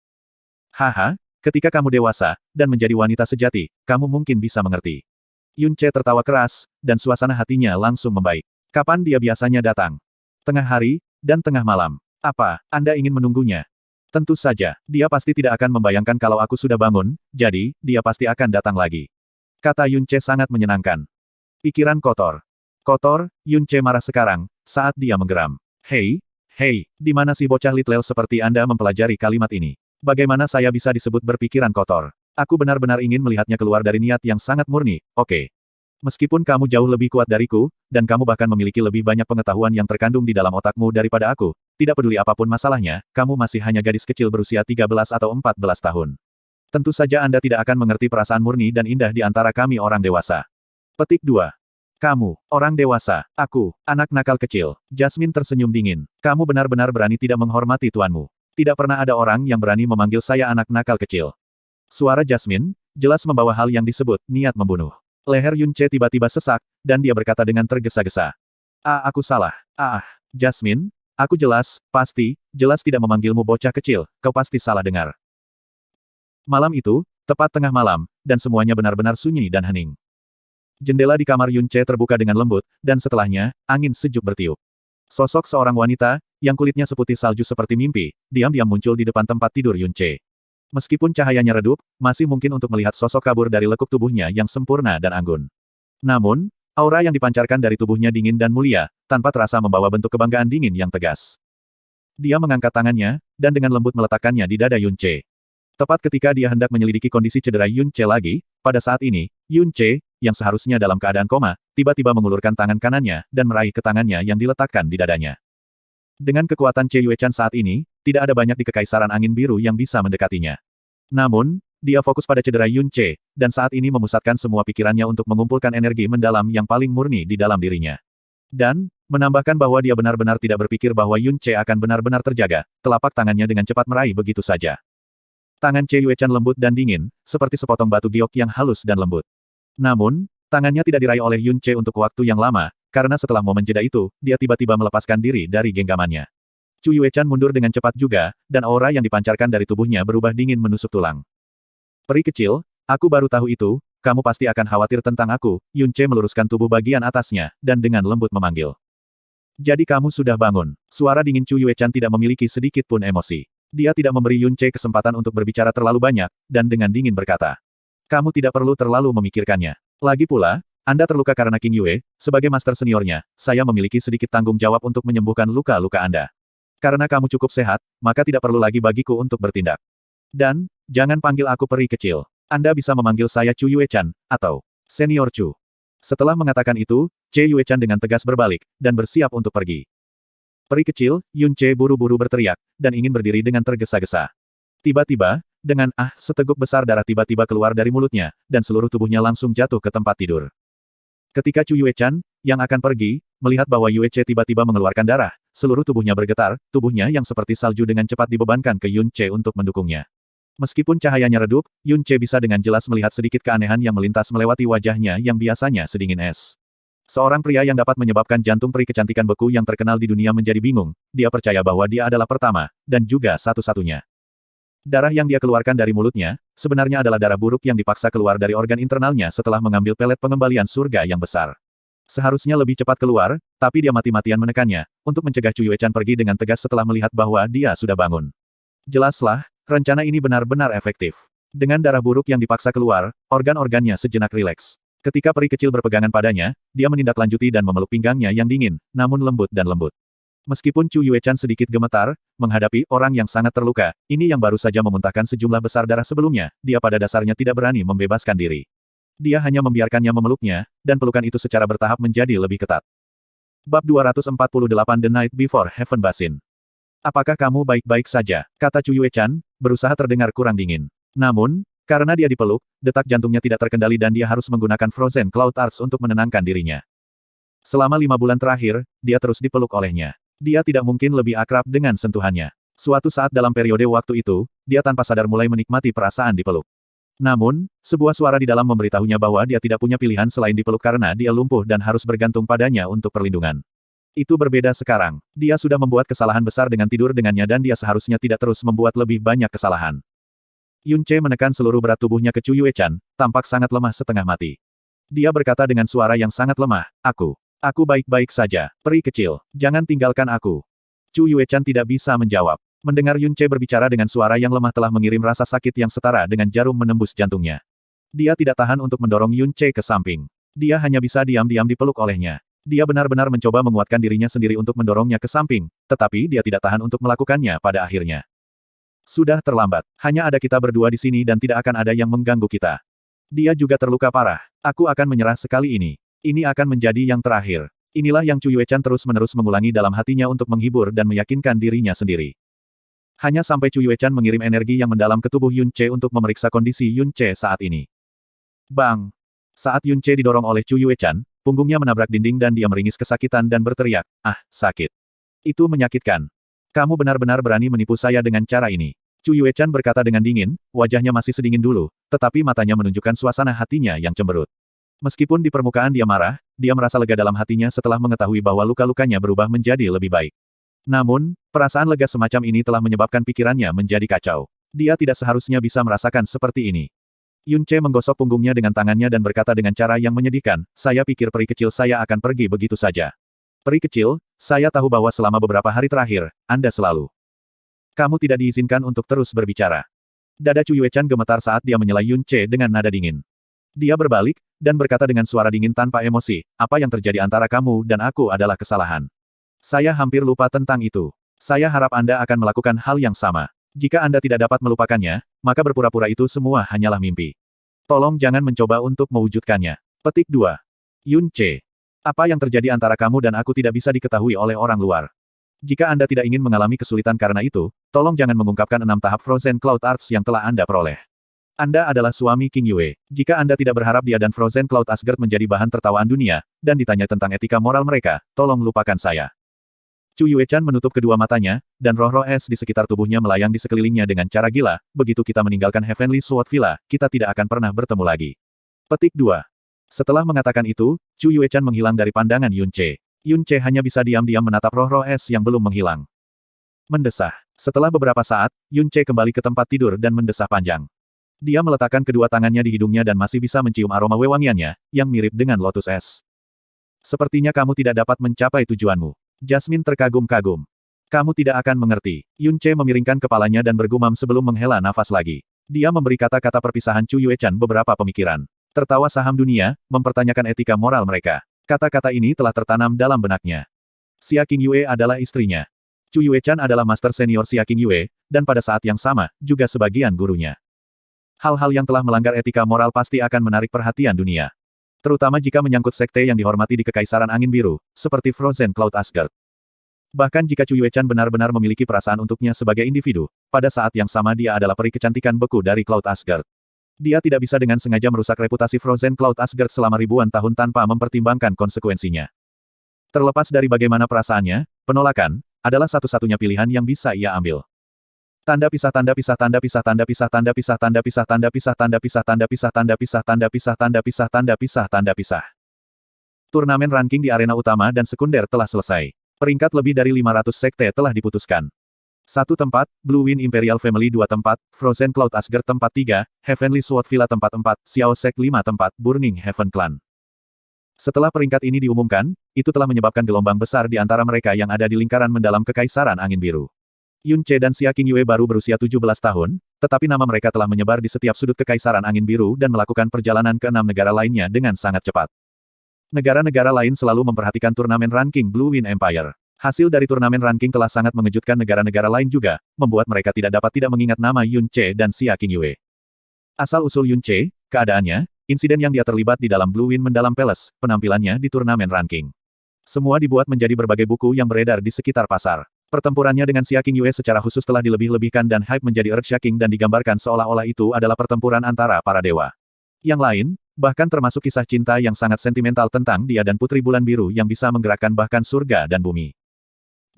Haha. Ketika kamu dewasa, dan menjadi wanita sejati, kamu mungkin bisa mengerti. Yun Che tertawa keras, dan suasana hatinya langsung membaik. Kapan dia biasanya datang? Tengah hari, dan tengah malam. Apa, Anda ingin menunggunya? Tentu saja, dia pasti tidak akan membayangkan kalau aku sudah bangun, jadi, dia pasti akan datang lagi. Kata Yun Che sangat menyenangkan. Pikiran kotor. Kotor, Yun Che marah sekarang, saat dia menggeram. Hei, di mana si bocah Litlel seperti Anda mempelajari kalimat ini? Bagaimana saya bisa disebut berpikiran kotor? Aku benar-benar ingin melihatnya keluar dari niat yang sangat murni, oke. Meskipun kamu jauh lebih kuat dariku, dan kamu bahkan memiliki lebih banyak pengetahuan yang terkandung di dalam otakmu daripada aku, tidak peduli apapun masalahnya, kamu masih hanya gadis kecil berusia 13 atau 14 tahun. Tentu saja Anda tidak akan mengerti perasaan murni dan indah di antara kami orang dewasa. Petik 2. Kamu, orang dewasa, aku, anak nakal kecil. Jasmine tersenyum dingin. Kamu benar-benar berani tidak menghormati tuanmu. Tidak pernah ada orang yang berani memanggil saya anak nakal kecil. Suara Jasmine, jelas membawa hal yang disebut, niat membunuh. Leher Yun Che tiba-tiba sesak, dan dia berkata dengan tergesa-gesa. Aku salah. Jasmine, aku jelas tidak memanggilmu bocah kecil, kau pasti salah dengar. Malam itu, tepat tengah malam, dan semuanya benar-benar sunyi dan hening. Jendela di kamar Yun Che terbuka dengan lembut, dan setelahnya, angin sejuk bertiup. Sosok seorang wanita, yang kulitnya seputih salju seperti mimpi, diam-diam muncul di depan tempat tidur Yun Che. Meskipun cahayanya redup, masih mungkin untuk melihat sosok kabur dari lekuk tubuhnya yang sempurna dan anggun. Namun, aura yang dipancarkan dari tubuhnya dingin dan mulia, tanpa terasa membawa bentuk kebanggaan dingin yang tegas. Dia mengangkat tangannya, dan dengan lembut meletakkannya di dada Yun Che. Tepat ketika dia hendak menyelidiki kondisi cedera Yun Che lagi, pada saat ini, Yun Che, yang seharusnya dalam keadaan koma, tiba-tiba mengulurkan tangan kanannya, dan meraih ke tangannya yang diletakkan di dadanya. Dengan kekuatan Che Yuechan saat ini, tidak ada banyak di Kekaisaran Angin Biru yang bisa mendekatinya. Namun, dia fokus pada cedera Yun Che, dan saat ini memusatkan semua pikirannya untuk mengumpulkan energi mendalam yang paling murni di dalam dirinya. Dan, menambahkan bahwa dia benar-benar tidak berpikir bahwa Yun Che akan benar-benar terjaga, telapak tangannya dengan cepat meraih begitu saja. Tangan Che Yuechan lembut dan dingin, seperti sepotong batu giok yang halus dan lembut. Namun, tangannya tidak diraih oleh Yun Che untuk waktu yang lama, karena setelah momen jeda itu, dia tiba-tiba melepaskan diri dari genggamannya. Chu Yuechan mundur dengan cepat juga, dan aura yang dipancarkan dari tubuhnya berubah dingin menusuk tulang. Peri kecil, aku baru tahu itu, kamu pasti akan khawatir tentang aku. Yun Che meluruskan tubuh bagian atasnya, dan dengan lembut memanggil. Jadi kamu sudah bangun. Suara dingin Chu Yuechan tidak memiliki sedikit pun emosi. Dia tidak memberi Yun Che kesempatan untuk berbicara terlalu banyak, dan dengan dingin berkata. Kamu tidak perlu terlalu memikirkannya. Lagi pula, Anda terluka karena King Yue, sebagai master seniornya, saya memiliki sedikit tanggung jawab untuk menyembuhkan luka-luka Anda. Karena kamu cukup sehat, maka tidak perlu lagi bagiku untuk bertindak. Dan, jangan panggil aku peri kecil. Anda bisa memanggil saya Chu Yuechan, atau Senior Chu. Setelah mengatakan itu, Che Yuechan dengan tegas berbalik, dan bersiap untuk pergi. Peri kecil, Yun Che buru-buru berteriak, dan ingin berdiri dengan tergesa-gesa. Tiba-tiba, Dengan seteguk besar darah tiba-tiba keluar dari mulutnya, dan seluruh tubuhnya langsung jatuh ke tempat tidur. Ketika Chu Yuechan, yang akan pergi, melihat bahwa Yue Che tiba-tiba mengeluarkan darah, seluruh tubuhnya bergetar, tubuhnya yang seperti salju dengan cepat dibebankan ke Yun Che untuk mendukungnya. Meskipun cahayanya redup, Yun Che bisa dengan jelas melihat sedikit keanehan yang melintas melewati wajahnya yang biasanya sedingin es. Seorang pria yang dapat menyebabkan jantung peri kecantikan beku yang terkenal di dunia menjadi bingung, dia percaya bahwa dia adalah pertama, dan juga satu-satunya. Darah yang dia keluarkan dari mulutnya, sebenarnya adalah darah buruk yang dipaksa keluar dari organ internalnya setelah mengambil pelet pengembalian surga yang besar. Seharusnya lebih cepat keluar, tapi dia mati-matian menekannya, untuk mencegah Chu Yuechan pergi dengan tegas setelah melihat bahwa dia sudah bangun. Jelaslah, rencana ini benar-benar efektif. Dengan darah buruk yang dipaksa keluar, organ-organnya sejenak rileks. Ketika peri kecil berpegangan padanya, dia menindaklanjuti dan memeluk pinggangnya yang dingin, namun lembut dan lembut. Meskipun Chu Yuechan sedikit gemetar, menghadapi orang yang sangat terluka, ini yang baru saja memuntahkan sejumlah besar darah sebelumnya, dia pada dasarnya tidak berani membebaskan diri. Dia hanya membiarkannya memeluknya, dan pelukan itu secara bertahap menjadi lebih ketat. Bab 248 The Night Before Heaven Basin. Apakah kamu baik-baik saja? Kata Chu Yuechan, berusaha terdengar kurang dingin. Namun, karena dia dipeluk, detak jantungnya tidak terkendali dan dia harus menggunakan Frozen Cloud Arts untuk menenangkan dirinya. Selama 5 bulan terakhir, dia terus dipeluk olehnya. Dia tidak mungkin lebih akrab dengan sentuhannya. Suatu saat dalam periode waktu itu, dia tanpa sadar mulai menikmati perasaan dipeluk. Namun, sebuah suara di dalam memberitahunya bahwa dia tidak punya pilihan selain dipeluk karena dia lumpuh dan harus bergantung padanya untuk perlindungan. Itu berbeda sekarang. Dia sudah membuat kesalahan besar dengan tidur dengannya dan dia seharusnya tidak terus membuat lebih banyak kesalahan. Yun Che menekan seluruh berat tubuhnya ke Chu Yuechan, tampak sangat lemah setengah mati. Dia berkata dengan suara yang sangat lemah, Aku baik-baik saja, peri kecil, jangan tinggalkan aku. Chu Yuechan tidak bisa menjawab. Mendengar Yun Che berbicara dengan suara yang lemah telah mengirim rasa sakit yang setara dengan jarum menembus jantungnya. Dia tidak tahan untuk mendorong Yun Che ke samping. Dia hanya bisa diam-diam dipeluk olehnya. Dia benar-benar mencoba menguatkan dirinya sendiri untuk mendorongnya ke samping, tetapi dia tidak tahan untuk melakukannya pada akhirnya. Sudah terlambat. Hanya ada kita berdua di sini dan tidak akan ada yang mengganggu kita. Dia juga terluka parah. Aku akan menyerah sekali ini. Ini akan menjadi yang terakhir. Inilah yang Chu Yuechan terus-menerus mengulangi dalam hatinya untuk menghibur dan meyakinkan dirinya sendiri. Hanya sampai Chu Yuechan mengirim energi yang mendalam ke tubuh Yun Che untuk memeriksa kondisi Yun Che saat ini. Bang! Saat Yun Che didorong oleh Chu Yuechan, punggungnya menabrak dinding dan dia meringis kesakitan dan berteriak, sakit. Itu menyakitkan. Kamu benar-benar berani menipu saya dengan cara ini. Chu Yuechan berkata dengan dingin, wajahnya masih sedingin dulu, tetapi matanya menunjukkan suasana hatinya yang cemberut. Meskipun di permukaan dia marah, dia merasa lega dalam hatinya setelah mengetahui bahwa luka-lukanya berubah menjadi lebih baik. Namun, perasaan lega semacam ini telah menyebabkan pikirannya menjadi kacau. Dia tidak seharusnya bisa merasakan seperti ini. Yun Che menggosok punggungnya dengan tangannya dan berkata dengan cara yang menyedihkan, saya pikir peri kecil saya akan pergi begitu saja. Peri kecil, saya tahu bahwa selama beberapa hari terakhir, Anda selalu. Kamu tidak diizinkan untuk terus berbicara. Dada Chu Yuechan gemetar saat dia menyela Yun Che dengan nada dingin. Dia berbalik, dan berkata dengan suara dingin tanpa emosi, apa yang terjadi antara kamu dan aku adalah kesalahan. Saya hampir lupa tentang itu. Saya harap Anda akan melakukan hal yang sama. Jika Anda tidak dapat melupakannya, maka berpura-pura itu semua hanyalah mimpi. Tolong jangan mencoba untuk mewujudkannya. Petik 2. Yun Che. Apa yang terjadi antara kamu dan aku tidak bisa diketahui oleh orang luar. Jika Anda tidak ingin mengalami kesulitan karena itu, tolong jangan mengungkapkan 6 tahap Frozen Cloud Arts yang telah Anda peroleh. Anda adalah suami King Yue. Jika Anda tidak berharap dia dan Frozen Cloud Asgard menjadi bahan tertawaan dunia, dan ditanya tentang etika moral mereka, tolong lupakan saya. Chu Yuechan menutup kedua matanya, dan roh-roh es di sekitar tubuhnya melayang di sekelilingnya dengan cara gila, begitu kita meninggalkan Heavenly Sword Villa, kita tidak akan pernah bertemu lagi. Petik 2. Setelah mengatakan itu, Chu Yuechan menghilang dari pandangan Yun Che. Yun Che hanya bisa diam-diam menatap roh-roh es yang belum menghilang. Mendesah. Setelah beberapa saat, Yun Che kembali ke tempat tidur dan mendesah panjang. Dia meletakkan kedua tangannya di hidungnya dan masih bisa mencium aroma wewangiannya, yang mirip dengan lotus es. Sepertinya kamu tidak dapat mencapai tujuanmu. Jasmine terkagum-kagum. Kamu tidak akan mengerti. Yun Che memiringkan kepalanya dan bergumam sebelum menghela nafas lagi. Dia memberi kata-kata perpisahan Chu Yuechan beberapa pemikiran. Tertawa saham dunia, mempertanyakan etika moral mereka. Kata-kata ini telah tertanam dalam benaknya. Xia King Yue adalah istrinya. Chu Yuechan adalah master senior Xia King Yue, dan pada saat yang sama, juga sebagian gurunya. Hal-hal yang telah melanggar etika moral pasti akan menarik perhatian dunia. Terutama jika menyangkut sekte yang dihormati di Kekaisaran Angin Biru, seperti Frozen Cloud Asgard. Bahkan jika Chu Yuechan benar-benar memiliki perasaan untuknya sebagai individu, pada saat yang sama dia adalah peri kecantikan beku dari Cloud Asgard. Dia tidak bisa dengan sengaja merusak reputasi Frozen Cloud Asgard selama ribuan tahun tanpa mempertimbangkan konsekuensinya. Terlepas dari bagaimana perasaannya, penolakan adalah satu-satunya pilihan yang bisa ia ambil. Tanda pisah tanda pisah tanda pisah tanda pisah tanda pisah tanda pisah tanda pisah tanda pisah tanda pisah tanda pisah tanda pisah tanda pisah tanda pisah tanda pisah. Turnamen ranking di arena utama dan sekunder telah selesai. Peringkat lebih dari 500 sekte telah diputuskan. 1 tempat, Blue Wind Imperial Family 2 tempat, Frozen Cloud Asgard tempat 3, Heavenly Sword Villa tempat 4, Xiao Sek 5 tempat, Burning Heaven Clan. Setelah peringkat ini diumumkan, itu telah menyebabkan gelombang besar di antara mereka yang ada di lingkaran mendalam Kekaisaran Angin Biru. Yun Che dan Xia Qingyue baru berusia 17 tahun, tetapi nama mereka telah menyebar di setiap sudut Kekaisaran Angin Biru dan melakukan perjalanan ke 6 negara lainnya dengan sangat cepat. Negara-negara lain selalu memperhatikan turnamen ranking Blue Wind Empire. Hasil dari turnamen ranking telah sangat mengejutkan negara-negara lain juga, membuat mereka tidak dapat tidak mengingat nama Yun Che dan Xia Qingyue. Asal-usul Yun Che, keadaannya, insiden yang dia terlibat di dalam Blue Wind Mendalam Palace, penampilannya di turnamen ranking. Semua dibuat menjadi berbagai buku yang beredar di sekitar pasar. Pertempurannya dengan Xia Qingyue secara khusus telah dilebih-lebihkan dan hype menjadi earth-shaking dan digambarkan seolah-olah itu adalah pertempuran antara para dewa. Yang lain, bahkan termasuk kisah cinta yang sangat sentimental tentang dia dan Putri Bulan Biru yang bisa menggerakkan bahkan surga dan bumi.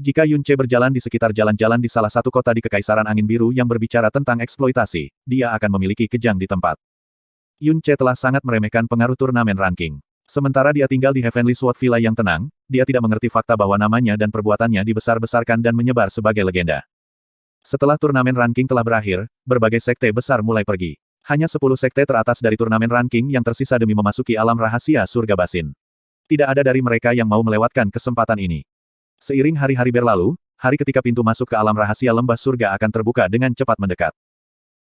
Jika Yun Che berjalan di sekitar jalan-jalan di salah satu kota di Kekaisaran Angin Biru yang berbicara tentang eksploitasi, dia akan memiliki kejang di tempat. Yun Che telah sangat meremehkan pengaruh turnamen ranking. Sementara dia tinggal di Heavenly Sword Villa yang tenang, dia tidak mengerti fakta bahwa namanya dan perbuatannya dibesar-besarkan dan menyebar sebagai legenda. Setelah turnamen ranking telah berakhir, berbagai sekte besar mulai pergi. Hanya 10 sekte teratas dari turnamen ranking yang tersisa demi memasuki alam rahasia surga basin. Tidak ada dari mereka yang mau melewatkan kesempatan ini. Seiring hari-hari berlalu, hari ketika pintu masuk ke alam rahasia lembah surga akan terbuka dengan cepat mendekat.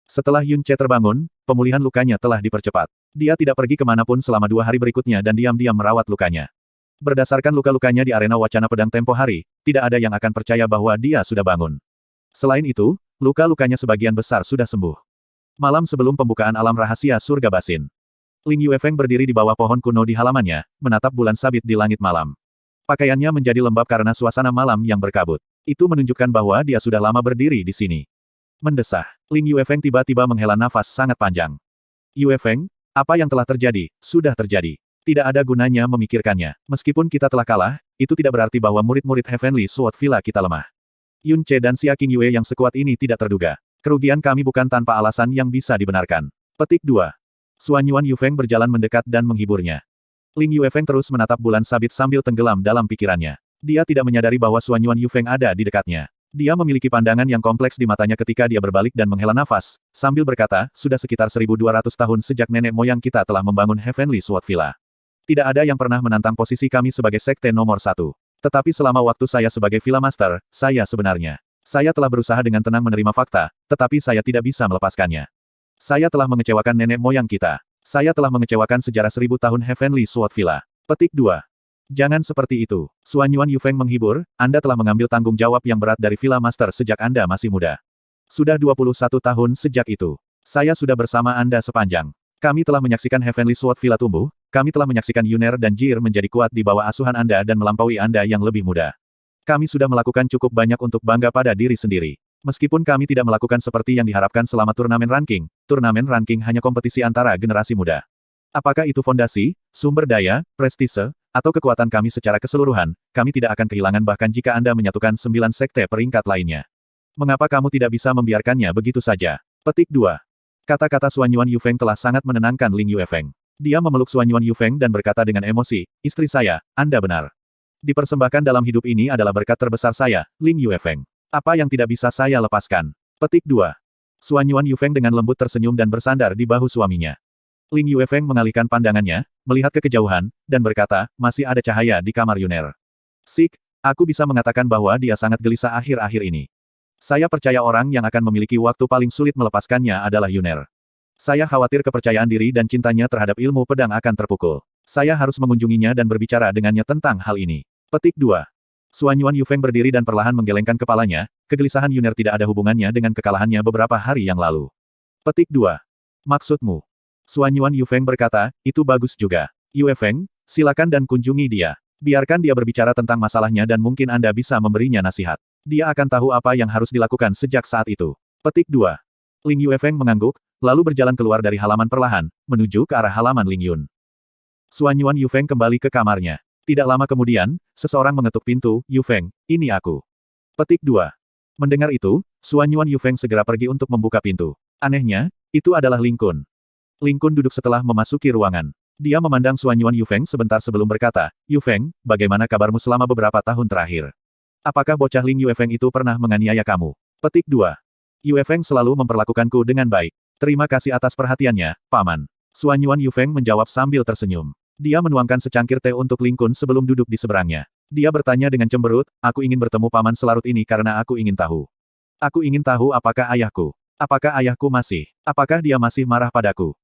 Setelah Yun Che terbangun, pemulihan lukanya telah dipercepat. Dia tidak pergi kemanapun selama 2 hari berikutnya dan diam-diam merawat lukanya. Berdasarkan luka-lukanya di arena wacana pedang tempo hari, tidak ada yang akan percaya bahwa dia sudah bangun. Selain itu, luka-lukanya sebagian besar sudah sembuh. Malam sebelum pembukaan alam rahasia surga basin, Ling Yuefeng berdiri di bawah pohon kuno di halamannya, menatap bulan sabit di langit malam. Pakaiannya menjadi lembab karena suasana malam yang berkabut. Itu menunjukkan bahwa dia sudah lama berdiri di sini. Mendesah, Ling Yuefeng tiba-tiba menghela nafas sangat panjang. Yuefeng, apa yang telah terjadi, sudah terjadi. Tidak ada gunanya memikirkannya. Meskipun kita telah kalah, itu tidak berarti bahwa murid-murid Heavenly Sword Villa kita lemah. Yun Che dan Xia Qingyue yang sekuat ini tidak terduga. Kerugian kami bukan tanpa alasan yang bisa dibenarkan. Petik 2. Suanyuan Yufeng berjalan mendekat dan menghiburnya. Ling Yuefeng terus menatap bulan sabit sambil tenggelam dalam pikirannya. Dia tidak menyadari bahwa Suanyuan Yufeng ada di dekatnya. Dia memiliki pandangan yang kompleks di matanya ketika dia berbalik dan menghela nafas, sambil berkata, sudah sekitar 1200 tahun sejak nenek moyang kita telah membangun Heavenly Sword Villa. Tidak ada yang pernah menantang posisi kami sebagai sekte nomor 1. Tetapi selama waktu saya sebagai Villa Master, saya telah berusaha dengan tenang menerima fakta, tetapi saya tidak bisa melepaskannya. Saya telah mengecewakan nenek moyang kita. Saya telah mengecewakan sejarah 1000 tahun Heavenly Sword Villa. Petik 2. Jangan seperti itu. Suanyuan Yufeng menghibur, Anda telah mengambil tanggung jawab yang berat dari Villa Master sejak Anda masih muda. Sudah 21 tahun sejak itu. Saya sudah bersama Anda sepanjang. Kami telah menyaksikan Heavenly Sword Villa tumbuh, kami telah menyaksikan Yuner dan Jir menjadi kuat di bawah asuhan Anda dan melampaui Anda yang lebih muda. Kami sudah melakukan cukup banyak untuk bangga pada diri sendiri. Meskipun kami tidak melakukan seperti yang diharapkan selama turnamen ranking hanya kompetisi antara generasi muda. Apakah itu fondasi, sumber daya, prestise, atau kekuatan kami secara keseluruhan, kami tidak akan kehilangan bahkan jika Anda menyatukan 9 sekte peringkat lainnya. Mengapa kamu tidak bisa membiarkannya begitu saja? Petik 2. Kata-kata Suanyuan Yufeng telah sangat menenangkan Ling Yuefeng. Dia memeluk Suanyuan Yufeng dan berkata dengan emosi, istri saya, Anda benar. Dipersembahkan dalam hidup ini adalah berkat terbesar saya, Ling Yuefeng. Apa yang tidak bisa saya lepaskan? Petik 2. Suanyuan Yufeng dengan lembut tersenyum dan bersandar di bahu suaminya. Ling Yuefeng mengalihkan pandangannya, melihat ke kejauhan, dan berkata, masih ada cahaya di kamar Yuner. Sik, aku bisa mengatakan bahwa dia sangat gelisah akhir-akhir ini. Saya percaya orang yang akan memiliki waktu paling sulit melepaskannya adalah Yuner. Saya khawatir kepercayaan diri dan cintanya terhadap ilmu pedang akan terpukul. Saya harus mengunjunginya dan berbicara dengannya tentang hal ini. Petik 2. Suanyuan Yufeng berdiri dan perlahan menggelengkan kepalanya, kegelisahan Yuner tidak ada hubungannya dengan kekalahannya beberapa hari yang lalu. Petik 2. Maksudmu? Suanyuan Yufeng berkata, itu bagus juga. Yuefeng, silakan dan kunjungi dia. Biarkan dia berbicara tentang masalahnya dan mungkin Anda bisa memberinya nasihat. Dia akan tahu apa yang harus dilakukan sejak saat itu. Petik 2. Ling Yuefeng mengangguk, lalu berjalan keluar dari halaman perlahan, menuju ke arah halaman Ling Yun. Suan Yuan Yufeng kembali ke kamarnya. Tidak lama kemudian, seseorang mengetuk pintu. Yufeng, ini aku. Petik 2. Mendengar itu, Suan Yuan Yufeng segera pergi untuk membuka pintu. Anehnya, itu adalah Ling Kun. Ling Kun duduk setelah memasuki ruangan. Dia memandang Suan Yuan Yufeng sebentar sebelum berkata, Yufeng, bagaimana kabarmu selama beberapa tahun terakhir? Apakah bocah Ling Yuefeng itu pernah menganiaya kamu? Petik 2. Yuefeng selalu memperlakukanku dengan baik. Terima kasih atas perhatiannya, Paman. Suan Yuan Yufeng menjawab sambil tersenyum. Dia menuangkan secangkir teh untuk Ling Kun sebelum duduk di seberangnya. Dia bertanya dengan cemberut, aku ingin bertemu paman selarut ini karena aku ingin tahu. Aku ingin tahu apakah ayahku. Apakah ayahku masih? Apakah dia masih marah padaku?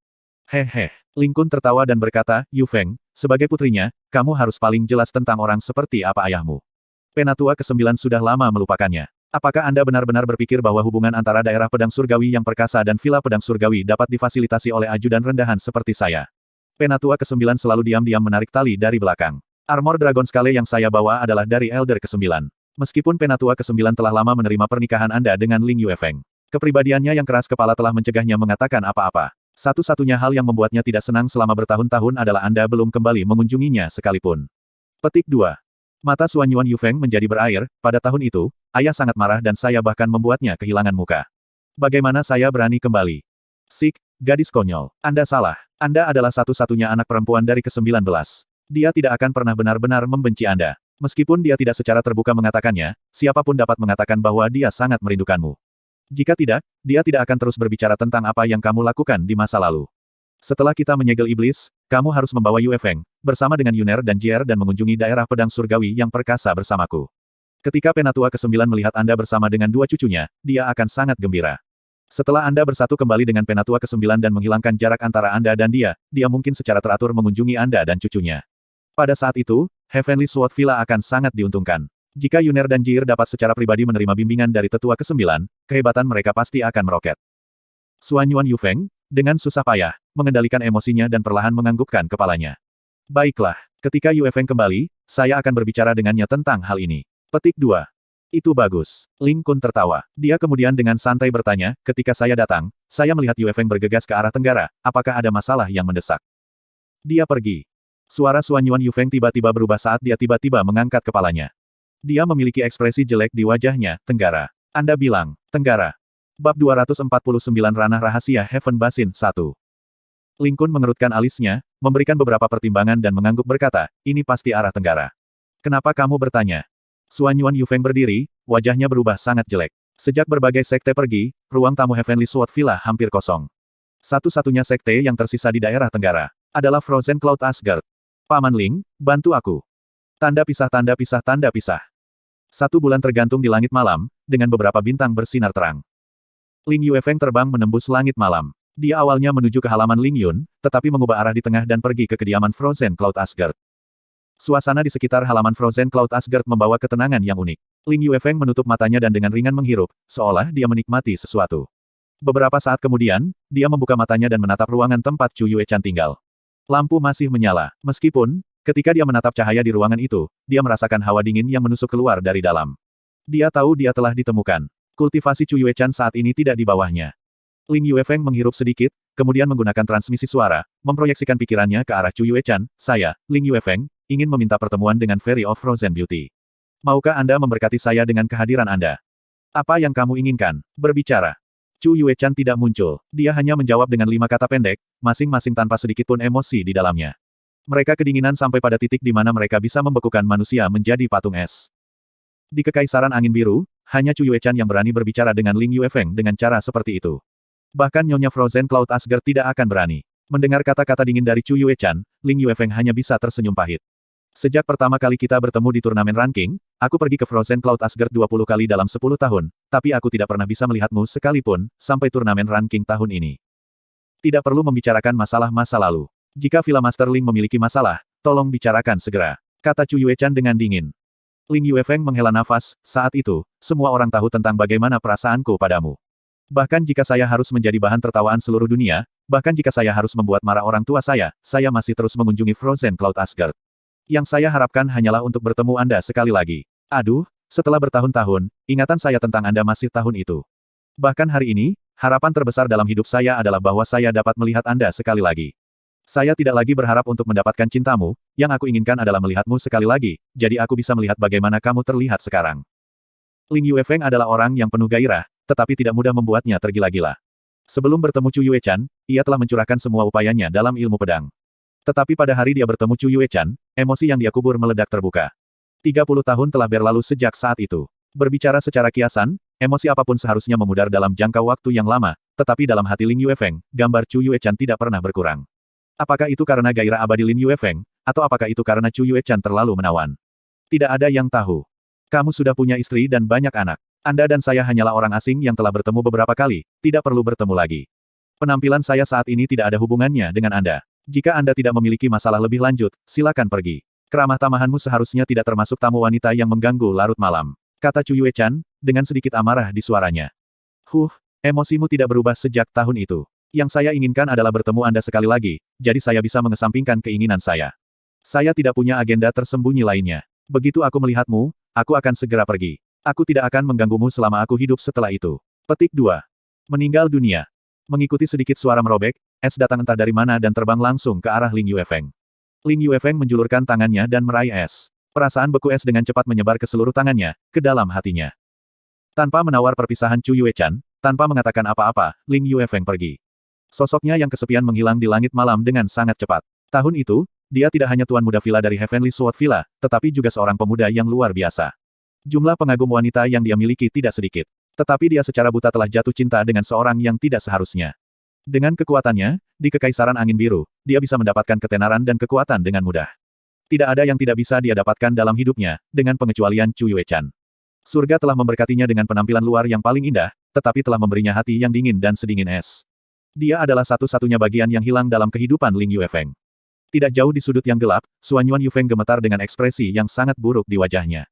Hehe. Ling Kun tertawa dan berkata, Yufeng, sebagai putrinya, kamu harus paling jelas tentang orang seperti apa ayahmu. Penatua ke-9 sudah lama melupakannya. Apakah Anda benar-benar berpikir bahwa hubungan antara daerah pedang surgawi yang perkasa dan villa pedang surgawi dapat difasilitasi oleh ajudan rendahan seperti saya? Penatua ke-9 selalu diam-diam menarik tali dari belakang. Armor Dragon Scale yang saya bawa adalah dari Elder ke-9. Meskipun Penatua ke-9 telah lama menerima pernikahan Anda dengan Ling Yuefeng, kepribadiannya yang keras kepala telah mencegahnya mengatakan apa-apa. Satu-satunya hal yang membuatnya tidak senang selama bertahun-tahun adalah Anda belum kembali mengunjunginya sekalipun. Petik 2. Mata Suan Yuan Yufeng menjadi berair, pada tahun itu, ayah sangat marah dan saya bahkan membuatnya kehilangan muka. Bagaimana saya berani kembali? Sik, gadis konyol. Anda salah. Anda adalah satu-satunya anak perempuan dari ke-19. Dia tidak akan pernah benar-benar membenci Anda. Meskipun dia tidak secara terbuka mengatakannya, siapapun dapat mengatakan bahwa dia sangat merindukanmu. Jika tidak, dia tidak akan terus berbicara tentang apa yang kamu lakukan di masa lalu. Setelah kita menyegel iblis, kamu harus membawa Yuefeng, bersama dengan Yuner dan Jier dan mengunjungi daerah pedang surgawi yang perkasa bersamaku. Ketika Penatua ke-9 melihat Anda bersama dengan dua cucunya, dia akan sangat gembira. Setelah Anda bersatu kembali dengan Penatua ke-9 dan menghilangkan jarak antara Anda dan dia mungkin secara teratur mengunjungi Anda dan cucunya. Pada saat itu, Heavenly Sword Villa akan sangat diuntungkan. Jika Yuner dan Jier dapat secara pribadi menerima bimbingan dari Tetua ke-9, kehebatan mereka pasti akan meroket. Suan Yuan Yufeng, dengan susah payah, mengendalikan emosinya dan perlahan menganggukkan kepalanya. Baiklah, ketika Yuefeng kembali, saya akan berbicara dengannya tentang hal ini. Petik 2. Itu bagus. Ling Kun tertawa. Dia kemudian dengan santai bertanya, ketika saya datang, saya melihat Yuefeng bergegas ke arah tenggara, apakah ada masalah yang mendesak? Dia pergi. Suara Suan Yuan Yufeng tiba-tiba berubah saat dia tiba-tiba mengangkat kepalanya. Dia memiliki ekspresi jelek di wajahnya, tenggara. Anda bilang, tenggara. Bab 249 Ranah Rahasia Heaven Basin 1. Ling Kun mengerutkan alisnya, memberikan beberapa pertimbangan dan mengangguk berkata, ini pasti arah tenggara. Kenapa kamu bertanya? Suan Yuan Yufeng berdiri, wajahnya berubah sangat jelek. Sejak berbagai sekte pergi, ruang tamu Heavenly Sword Villa hampir kosong. Satu-satunya sekte yang tersisa di daerah tenggara adalah Frozen Cloud Asgard. Paman Ling, bantu aku. Tanda pisah, tanda pisah, tanda pisah. 1 bulan tergantung di langit malam, dengan beberapa bintang bersinar terang. Ling Yuefeng terbang menembus langit malam. Dia awalnya menuju ke halaman Ling Yun, tetapi mengubah arah di tengah dan pergi ke kediaman Frozen Cloud Asgard. Suasana di sekitar halaman Frozen Cloud Asgard membawa ketenangan yang unik. Ling Yuefeng menutup matanya dan dengan ringan menghirup, seolah dia menikmati sesuatu. Beberapa saat kemudian, dia membuka matanya dan menatap ruangan tempat Chu Yuechan tinggal. Lampu masih menyala. Meskipun, ketika dia menatap cahaya di ruangan itu, dia merasakan hawa dingin yang menusuk keluar dari dalam. Dia tahu dia telah ditemukan. Kultivasi Chu Yuechan saat ini tidak di bawahnya. Ling Yuefeng menghirup sedikit, kemudian menggunakan transmisi suara, memproyeksikan pikirannya ke arah Chu Yuechan, saya, Ling Yuefeng, ingin meminta pertemuan dengan Fairy of Frozen Beauty. Maukah Anda memberkati saya dengan kehadiran Anda? Apa yang kamu inginkan? Berbicara. Chu Yuechan tidak muncul. Dia hanya menjawab dengan 5 kata pendek, masing-masing tanpa sedikit pun emosi di dalamnya. Mereka kedinginan sampai pada titik di mana mereka bisa membekukan manusia menjadi patung es. Di Kekaisaran Angin Biru, hanya Chu Yuechan yang berani berbicara dengan Ling Yuefeng dengan cara seperti itu. Bahkan Nyonya Frozen Cloud Asgard tidak akan berani. Mendengar kata-kata dingin dari Chu Yuechan, Ling Yuefeng hanya bisa tersenyum pahit. Sejak pertama kali kita bertemu di turnamen ranking, aku pergi ke Frozen Cloud Asgard 20 kali dalam 10 tahun, tapi aku tidak pernah bisa melihatmu sekalipun, sampai turnamen ranking tahun ini. Tidak perlu membicarakan masalah masa lalu. Jika Villa Master Ling memiliki masalah, tolong bicarakan segera, kata Chu Yuechan dengan dingin. Ling Yuefeng menghela nafas, saat itu, semua orang tahu tentang bagaimana perasaanku padamu. Bahkan jika saya harus menjadi bahan tertawaan seluruh dunia, bahkan jika saya harus membuat marah orang tua saya masih terus mengunjungi Frozen Cloud Asgard. Yang saya harapkan hanyalah untuk bertemu Anda sekali lagi. Aduh, setelah bertahun-tahun, ingatan saya tentang Anda masih tahun itu. Bahkan hari ini, harapan terbesar dalam hidup saya adalah bahwa saya dapat melihat Anda sekali lagi. Saya tidak lagi berharap untuk mendapatkan cintamu, yang aku inginkan adalah melihatmu sekali lagi, jadi aku bisa melihat bagaimana kamu terlihat sekarang. Ling Yuefeng adalah orang yang penuh gairah, tetapi tidak mudah membuatnya tergila-gila. Sebelum bertemu Chu Yuechan, ia telah mencurahkan semua upayanya dalam ilmu pedang. Tetapi pada hari dia bertemu Chu Yuechan, emosi yang dia kubur meledak terbuka. 30 tahun telah berlalu sejak saat itu. Berbicara secara kiasan, emosi apapun seharusnya memudar dalam jangka waktu yang lama, tetapi dalam hati Ling Yuefeng, gambar Chu Yuechan tidak pernah berkurang. Apakah itu karena gairah abadi Lin Yuefeng, atau apakah itu karena Chu Yuechan terlalu menawan? Tidak ada yang tahu. Kamu sudah punya istri dan banyak anak. Anda dan saya hanyalah orang asing yang telah bertemu beberapa kali, tidak perlu bertemu lagi. Penampilan saya saat ini tidak ada hubungannya dengan Anda. Jika Anda tidak memiliki masalah lebih lanjut, silakan pergi. Keramah tamahanmu seharusnya tidak termasuk tamu wanita yang mengganggu larut malam, kata Chu Yuechan, dengan sedikit amarah di suaranya. Emosimu tidak berubah sejak tahun itu. Yang saya inginkan adalah bertemu Anda sekali lagi, jadi saya bisa mengesampingkan keinginan saya. Saya tidak punya agenda tersembunyi lainnya. Begitu aku melihatmu, aku akan segera pergi. Aku tidak akan mengganggumu selama aku hidup setelah itu. Petik 2. Meninggal dunia. Mengikuti sedikit suara merobek, es datang entah dari mana dan terbang langsung ke arah Ling Yuefeng. Ling Yuefeng menjulurkan tangannya dan meraih es. Perasaan beku es dengan cepat menyebar ke seluruh tangannya, ke dalam hatinya. Tanpa menawar perpisahan Chu Yuechan, tanpa mengatakan apa-apa, Ling Yuefeng pergi. Sosoknya yang kesepian menghilang di langit malam dengan sangat cepat. Tahun itu, dia tidak hanya tuan muda villa dari Heavenly Sword Villa, tetapi juga seorang pemuda yang luar biasa. Jumlah pengagum wanita yang dia miliki tidak sedikit. Tetapi dia secara buta telah jatuh cinta dengan seorang yang tidak seharusnya. Dengan kekuatannya, di Kekaisaran Angin Biru, dia bisa mendapatkan ketenaran dan kekuatan dengan mudah. Tidak ada yang tidak bisa dia dapatkan dalam hidupnya, dengan pengecualian Chu Yuechan. Surga telah memberkatinya dengan penampilan luar yang paling indah, tetapi telah memberinya hati yang dingin dan sedingin es. Dia adalah satu-satunya bagian yang hilang dalam kehidupan Ling Yuefeng. Tidak jauh di sudut yang gelap, Suanyuan Yufeng gemetar dengan ekspresi yang sangat buruk di wajahnya.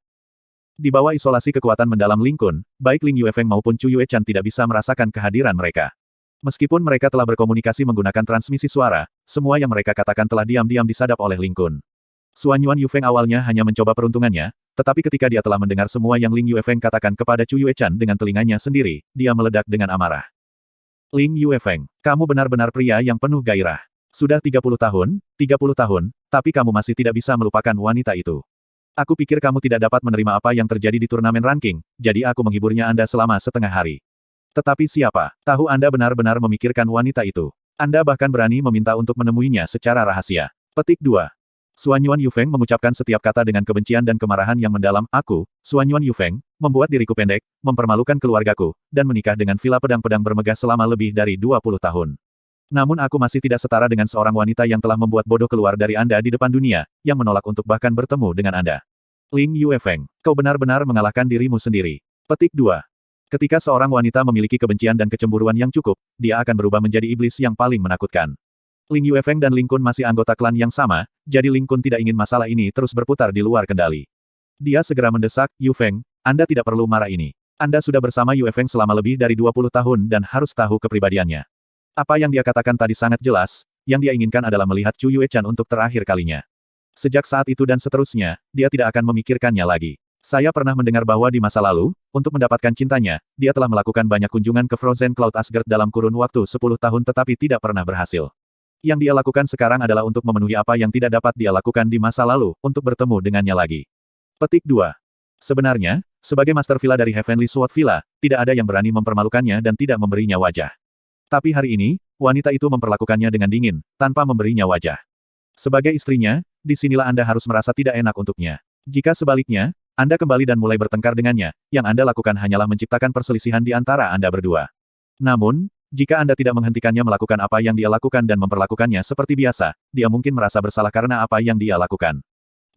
Di bawah isolasi kekuatan mendalam Ling Kun, baik Ling Yuefeng maupun Chu Yuechan tidak bisa merasakan kehadiran mereka. Meskipun mereka telah berkomunikasi menggunakan transmisi suara, semua yang mereka katakan telah diam-diam disadap oleh Ling Kun. Suanyuan Yufeng awalnya hanya mencoba peruntungannya, tetapi ketika dia telah mendengar semua yang Ling Yuefeng katakan kepada Chu Yuechan dengan telinganya sendiri, dia meledak dengan amarah. Ling Yuefeng, kamu benar-benar pria yang penuh gairah. Sudah 30 tahun, tapi kamu masih tidak bisa melupakan wanita itu. Aku pikir kamu tidak dapat menerima apa yang terjadi di turnamen ranking, jadi aku menghiburnya Anda selama setengah hari. Tetapi siapa tahu Anda benar-benar memikirkan wanita itu. Anda bahkan berani meminta untuk menemuinya secara rahasia. Petik 2. Suanyuan Yufeng mengucapkan setiap kata dengan kebencian dan kemarahan yang mendalam. Aku, Suanyuan Yufeng, membuat diriku pendek, mempermalukan keluargaku, dan menikah dengan villa pedang-pedang bermegah selama lebih dari 20 tahun. Namun aku masih tidak setara dengan seorang wanita yang telah membuat bodoh keluar dari Anda di depan dunia, yang menolak untuk bahkan bertemu dengan Anda. Ling Yuefeng, kau benar-benar mengalahkan dirimu sendiri. Petik 2. Ketika seorang wanita memiliki kebencian dan kecemburuan yang cukup, dia akan berubah menjadi iblis yang paling menakutkan. Ling Yuefeng dan Ling Kun masih anggota klan yang sama, jadi Ling Kun tidak ingin masalah ini terus berputar di luar kendali. Dia segera mendesak, Yufeng, Anda tidak perlu marah ini. Anda sudah bersama Yuefeng selama lebih dari 20 tahun dan harus tahu kepribadiannya. Apa yang dia katakan tadi sangat jelas, yang dia inginkan adalah melihat Chu Yuechan untuk terakhir kalinya. Sejak saat itu dan seterusnya, dia tidak akan memikirkannya lagi. Saya pernah mendengar bahwa di masa lalu, untuk mendapatkan cintanya, dia telah melakukan banyak kunjungan ke Frozen Cloud Asgard dalam kurun waktu 10 tahun tetapi tidak pernah berhasil. Yang dia lakukan sekarang adalah untuk memenuhi apa yang tidak dapat dia lakukan di masa lalu, untuk bertemu dengannya lagi. Petik 2. Sebenarnya, sebagai Master Villa dari Heavenly Sword Villa, tidak ada yang berani mempermalukannya dan tidak memberinya wajah. Tapi hari ini, wanita itu memperlakukannya dengan dingin, tanpa memberinya wajah. Sebagai istrinya, disinilah Anda harus merasa tidak enak untuknya. Jika sebaliknya, Anda kembali dan mulai bertengkar dengannya, yang Anda lakukan hanyalah menciptakan perselisihan di antara Anda berdua. Namun, jika Anda tidak menghentikannya melakukan apa yang dia lakukan dan memperlakukannya seperti biasa, dia mungkin merasa bersalah karena apa yang dia lakukan.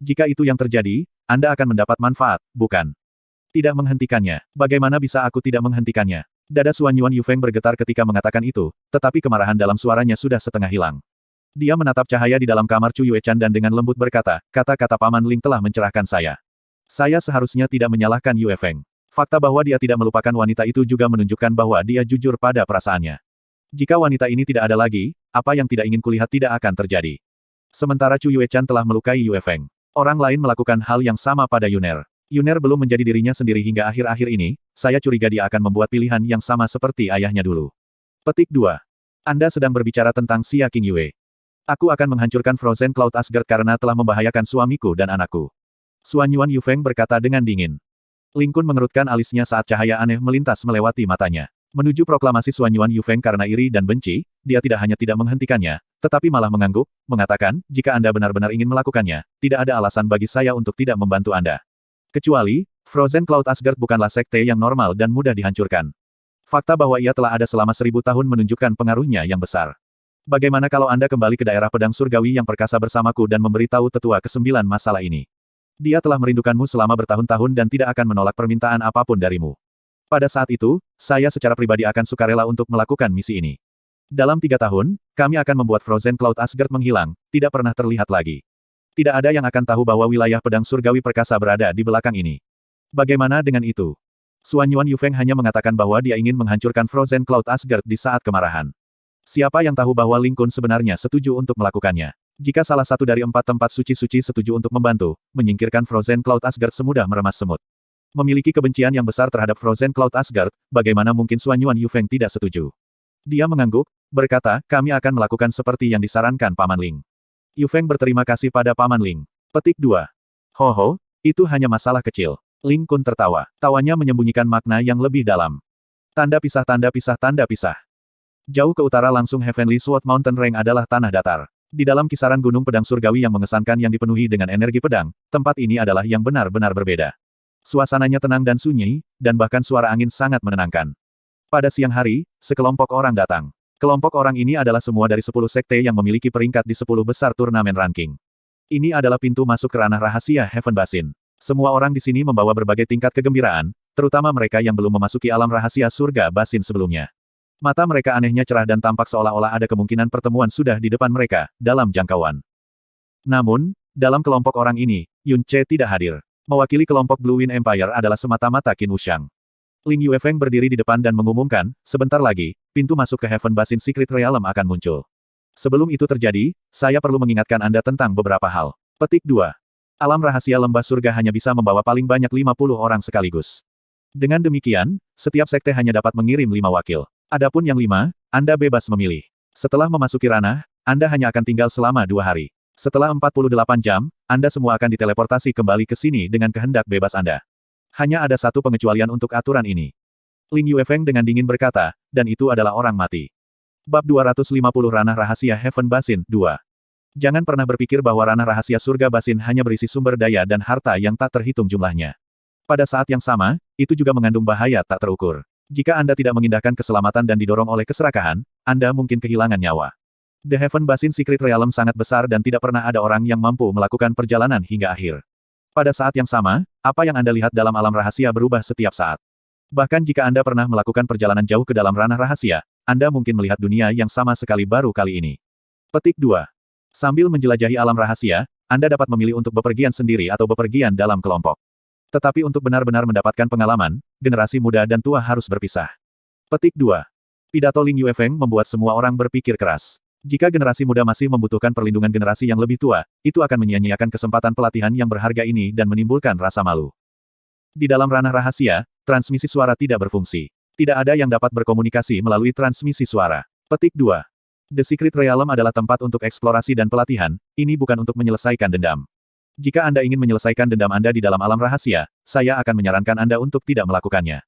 Jika itu yang terjadi, Anda akan mendapat manfaat, bukan? Tidak menghentikannya. Bagaimana bisa aku tidak menghentikannya? Dada Suanyuan Yufeng bergetar ketika mengatakan itu, tetapi kemarahan dalam suaranya sudah setengah hilang. Dia menatap cahaya di dalam kamar Chu Yuechan dan dengan lembut berkata, kata-kata Paman Ling telah mencerahkan saya. Saya seharusnya tidak menyalahkan Yuefeng. Fakta bahwa dia tidak melupakan wanita itu juga menunjukkan bahwa dia jujur pada perasaannya. Jika wanita ini tidak ada lagi, apa yang tidak ingin kulihat tidak akan terjadi. Sementara Chu Yuechan telah melukai Yuefeng. Orang lain melakukan hal yang sama pada Yuner. Yuner belum menjadi dirinya sendiri hingga akhir-akhir ini, saya curiga dia akan membuat pilihan yang sama seperti ayahnya dulu. Petik 2. Anda sedang berbicara tentang Xia Qingyue. Aku akan menghancurkan Frozen Cloud Asgard karena telah membahayakan suamiku dan anakku. Suan Yuan Yufeng berkata dengan dingin. Ling Kun mengerutkan alisnya saat cahaya aneh melintas melewati matanya. Menuju proklamasi Suan Yuan Yufeng karena iri dan benci, dia tidak hanya tidak menghentikannya, tetapi malah mengangguk, mengatakan, jika Anda benar-benar ingin melakukannya, tidak ada alasan bagi saya untuk tidak membantu Anda. Kecuali, Frozen Cloud Asgard bukanlah sekte yang normal dan mudah dihancurkan. Fakta bahwa ia telah ada selama 1000 tahun menunjukkan pengaruhnya yang besar. Bagaimana kalau Anda kembali ke daerah pedang surgawi yang perkasa bersamaku dan memberitahu tetua ke-9 masalah ini? Dia telah merindukanmu selama bertahun-tahun dan tidak akan menolak permintaan apapun darimu. Pada saat itu, saya secara pribadi akan sukarela untuk melakukan misi ini. Dalam 3 tahun, kami akan membuat Frozen Cloud Asgard menghilang, tidak pernah terlihat lagi. Tidak ada yang akan tahu bahwa wilayah pedang surgawi perkasa berada di belakang ini. Bagaimana dengan itu? Suan Yuan Yufeng hanya mengatakan bahwa dia ingin menghancurkan Frozen Cloud Asgard di saat kemarahan. Siapa yang tahu bahwa Ling Kun sebenarnya setuju untuk melakukannya? Jika salah satu dari 4 tempat suci-suci setuju untuk membantu, menyingkirkan Frozen Cloud Asgard semudah meremas semut. Memiliki kebencian yang besar terhadap Frozen Cloud Asgard, bagaimana mungkin Suan Yuan Yufeng tidak setuju? Dia mengangguk, berkata, kami akan melakukan seperti yang disarankan Paman Ling. Yufeng berterima kasih pada Paman Ling. Petik 2. Ho, itu hanya masalah kecil. Ling Kun tertawa. Tawanya menyembunyikan makna yang lebih dalam. Tanda pisah, tanda pisah, tanda pisah. Jauh ke utara langsung Heavenly Sword Mountain Range adalah tanah datar. Di dalam kisaran gunung pedang surgawi yang mengesankan yang dipenuhi dengan energi pedang, tempat ini adalah yang benar-benar berbeda. Suasananya tenang dan sunyi, dan bahkan suara angin sangat menenangkan. Pada siang hari, sekelompok orang datang. Kelompok orang ini adalah semua dari 10 sekte yang memiliki peringkat di 10 besar turnamen ranking. Ini adalah pintu masuk ke ranah rahasia Heaven Basin. Semua orang di sini membawa berbagai tingkat kegembiraan, terutama mereka yang belum memasuki alam rahasia surga Basin sebelumnya. Mata mereka anehnya cerah dan tampak seolah-olah ada kemungkinan pertemuan sudah di depan mereka, dalam jangkauan. Namun, dalam kelompok orang ini, Yun Che tidak hadir. Mewakili kelompok Blue Wind Empire adalah semata-mata Qin Wushang. Ling Yuefeng berdiri di depan dan mengumumkan, sebentar lagi, pintu masuk ke Heaven Basin Secret Realm akan muncul. Sebelum itu terjadi, saya perlu mengingatkan Anda tentang beberapa hal. Petik 2. Alam rahasia lembah surga hanya bisa membawa paling banyak 50 orang sekaligus. Dengan demikian, setiap sekte hanya dapat mengirim 5 wakil. Adapun yang 5, Anda bebas memilih. Setelah memasuki ranah, Anda hanya akan tinggal selama 2 hari. Setelah 48 jam, Anda semua akan diteleportasi kembali ke sini dengan kehendak bebas Anda. Hanya ada satu pengecualian untuk aturan ini. Ling Yuefeng dengan dingin berkata, dan itu adalah orang mati. Bab 250 Ranah Rahasia Heaven Basin, 2. Jangan pernah berpikir bahwa ranah rahasia surga Basin hanya berisi sumber daya dan harta yang tak terhitung jumlahnya. Pada saat yang sama, itu juga mengandung bahaya tak terukur. Jika Anda tidak mengindahkan keselamatan dan didorong oleh keserakahan, Anda mungkin kehilangan nyawa. The Heaven Basin Secret Realm sangat besar dan tidak pernah ada orang yang mampu melakukan perjalanan hingga akhir. Pada saat yang sama, apa yang Anda lihat dalam alam rahasia berubah setiap saat. Bahkan jika Anda pernah melakukan perjalanan jauh ke dalam ranah rahasia, Anda mungkin melihat dunia yang sama sekali baru kali ini. Petik 2. Sambil menjelajahi alam rahasia, Anda dapat memilih untuk bepergian sendiri atau bepergian dalam kelompok. Tetapi untuk benar-benar mendapatkan pengalaman, generasi muda dan tua harus berpisah. Petik 2. Pidato Ling Yuefeng membuat semua orang berpikir keras. Jika generasi muda masih membutuhkan perlindungan generasi yang lebih tua, itu akan menyia-nyiakan kesempatan pelatihan yang berharga ini dan menimbulkan rasa malu. Di dalam ranah rahasia, transmisi suara tidak berfungsi. Tidak ada yang dapat berkomunikasi melalui transmisi suara. Petik 2. The Secret Realm adalah tempat untuk eksplorasi dan pelatihan, ini bukan untuk menyelesaikan dendam. Jika Anda ingin menyelesaikan dendam Anda di dalam alam rahasia, saya akan menyarankan Anda untuk tidak melakukannya.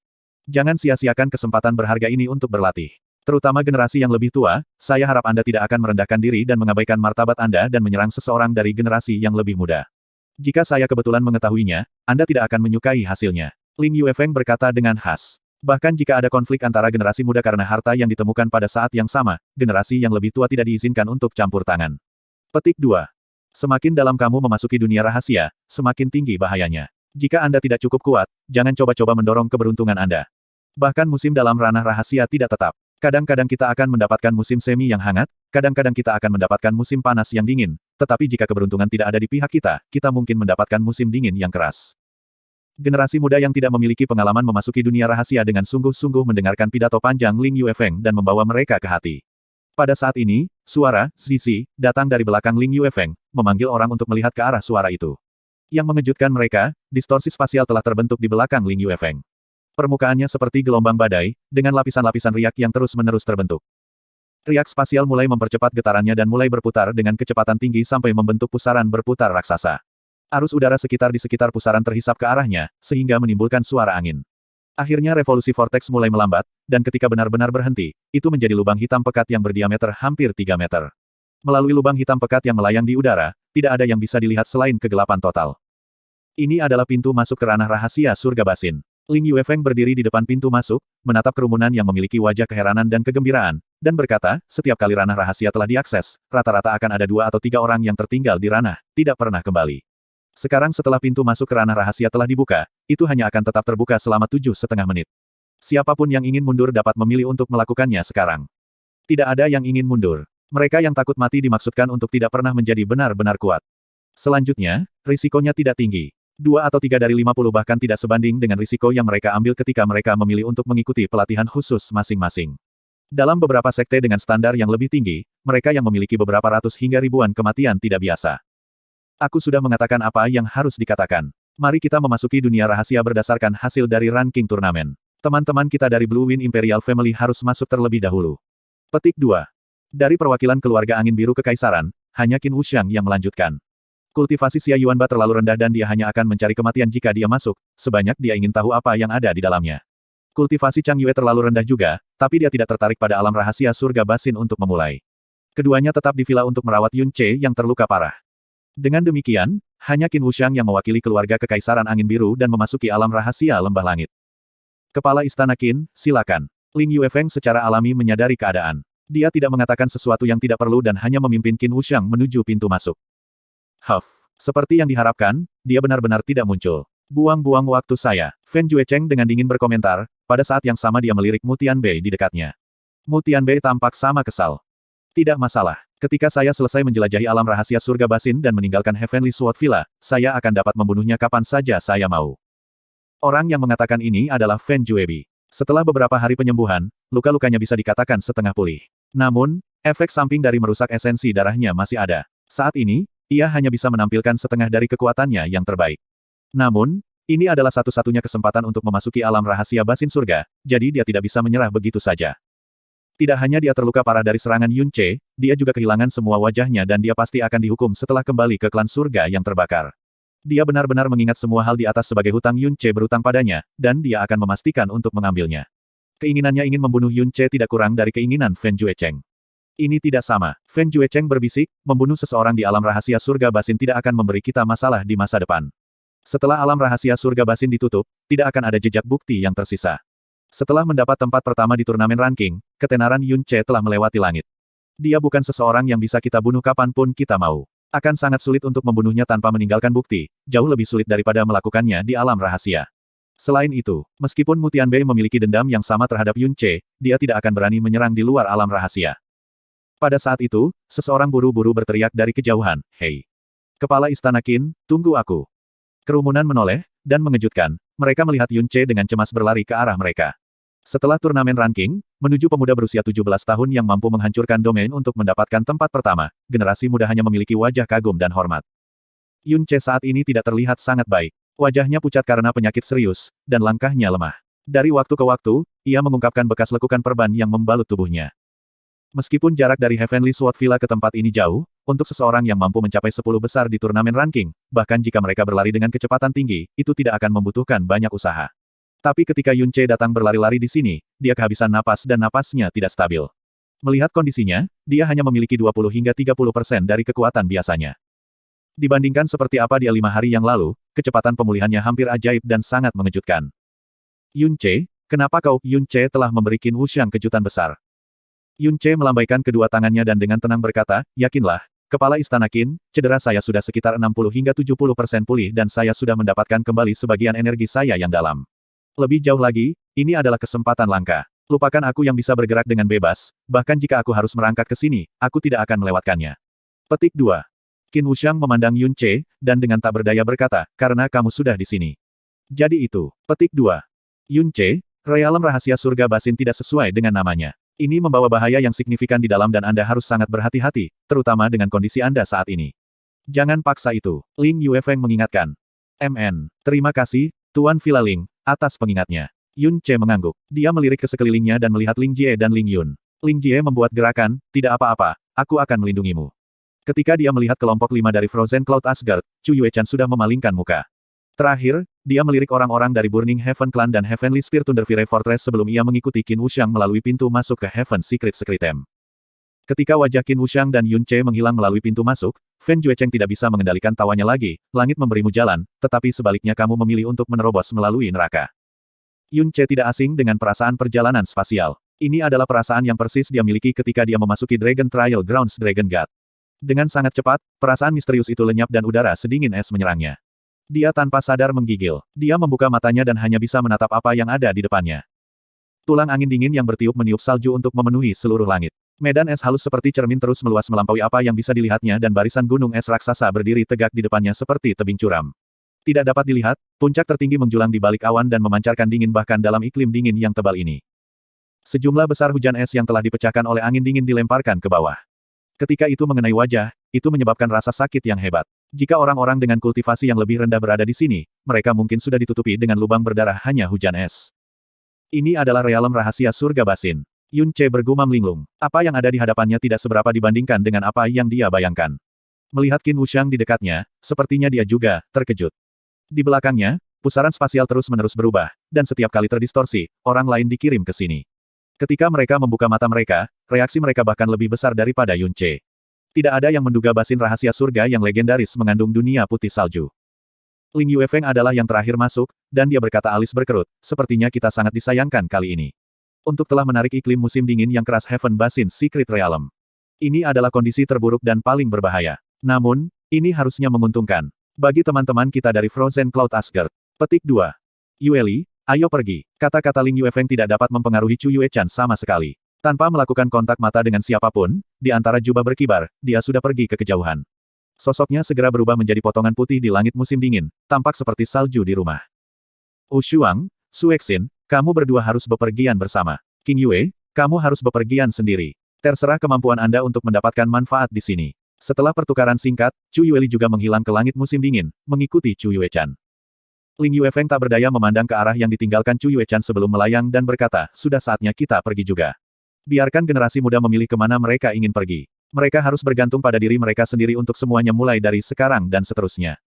Jangan sia-siakan kesempatan berharga ini untuk berlatih. Terutama generasi yang lebih tua, saya harap Anda tidak akan merendahkan diri dan mengabaikan martabat Anda dan menyerang seseorang dari generasi yang lebih muda. Jika saya kebetulan mengetahuinya, Anda tidak akan menyukai hasilnya. Ling Yuefeng berkata dengan khas. Bahkan jika ada konflik antara generasi muda karena harta yang ditemukan pada saat yang sama, generasi yang lebih tua tidak diizinkan untuk campur tangan. Petik 2. Semakin dalam kamu memasuki dunia rahasia, semakin tinggi bahayanya. Jika Anda tidak cukup kuat, jangan coba-coba mendorong keberuntungan Anda. Bahkan musim dalam ranah rahasia tidak tetap. Kadang-kadang kita akan mendapatkan musim semi yang hangat, kadang-kadang kita akan mendapatkan musim panas yang dingin, tetapi jika keberuntungan tidak ada di pihak kita, kita mungkin mendapatkan musim dingin yang keras. Generasi muda yang tidak memiliki pengalaman memasuki dunia rahasia dengan sungguh-sungguh mendengarkan pidato panjang Ling Yuefeng dan membawa mereka ke hati. Pada saat ini, suara, Zizi, datang dari belakang Ling Yuefeng, memanggil orang untuk melihat ke arah suara itu. Yang mengejutkan mereka, distorsi spasial telah terbentuk di belakang Ling Yuefeng. Permukaannya seperti gelombang badai, dengan lapisan-lapisan riak yang terus-menerus terbentuk. Riak spasial mulai mempercepat getarannya dan mulai berputar dengan kecepatan tinggi sampai membentuk pusaran berputar raksasa. Arus udara di sekitar pusaran terhisap ke arahnya, sehingga menimbulkan suara angin. Akhirnya revolusi vortex mulai melambat, dan ketika benar-benar berhenti, itu menjadi lubang hitam pekat yang berdiameter hampir 3 meter. Melalui lubang hitam pekat yang melayang di udara, tidak ada yang bisa dilihat selain kegelapan total. Ini adalah pintu masuk ke ranah rahasia surga Basin. Ling Yuefeng berdiri di depan pintu masuk, menatap kerumunan yang memiliki wajah keheranan dan kegembiraan, dan berkata, setiap kali ranah rahasia telah diakses, rata-rata akan ada 2 atau 3 orang yang tertinggal di ranah, tidak pernah kembali. Sekarang setelah pintu masuk ke ranah rahasia telah dibuka, itu hanya akan tetap terbuka selama 7,5 menit. Siapapun yang ingin mundur dapat memilih untuk melakukannya sekarang. Tidak ada yang ingin mundur. Mereka yang takut mati dimaksudkan untuk tidak pernah menjadi benar-benar kuat. Selanjutnya, risikonya tidak tinggi. 2 atau 3 dari 50 bahkan tidak sebanding dengan risiko yang mereka ambil ketika mereka memilih untuk mengikuti pelatihan khusus masing-masing. Dalam beberapa sekte dengan standar yang lebih tinggi, mereka yang memiliki beberapa ratus hingga ribuan kematian tidak biasa. Aku sudah mengatakan apa yang harus dikatakan. Mari kita memasuki dunia rahasia berdasarkan hasil dari ranking turnamen. Teman-teman kita dari Blue Wind Imperial Family harus masuk terlebih dahulu. Petik 2. Dari perwakilan keluarga angin biru kekaisaran, hanya Qin Wuxiang yang melanjutkan. Kultivasi Xia Yuanba terlalu rendah dan dia hanya akan mencari kematian jika dia masuk, sebanyak dia ingin tahu apa yang ada di dalamnya. Kultivasi Chang Yue terlalu rendah juga, tapi dia tidak tertarik pada alam rahasia surga Basin untuk memulai. Keduanya tetap di villa untuk merawat Yun Che yang terluka parah. Dengan demikian, hanya Qin Wuxiang yang mewakili keluarga kekaisaran angin biru dan memasuki alam rahasia lembah langit. Kepala Istana Qin, silakan. Ling Yuefeng secara alami menyadari keadaan. Dia tidak mengatakan sesuatu yang tidak perlu dan hanya memimpin Qin Wuxiang menuju pintu masuk. Seperti yang diharapkan, dia benar-benar tidak muncul. Buang-buang waktu saya. Fen Juecheng dengan dingin berkomentar, pada saat yang sama dia melirik Mu Tianbei di dekatnya. Mu Tianbei tampak sama kesal. Tidak masalah. Ketika saya selesai menjelajahi alam rahasia surga Basin dan meninggalkan Heavenly Sword Villa, saya akan dapat membunuhnya kapan saja saya mau. Orang yang mengatakan ini adalah Fen Juebi. Setelah beberapa hari penyembuhan, luka-lukanya bisa dikatakan setengah pulih. Namun, efek samping dari merusak esensi darahnya masih ada. Saat ini, ia hanya bisa menampilkan setengah dari kekuatannya yang terbaik. Namun, ini adalah satu-satunya kesempatan untuk memasuki alam rahasia Basin surga, jadi dia tidak bisa menyerah begitu saja. Tidak hanya dia terluka parah dari serangan Yun Che, dia juga kehilangan semua wajahnya dan dia pasti akan dihukum setelah kembali ke klan surga yang terbakar. Dia benar-benar mengingat semua hal di atas sebagai hutang Yun Che berutang padanya, dan dia akan memastikan untuk mengambilnya. Keinginannya ingin membunuh Yun Che tidak kurang dari keinginan Fen Juecheng. Ini tidak sama. Fen Juecheng berbisik, membunuh seseorang di alam rahasia surga Basin tidak akan memberi kita masalah di masa depan. Setelah alam rahasia surga Basin ditutup, tidak akan ada jejak bukti yang tersisa. Setelah mendapat tempat pertama di turnamen ranking, ketenaran Yun Che telah melewati langit. Dia bukan seseorang yang bisa kita bunuh kapanpun kita mau. Akan sangat sulit untuk membunuhnya tanpa meninggalkan bukti, jauh lebih sulit daripada melakukannya di alam rahasia. Selain itu, meskipun Mu Tianbei memiliki dendam yang sama terhadap Yun Che, dia tidak akan berani menyerang di luar alam rahasia. Pada saat itu, seseorang buru-buru berteriak dari kejauhan, "Hei! Kepala Istana Qin, tunggu aku!" Kerumunan menoleh, dan mengejutkan, mereka melihat Yun Che dengan cemas berlari ke arah mereka. Setelah turnamen ranking, menuju pemuda berusia 17 tahun yang mampu menghancurkan domain untuk mendapatkan tempat pertama, generasi muda hanya memiliki wajah kagum dan hormat. Yun Che saat ini tidak terlihat sangat baik. Wajahnya pucat karena penyakit serius, dan langkahnya lemah. Dari waktu ke waktu, ia mengungkapkan bekas lekukan perban yang membalut tubuhnya. Meskipun jarak dari Heavenly Sword Villa ke tempat ini jauh, untuk seseorang yang mampu mencapai 10 besar di turnamen ranking, bahkan jika mereka berlari dengan kecepatan tinggi, itu tidak akan membutuhkan banyak usaha. Tapi ketika Yun Che datang berlari-lari di sini, dia kehabisan napas dan napasnya tidak stabil. Melihat kondisinya, dia hanya memiliki 20 hingga 30% dari kekuatan biasanya. Dibandingkan seperti apa dia 5 hari yang lalu, kecepatan pemulihannya hampir ajaib dan sangat mengejutkan. Yun Che, kenapa kau? Yun Che telah memberi Qin Wuxiang kejutan besar. Yun Che melambaikan kedua tangannya dan dengan tenang berkata, yakinlah, Kepala Istana Qin, cedera saya sudah sekitar 60 hingga 70% pulih dan saya sudah mendapatkan kembali sebagian energi saya yang dalam. Lebih jauh lagi, ini adalah kesempatan langka. Lupakan aku yang bisa bergerak dengan bebas, bahkan jika aku harus merangkak ke sini, aku tidak akan melewatkannya. Petik 2. Qin Wuxiang memandang Yun Che, dan dengan tak berdaya berkata, karena kamu sudah di sini. Jadi itu. Petik 2. Yun Che, realem rahasia surga Basin tidak sesuai dengan namanya. Ini membawa bahaya yang signifikan di dalam dan Anda harus sangat berhati-hati, terutama dengan kondisi Anda saat ini. Jangan paksa itu, Ling Yuefeng mengingatkan. Terima kasih, Tuan Villa Ling, atas pengingatnya. Yun Ce mengangguk. Dia melirik ke sekelilingnya dan melihat Ling Jie dan Ling Yun. Ling Jie membuat gerakan, tidak apa-apa, aku akan melindungimu. Ketika dia melihat kelompok 5 dari Frozen Cloud Asgard, Chu Yuechan sudah memalingkan muka. Terakhir, dia melirik orang-orang dari Burning Heaven Clan dan Heavenly Spear Thunder Fury Fortress sebelum ia mengikuti Qin Wuxiang melalui pintu masuk ke Heaven Secret Secretem. Ketika wajah Qin Wuxiang dan Yun Ce menghilang melalui pintu masuk, Fen Juecheng tidak bisa mengendalikan tawanya lagi, langit memberimu jalan, tetapi sebaliknya kamu memilih untuk menerobos melalui neraka. Yun Ce tidak asing dengan perasaan perjalanan spasial. Ini adalah perasaan yang persis dia miliki ketika dia memasuki Dragon Trial Grounds Dragon God. Dengan sangat cepat, perasaan misterius itu lenyap dan udara sedingin es menyerangnya. Dia tanpa sadar menggigil. Dia membuka matanya dan hanya bisa menatap apa yang ada di depannya. Tulang angin dingin yang bertiup meniup salju untuk memenuhi seluruh langit. Medan es halus seperti cermin terus meluas melampaui apa yang bisa dilihatnya dan barisan gunung es raksasa berdiri tegak di depannya seperti tebing curam. Tidak dapat dilihat, puncak tertinggi menjulang di balik awan dan memancarkan dingin bahkan dalam iklim dingin yang tebal ini. Sejumlah besar hujan es yang telah dipecahkan oleh angin dingin dilemparkan ke bawah. Ketika itu mengenai wajah, itu menyebabkan rasa sakit yang hebat. Jika orang-orang dengan kultivasi yang lebih rendah berada di sini, mereka mungkin sudah ditutupi dengan lubang berdarah hanya hujan es. Ini adalah realem rahasia surga basin. Yun Ce bergumam linglung. Apa yang ada di hadapannya tidak seberapa dibandingkan dengan apa yang dia bayangkan. Melihat Qin Wuxiang di dekatnya, sepertinya dia juga terkejut. Di belakangnya, pusaran spasial terus-menerus berubah, dan setiap kali terdistorsi, orang lain dikirim ke sini. Ketika mereka membuka mata mereka, reaksi mereka bahkan lebih besar daripada Yun Ce. Tidak ada yang menduga basin rahasia surga yang legendaris mengandung dunia putih salju. Ling Yuefeng adalah yang terakhir masuk, dan dia berkata alis berkerut, sepertinya kita sangat disayangkan kali ini. Untuk telah menarik iklim musim dingin yang keras Heaven Basin Secret Realm. Ini adalah kondisi terburuk dan paling berbahaya. Namun, ini harusnya menguntungkan. Bagi teman-teman kita dari Frozen Cloud Asgard. Petik 2. Yueli, ayo pergi. Kata-kata Ling Yuefeng tidak dapat mempengaruhi Chu Yuechan sama sekali. Tanpa melakukan kontak mata dengan siapapun, di antara jubah berkibar, dia sudah pergi ke kejauhan. Sosoknya segera berubah menjadi potongan putih di langit musim dingin, tampak seperti salju di rumah. Shuang, Su Exin, kamu berdua harus bepergian bersama. Qing Yue, kamu harus bepergian sendiri. Terserah kemampuan Anda untuk mendapatkan manfaat di sini. Setelah pertukaran singkat, Chu Yueli juga menghilang ke langit musim dingin, mengikuti Chu Yuechan. Ling Yuefeng tak berdaya memandang ke arah yang ditinggalkan Chu Yuechan sebelum melayang dan berkata, sudah saatnya kita pergi juga. Biarkan generasi muda memilih kemana mereka ingin pergi. Mereka harus bergantung pada diri mereka sendiri untuk semuanya mulai dari sekarang dan seterusnya.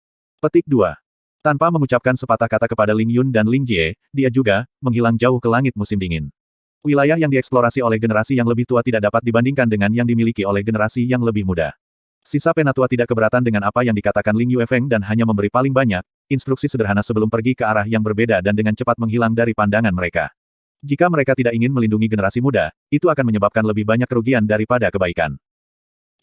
Petik 2. Tanpa mengucapkan sepatah kata kepada Ling Yun dan Ling Jie, dia juga menghilang jauh ke langit musim dingin. Wilayah yang dieksplorasi oleh generasi yang lebih tua tidak dapat dibandingkan dengan yang dimiliki oleh generasi yang lebih muda. Sisa penatua tidak keberatan dengan apa yang dikatakan Ling Yuefeng dan hanya memberi paling banyak instruksi sederhana sebelum pergi ke arah yang berbeda dan dengan cepat menghilang dari pandangan mereka. Jika mereka tidak ingin melindungi generasi muda, itu akan menyebabkan lebih banyak kerugian daripada kebaikan.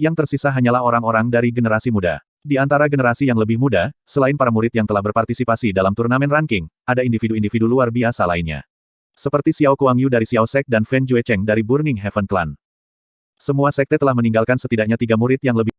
Yang tersisa hanyalah orang-orang dari generasi muda. Di antara generasi yang lebih muda, selain para murid yang telah berpartisipasi dalam turnamen ranking, ada individu-individu luar biasa lainnya. Seperti Xiao Kuangyu dari Xiao Sek dan Fen Juecheng dari Burning Heaven Clan. Semua sekte telah meninggalkan setidaknya 3 murid yang lebih